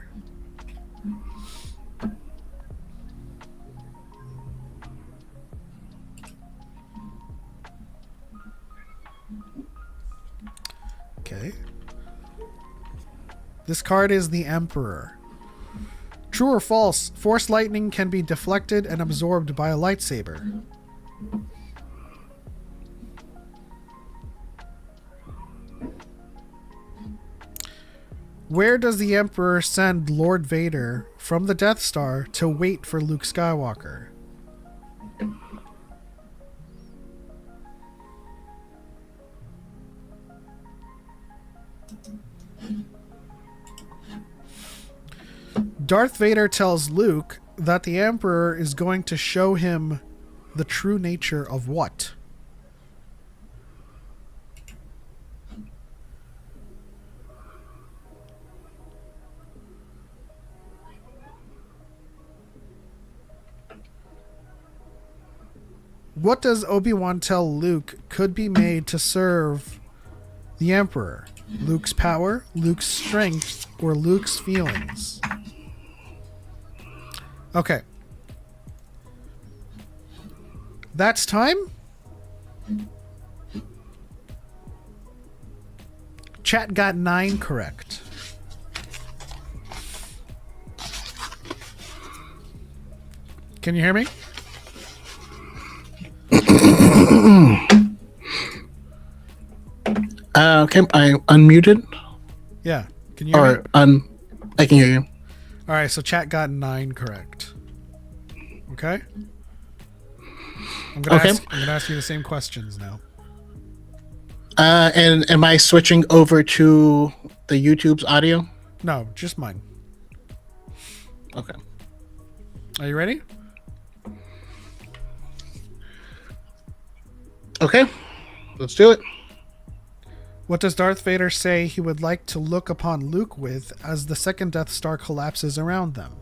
Okay. This card is the Emperor. True or false? Force lightning can be deflected and absorbed by a lightsaber. Where does the Emperor send Lord Vader from the Death Star to wait for Luke Skywalker? Darth Vader tells Luke that the Emperor is going to show him the true nature of what? What does Obi-Wan tell Luke could be made to serve the Emperor? Luke's power, Luke's strength, or Luke's feelings? Okay. That's time. Chat got 9 correct. Can you hear me? Okay, I unmuted. Yeah. Can you hear me? I can hear you. All right, so chat got 9 correct. Okay? I'm gonna ask you the same questions now. And am I switching over to the YouTube's audio? No, just mine. Okay. Are you ready? Okay. Let's do it. What does Darth Vader say he would like to look upon Luke with as the second Death Star collapses around them?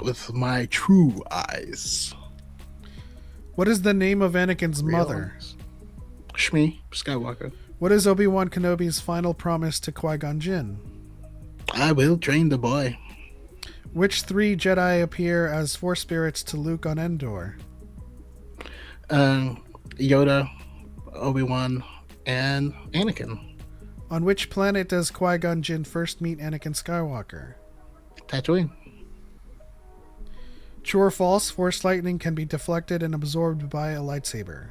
With my true eyes. What is the name of Anakin's mother? Shmi Skywalker. What is Obi-Wan Kenobi's final promise to Qui-Gon Jinn? I will train the boy. Which 3 Jedi appear as Force spirits to Luke on Endor? Yoda, Obi-Wan, and Anakin. On which planet does Qui-Gon Jinn first meet Anakin Skywalker? Tatooine. True or false? Force lightning can be deflected and absorbed by a lightsaber.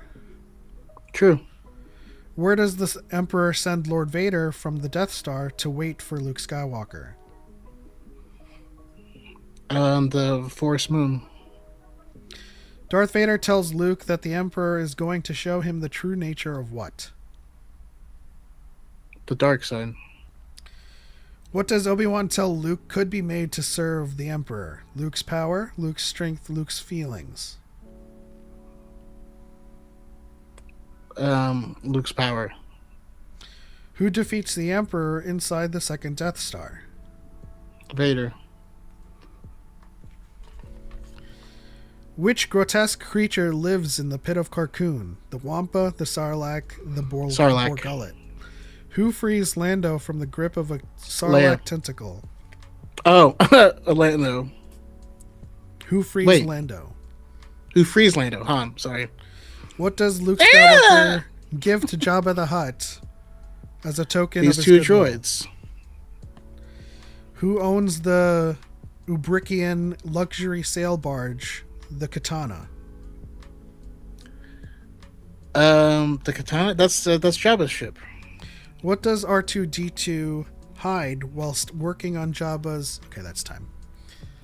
True. Where does the Emperor send Lord Vader from the Death Star to wait for Luke Skywalker? The Force Moon. Darth Vader tells Luke that the Emperor is going to show him the true nature of what? The dark side. What does Obi-Wan tell Luke could be made to serve the Emperor? Luke's power, Luke's strength, Luke's feelings. Luke's power. Who defeats the Emperor inside the second Death Star? Vader. Which grotesque creature lives in the pit of Carcoon? The Wampa, the Sarlacc, the Sarlacc. Borgullet. Who frees Lando from the grip of a Leia. Sarlacc tentacle? Oh, Lando. Who frees Wait. Lando? Who frees Lando? Han, sorry. What does Luke Skywalker give to Jabba the Hutt as a token These of his two goodwill? droids. Who owns the Ubrikian luxury sail barge, the Katana? The katana. That's Jabba's ship. What does R2-D2 hide whilst working on Jabba's... Okay, that's time.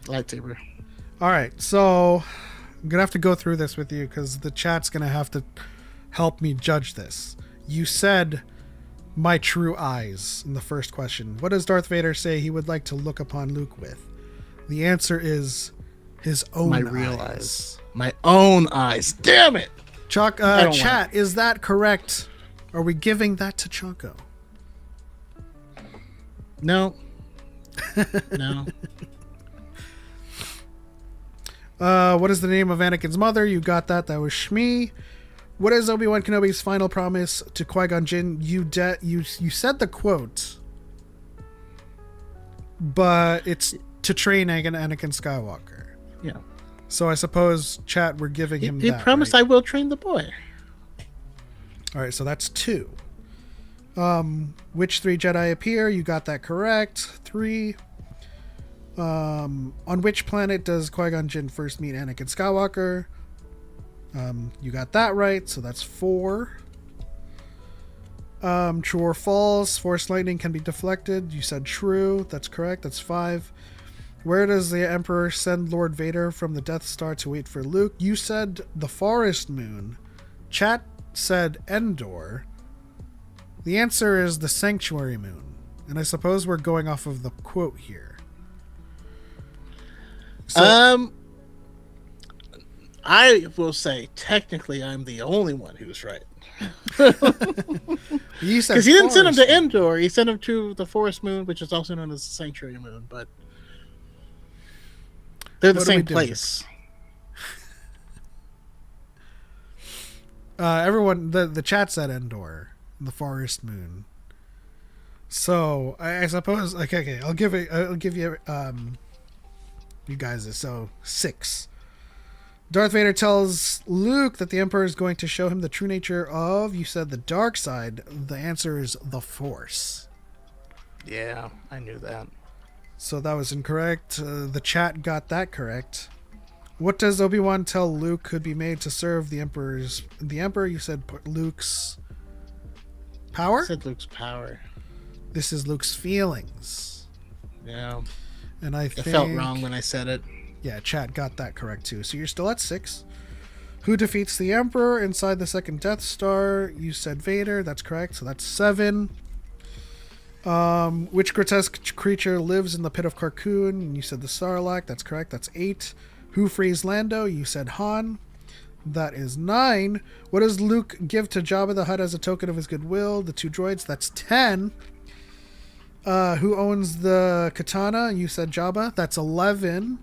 Lightsaber. All right, so I'm going to have to go through this with you because the chat's going to have to help me judge this. You said my true eyes in the first question. What does Darth Vader say he would like to look upon Luke with? The answer is his own My eyes. real eyes. My own eyes. Damn it! Chuck, I don't chat, is that correct? Are we giving that to Choco? No. No. What is the name of Anakin's mother? You got that. That was Shmi. What is Obi-Wan Kenobi's final promise to Qui-Gon Jinn? You said the quote, but it's to train Anakin Skywalker. Yeah. So I suppose, chat, we're giving him He that. promised right? I will train the boy. All right, so that's 2. Which 3 Jedi appear? You got that correct. 3. On which planet does Qui-Gon Jinn first meet Anakin Skywalker? You got that right, so that's 4. True or false? Force lightning can be deflected. You said true. That's correct. That's 5. Where does the Emperor send Lord Vader from the Death Star to wait for Luke? You said the Forest Moon. Chat said Endor. The answer is the Sanctuary Moon. And I suppose we're going off of the quote here. So, I will say technically I'm the only one who's right. you said Because he didn't send him Forest to Moon. Endor. He sent him to the Forest Moon, which is also known as the Sanctuary Moon. But they're the What are we same doing? place. Everyone, the chat said Endor, the Forest Moon. So I suppose okay, I'll give you you guys this. So 6. Darth Vader tells Luke that the Emperor is going to show him the true nature of, you said, the dark side. The answer is the Force. Yeah, I knew that. So that was incorrect. The chat got that correct. What does Obi-Wan tell Luke could be made to serve the Emperor? You said Luke's power? I said Luke's power. This is Luke's feelings. Yeah. And I It think... felt wrong when I said it. Yeah, chat got that correct too. So you're still at 6. Who defeats the Emperor inside the second Death Star? You said Vader. That's correct. So that's 7. Which grotesque creature lives in the pit of Carcoon? You said the Sarlacc. That's correct. That's 8. Who frees Lando? You said Han. That is 9. What does Luke give to Jabba the Hutt as a token of his goodwill? The 2 droids. That's 10. Who owns the katana? You said Jabba. That's 11.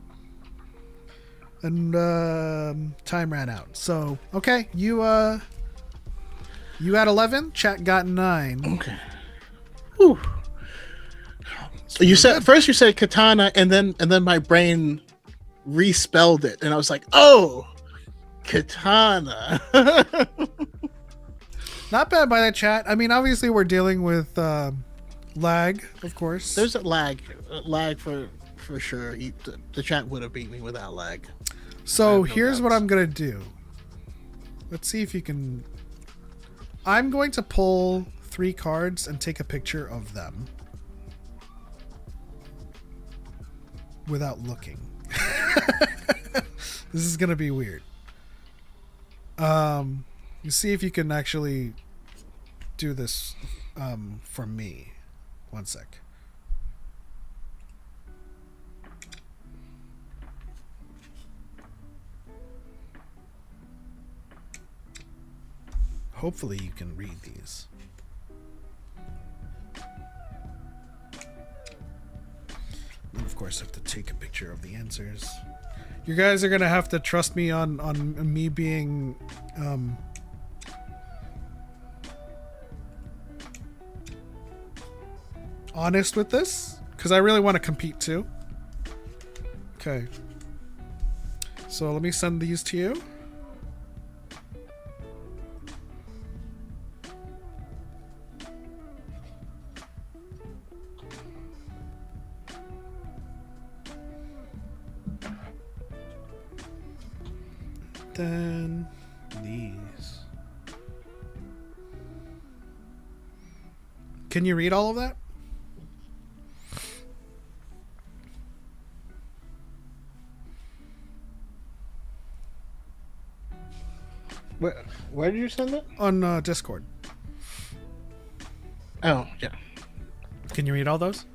And time ran out. So okay, you had 11. Chat got 9. Okay. Whew. You said first you said katana, and then my brain respelled it, and I was like, oh, katana. Not bad by that chat. I mean, obviously we're dealing with lag, of course. There's a lag for sure. The chat would have beat me without lag. So no here's what doubts. I'm gonna do. Let's see if you can. I'm going to pull 3 cards and take a picture of them without looking. This is gonna be weird. You see if you can actually do this for me. One sec. Hopefully you can read these. And of course, I have to take a picture of the answers. You guys are gonna have to trust me on me being honest with this, because I really want to compete too. Okay. So let me send these to you. Then these. Can you read all of that? Where did you send it? On Discord. Oh, yeah. Can you read all those?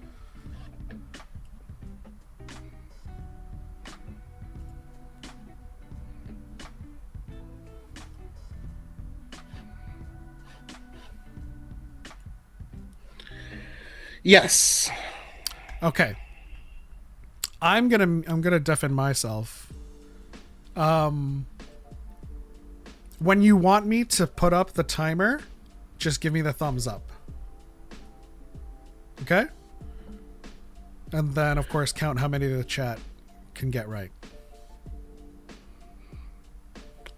Yes. Okay. I'm gonna defend myself. When you want me to put up the timer, just give me the thumbs up. Okay? And then of course count how many of the chat can get right.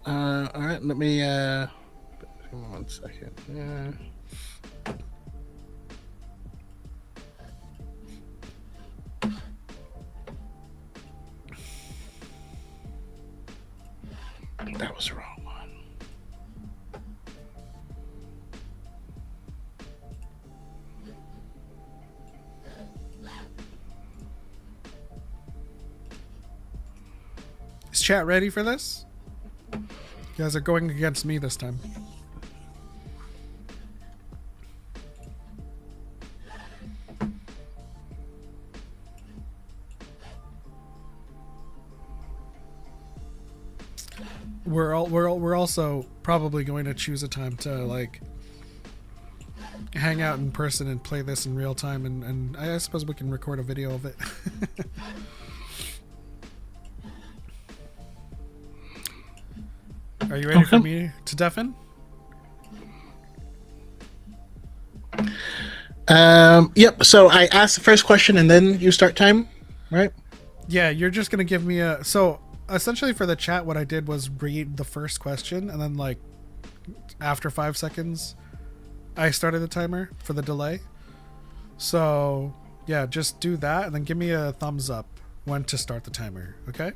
All right, let me 1 second. Yeah. That was the wrong one. Is chat ready for this? You guys are going against me this time. We're also probably going to choose a time to like hang out in person and play this in real time, and I suppose we can record a video of it. Are you ready for me to deafen? Yep. So I asked the first question and then you start time, right? Yeah, you're just gonna give me a so. Essentially for the chat, what I did was read the first question, and then like after 5 seconds I started the timer for the delay. So yeah, just do that and then give me a thumbs up when to start the timer. Okay?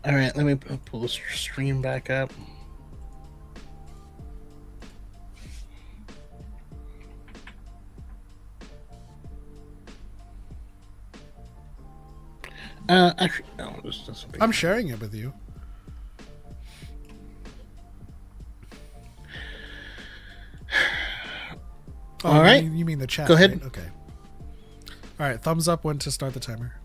All right, let me pull the stream back up. Actually, no, this okay. I'm sharing it with you. Oh, all right. You mean the chat? Go ahead. Right? Okay. All right. Thumbs up when to start the timer.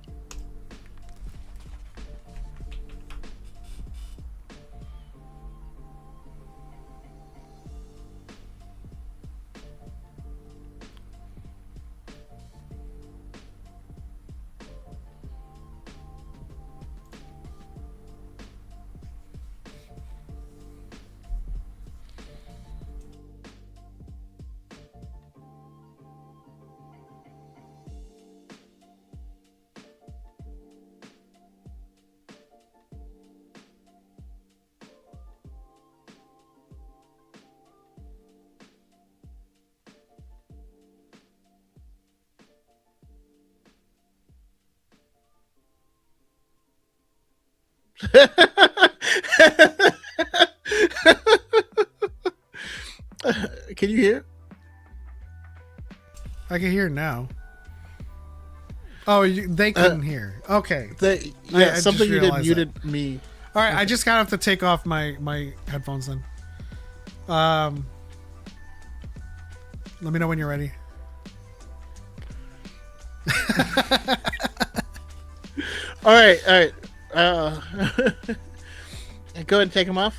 Can you hear? I can hear now. Oh, they couldn't hear. Okay. I Something just you did realized muted me. All right, I just gotta have to take off my headphones then. Let me know when you're ready. All right. Go ahead and take them off.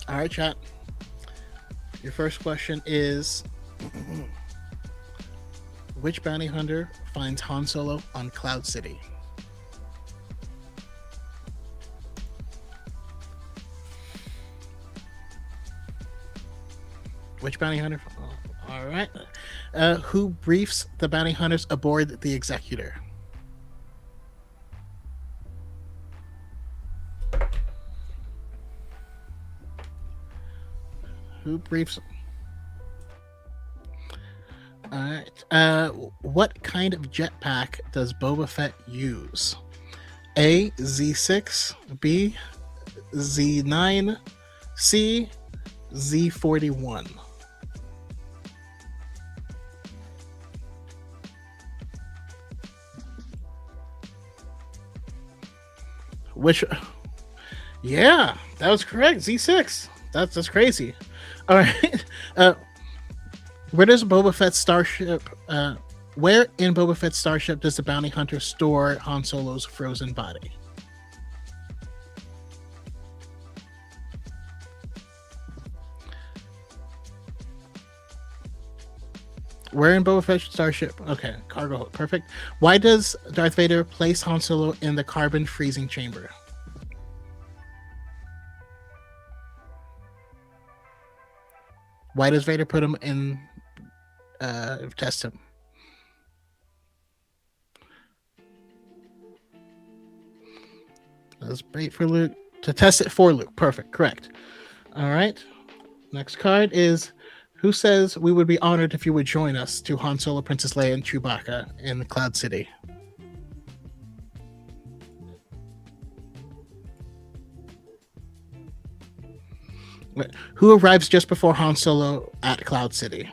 All right, chat. Your first question is, which bounty hunter finds Han Solo on Cloud City? Which bounty hunter? Oh, all right. Who briefs the bounty hunters aboard the Executor? Who briefs? All right. What kind of jetpack does Boba Fett use? A, Z6, B, Z9, C, Z41. Which? Yeah, that was correct. Z6. That's crazy. All right. Where does Boba Fett's starship? Where in Boba Fett's starship does the bounty hunter store Han Solo's frozen body? Where in Boba Fett's starship? Okay, cargo hold. Perfect. Why does Darth Vader place Han Solo in the carbon freezing chamber? Why does Vader put him in? Test him. Let's wait for Luke to test it for Luke. Perfect. Correct. All right. Next card is, who says we would be honored if you would join us to Han Solo, Princess Leia, and Chewbacca in the Cloud City? Who arrives just before Han Solo at Cloud City?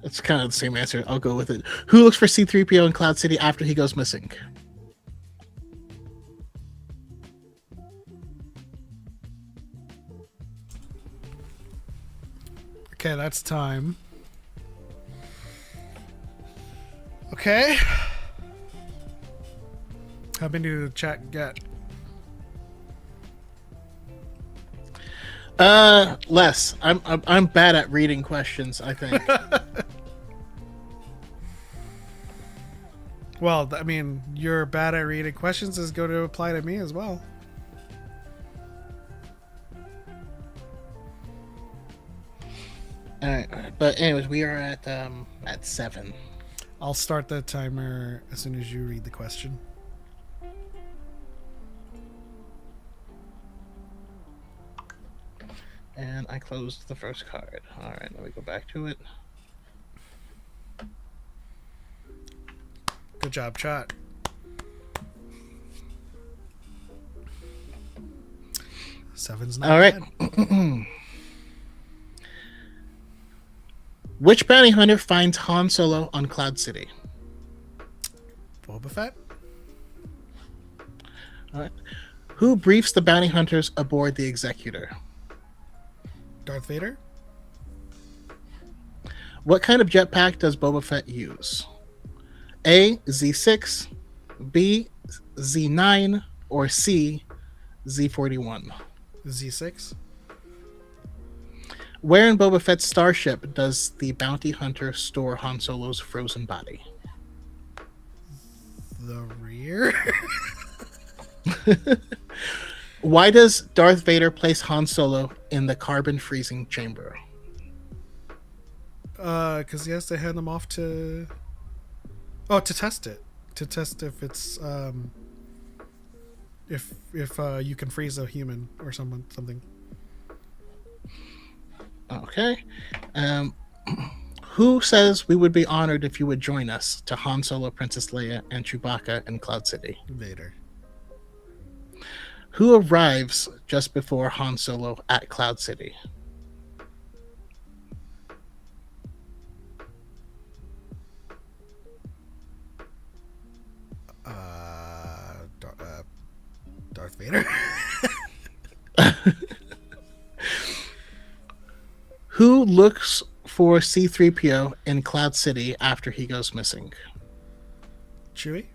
It's kind of the same answer. I'll go with it. Who looks for C-3PO in Cloud City after he goes missing? Okay, that's time. Okay. How many did the chat get? Less. I'm bad at reading questions, I think. Well, I mean, you're bad at reading questions is going to apply to me as well. All right, but anyways, we are at 7. I'll start the timer as soon as you read the question. And I closed the first card. All right, let me go back to it. Good job, chat. Seven's not All right. bad. Which bounty hunter finds Han Solo on Cloud City? Boba Fett? All right. Who briefs the bounty hunters aboard the Executor? Darth Vader? What kind of jetpack does Boba Fett use? A, Z6, B, Z9, or C, Z41? Z6? Where in Boba Fett's starship does the bounty hunter store Han Solo's frozen body? The rear? Why does Darth Vader place Han Solo in the carbon freezing chamber? Because he has to hand them off to... Oh, to test it. To test if it's, if you can freeze a human or something. Okay. Who says we would be honored if you would join us to Han Solo, Princess Leia, and Chewbacca in Cloud City? Vader. Who arrives just before Han Solo at Cloud City? Darth Vader. Who looks for C-3PO in Cloud City after he goes missing? Chewie.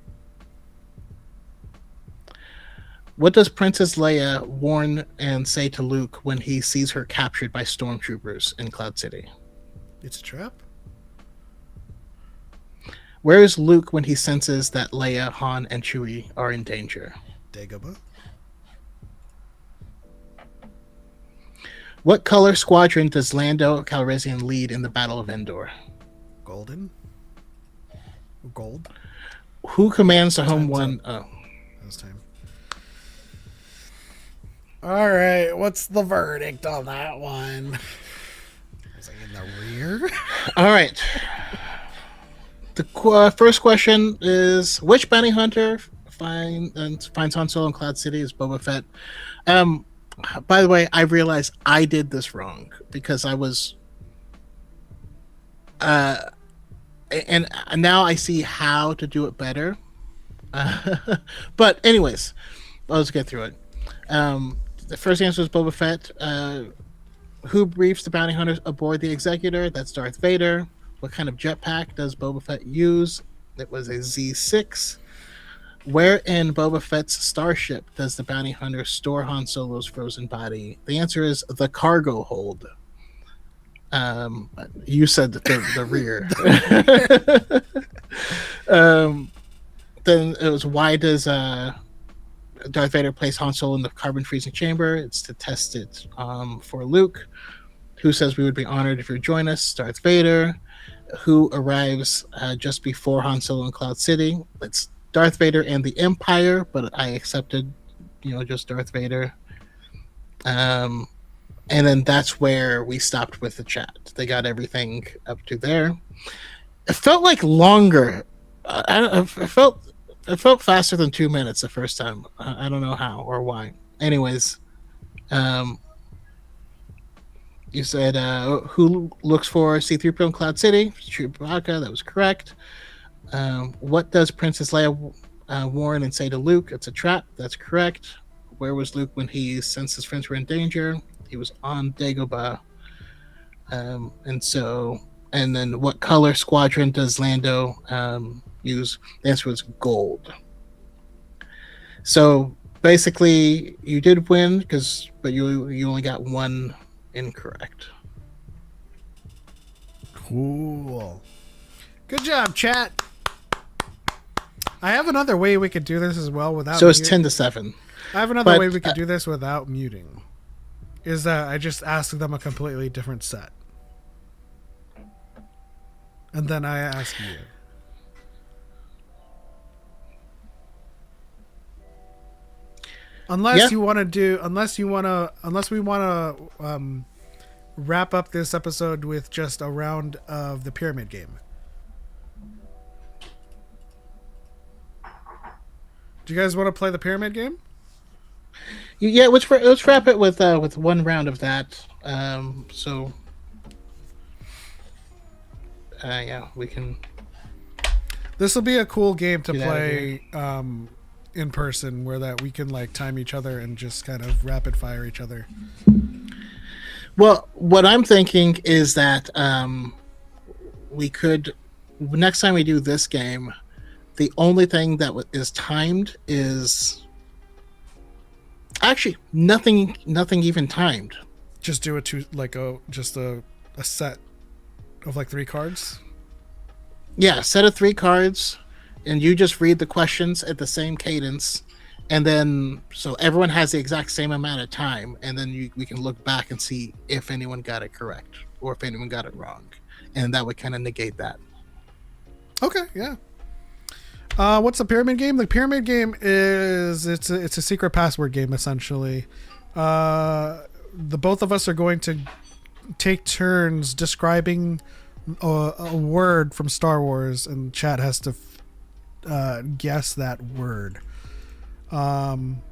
What does Princess Leia warn and say to Luke when he sees her captured by stormtroopers in Cloud City? It's a trap. Where is Luke when he senses that Leia, Han, and Chewie are in danger? Dagobah. What color squadron does Lando Calrissian lead in the Battle of Endor? Golden. Gold. Who commands the home Time's one? up. This time. All right, what's the verdict on that one? Was I in the rear? All right. The first question is: which bounty hunter finds Han Solo in Cloud City is Boba Fett? By the way, I realized I did this wrong because I was, and now I see how to do it better. But anyways, let's get through it. The first answer is Boba Fett. Who briefs the bounty hunters aboard the Executor? That's Darth Vader. What kind of jetpack does Boba Fett use? It was a Z6. Where in Boba Fett's starship does the bounty hunter store Han Solo's frozen body? The answer is the cargo hold. You said the rear. Then it was, why does Darth Vader place Han Solo in the carbon freezing chamber? It's to test it for Luke. Who says we would be honored if you join us? Darth Vader. Who arrives just before Han Solo in Cloud City? It's Darth Vader and the Empire, but I accepted, just Darth Vader. And then that's where we stopped with the chat. They got everything up to there. It felt like longer. It felt faster than 2 minutes the first time. I don't know how or why. Anyways, you said who looks for C-3PO in Cloud City? Chewbacca. That was correct. What does Princess Leia warn and say to Luke? It's a trap. That's correct. Where was Luke when he sensed his friends were in danger? He was on Dagobah. And then what color squadron does Lando use? The answer was gold. So basically, you did win but you only got one incorrect. Cool. Good job, chat. I have another way we could do this as well without. So it's 10-7. I have another way we could do this without muting. Is that I just ask them a completely different set, and then I ask you. Unless we want to wrap up this episode with just a round of the pyramid game. Do you guys want to play the pyramid game? Yeah, let's wrap it with one round of that. We can. This will be a cool game to play in person, where that we can time each other and just kind of rapid fire each other. Well, what I'm thinking is that we could, next time we do this game, the only thing that is timed is actually nothing even timed. Just do a set of 3 cards. Yeah, set of 3 cards, and you just read the questions at the same cadence, and then so everyone has the exact same amount of time, and then we can look back and see if anyone got it correct or if anyone got it wrong, and that would kind of negate that. Okay, yeah. What's the pyramid game? The pyramid game is it's a secret password game essentially. The both of us are going to take turns describing a word from Star Wars, and chat has to guess that word. And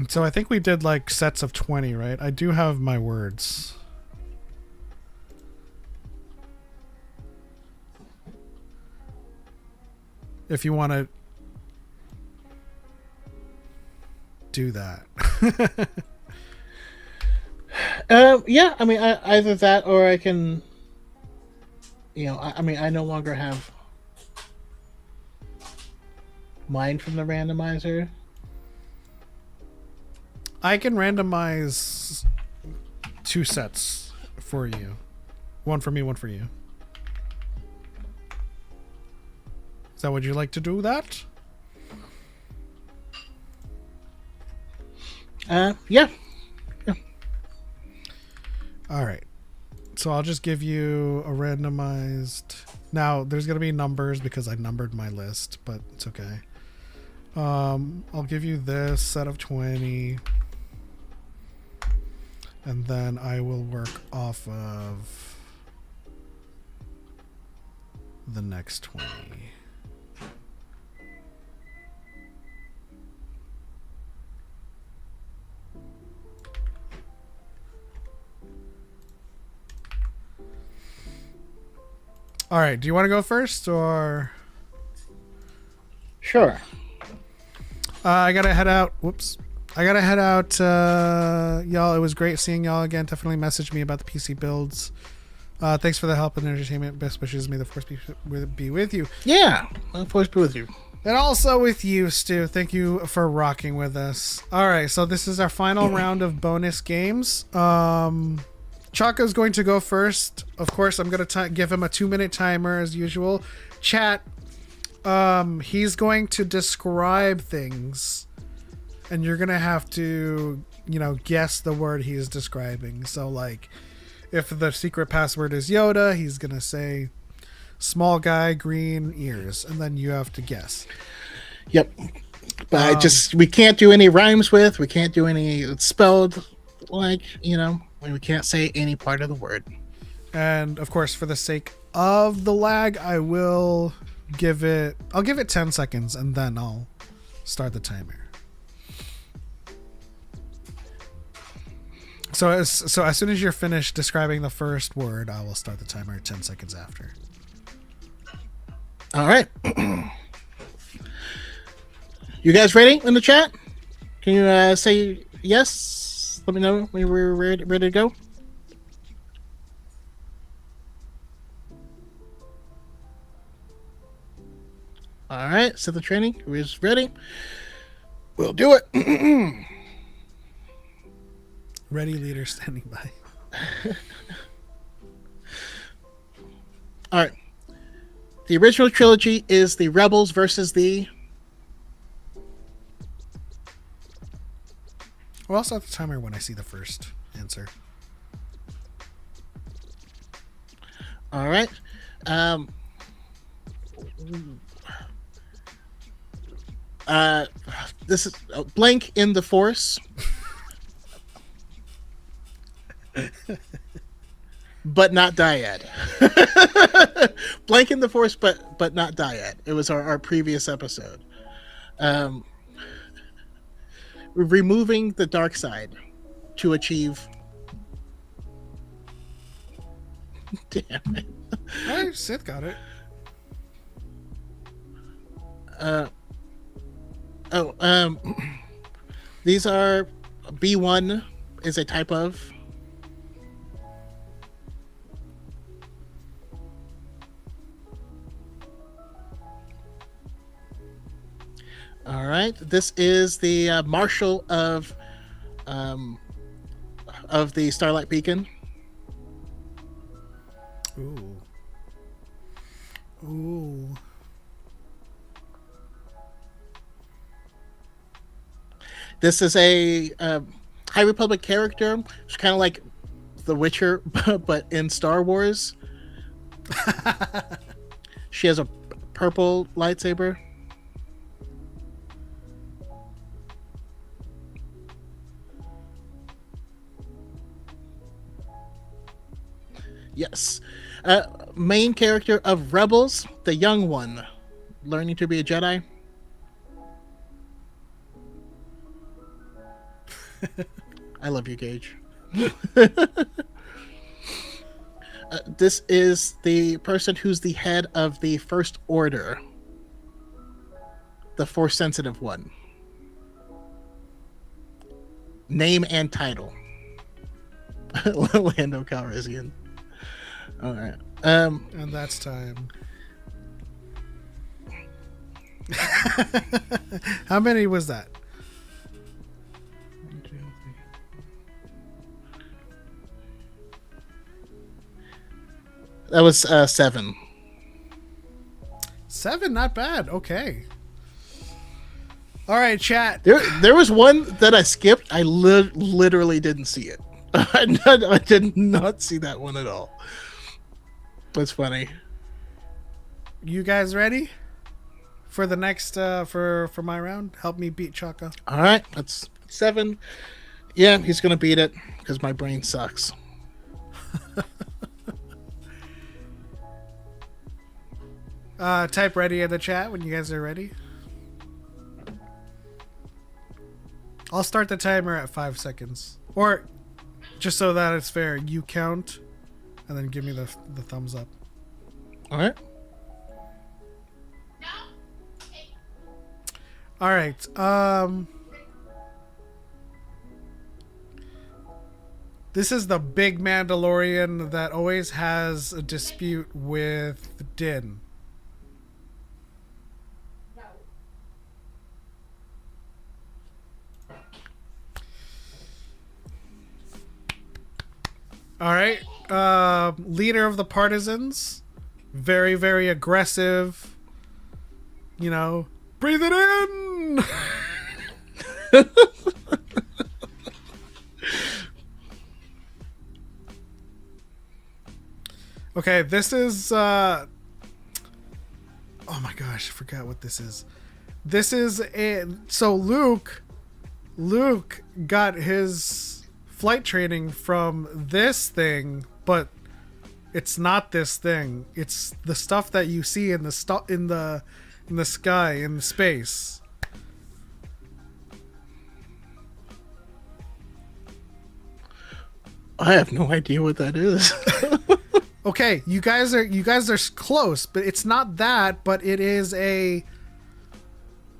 so I think we did sets of 20, right? I do have my words. If you want to do that. Yeah, I mean, either that or I can, I no longer have mine from the randomizer. I can randomize 2 sets for you. One for me, one for you. Is that, would you like to do that? Yeah. All right. So I'll just give you a randomized. Now there's gonna be numbers because I numbered my list, but it's okay. I'll give you this set of 20, and then I will work off of the next 20. All right. Do you want to go first, or? Sure. I gotta head out. Whoops. I gotta head out, y'all. It was great seeing y'all again. Definitely message me about the PC builds. Thanks for the help and entertainment. Best wishes. May the force be with you. Yeah, the force be with you. And also with you, Stu. Thank you for rocking with us. All right, so this is our final round of bonus games. Choco's going to go first. Of course, I'm going to give him a 2-minute timer as usual. Chat, he's going to describe things, and you're going to have to, guess the word he's describing. So, like, if the secret password is Yoda, he's going to say small guy, green ears, and then you have to guess. Yep. But we can't do any rhymes with, we can't do any spelled, like, we can't say any part of the word. And of course, for the sake of the lag, I'll give it 10 seconds and then I'll start the timer. So as soon as you're finished describing the first word, I will start the timer 10 seconds after. All right. You guys ready in the chat? Can you say yes? Let me know when we're ready to go. All right. Set the training. Who's ready? We'll do it. Ready, leader standing by. All right. The original trilogy is the Rebels versus the... Well, I'll start the timer when I see the first answer. All right. This is blank in the Force. But not DYAD. Blank in the Force, but not DYAD. It was our previous episode. Removing the dark side to achieve. Damn it. All right, Sith got it. These are B1 is a type of. All right, this is the Marshal of the Starlight Beacon. Ooh. This is a High Republic character. It's kind of like The Witcher, but in Star Wars. She has a purple lightsaber. Yes. Main character of Rebels, the young one, learning to be a Jedi. I love you, Gage. This is the person who's the head of the First Order, the Force sensitive one. Name and title. Lando Calrissian. All right. And that's time. How many was that? 1, 2, That was 7. 7, not bad. Okay. All right, chat. There was one that I skipped. I literally didn't see it. I did not see that one at all. That's funny. You guys ready for the next for my round? Help me beat Choco. All right, that's 7. Yeah, he's gonna beat it because my brain sucks. Type ready in the chat when you guys are ready. I'll start the timer at 5 seconds. Or, just so that it's fair, you count and then give me the thumbs up. All right. All right. This is the big Mandalorian that always has a dispute with Din. All right. Leader of the partisans. Very, very aggressive. You know, breathe it in. Okay, this is oh my gosh, I forgot what this is. This is so Luke got his flight training from this thing, but it's not this thing. It's the stuff that you see in the sky, in the space. I have no idea what that is. Okay, you guys are close, but it's not that. But it is a.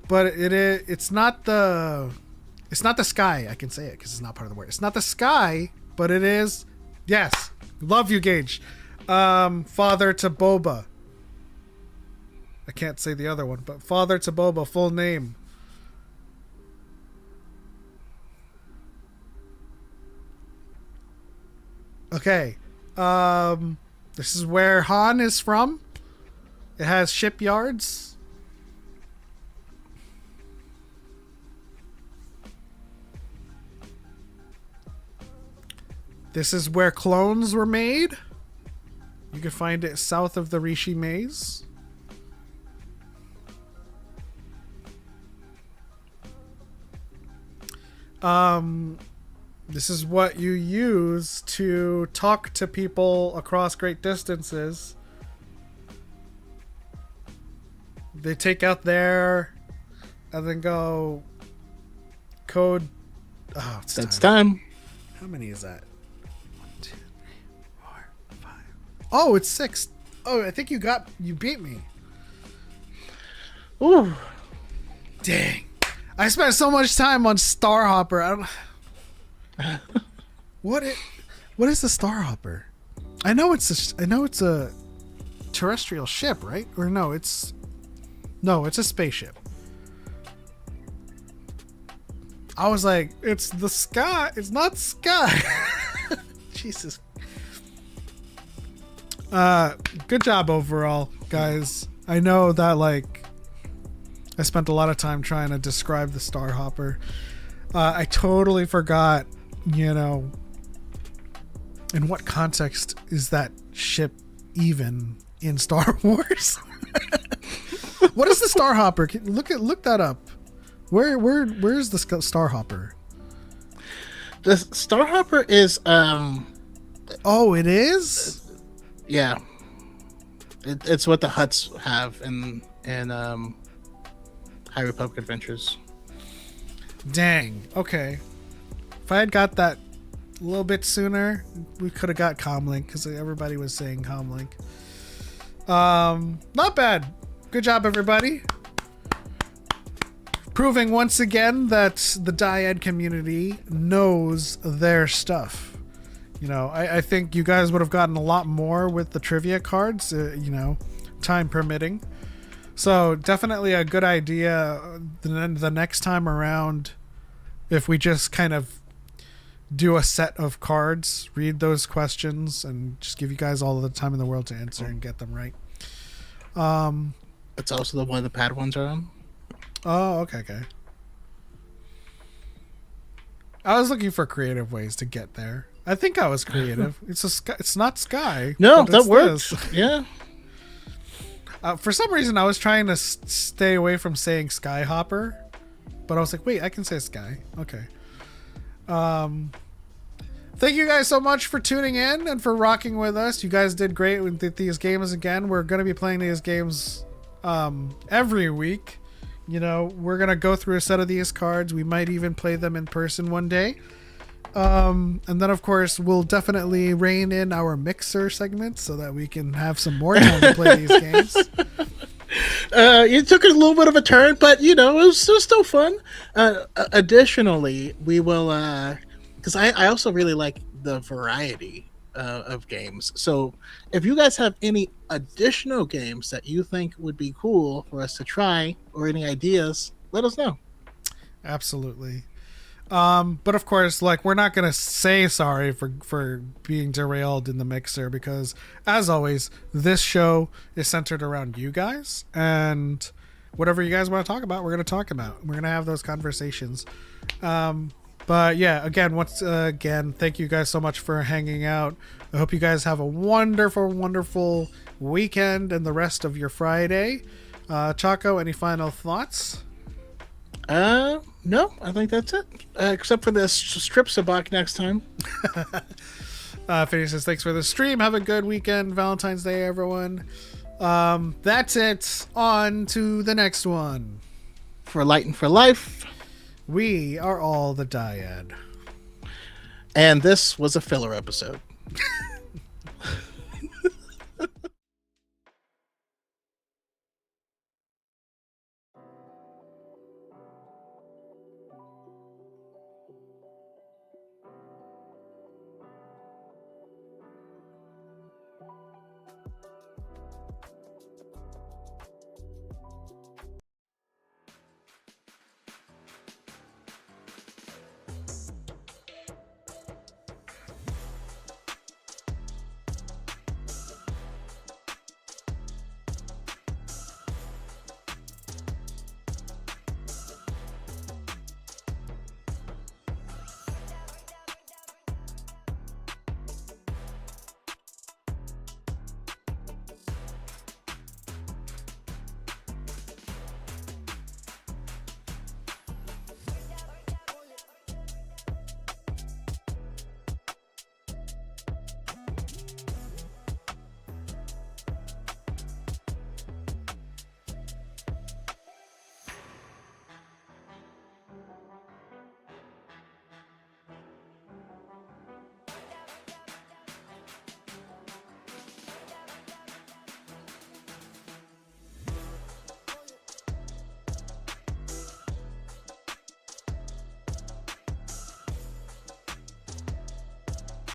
But it's not the. It's not the sky. I can say it because it's not part of the word. It's not the sky, but it is. Yes, love you, Gage. Father to Boba. I can't say the other one, but Father to Boba, full name. Okay. This is where Han is from. It has shipyards. This is where clones were made. You can find it south of the Rishi Maze. This is what you use to talk to people across great distances. They take out there and then go code. Oh, That's time. How many is that? 1, 2, 3, 4, 5. Oh, it's 6. Oh, I think you beat me. Ooh. Dang. I spent so much time on Starhopper. I don't. What is the Starhopper? I know it's a terrestrial ship, right? Or no, it's a spaceship. I was like, it's the sky. It's not sky. Jesus. Good job overall, guys. I know that I spent a lot of time trying to describe the Starhopper. I totally forgot, in what context is that ship even in Star Wars? What is the Starhopper? Look that up. Where's the Starhopper? The Starhopper is Oh, it is? Yeah. It's what the Hutts have in High Republic Adventures. Dang. Okay. If I had got that a little bit sooner, we could have got Comlink because everybody was saying Comlink. Not bad. Good job, everybody. Proving once again that the DYAD community knows their stuff. I think you guys would have gotten a lot more with the trivia cards, time permitting. So definitely a good idea the next time around if we just kind of do a set of cards, read those questions, and just give you guys all the time in the world to answer and get them right. It's also the one the pad ones are on. Oh, okay. I was looking for creative ways to get there. I think I was creative. It's not Sky. No, but that it's works. this. Yeah. For some reason, I was trying to stay away from saying Skyhopper, but I was like, wait, I can say Sky. Okay. Thank you guys so much for tuning in and for rocking with us. You guys did great with these games again. We're going to be playing these games every week. You know, we're going to go through a set of these cards. We might even play them in person one day. And then, of course, we'll definitely rein in our mixer segments so that we can have some more time to play these games. It took a little bit of a turn, but, you know, it was still fun. Additionally, we will... because I also really like the variety of games. So if you guys have any additional games that you think would be cool for us to try or any ideas, let us know. Absolutely. But of course, like, we're not going to say sorry for being derailed in the mixer because, as always, this show is centered around you guys, and whatever you guys want to talk about, we're going to talk about. We're going to have those conversations. But yeah, once again, thank you guys so much for hanging out. I hope you guys have a wonderful, wonderful weekend and the rest of your Friday. Choco, any final thoughts? No, I think that's it. Except for this strip sabak next time. Phineas says, thanks for the stream. Have a good weekend. Valentine's Day, everyone. That's it. On to the next one. For Light and for Life. We are all the Dyad. And this was a filler episode.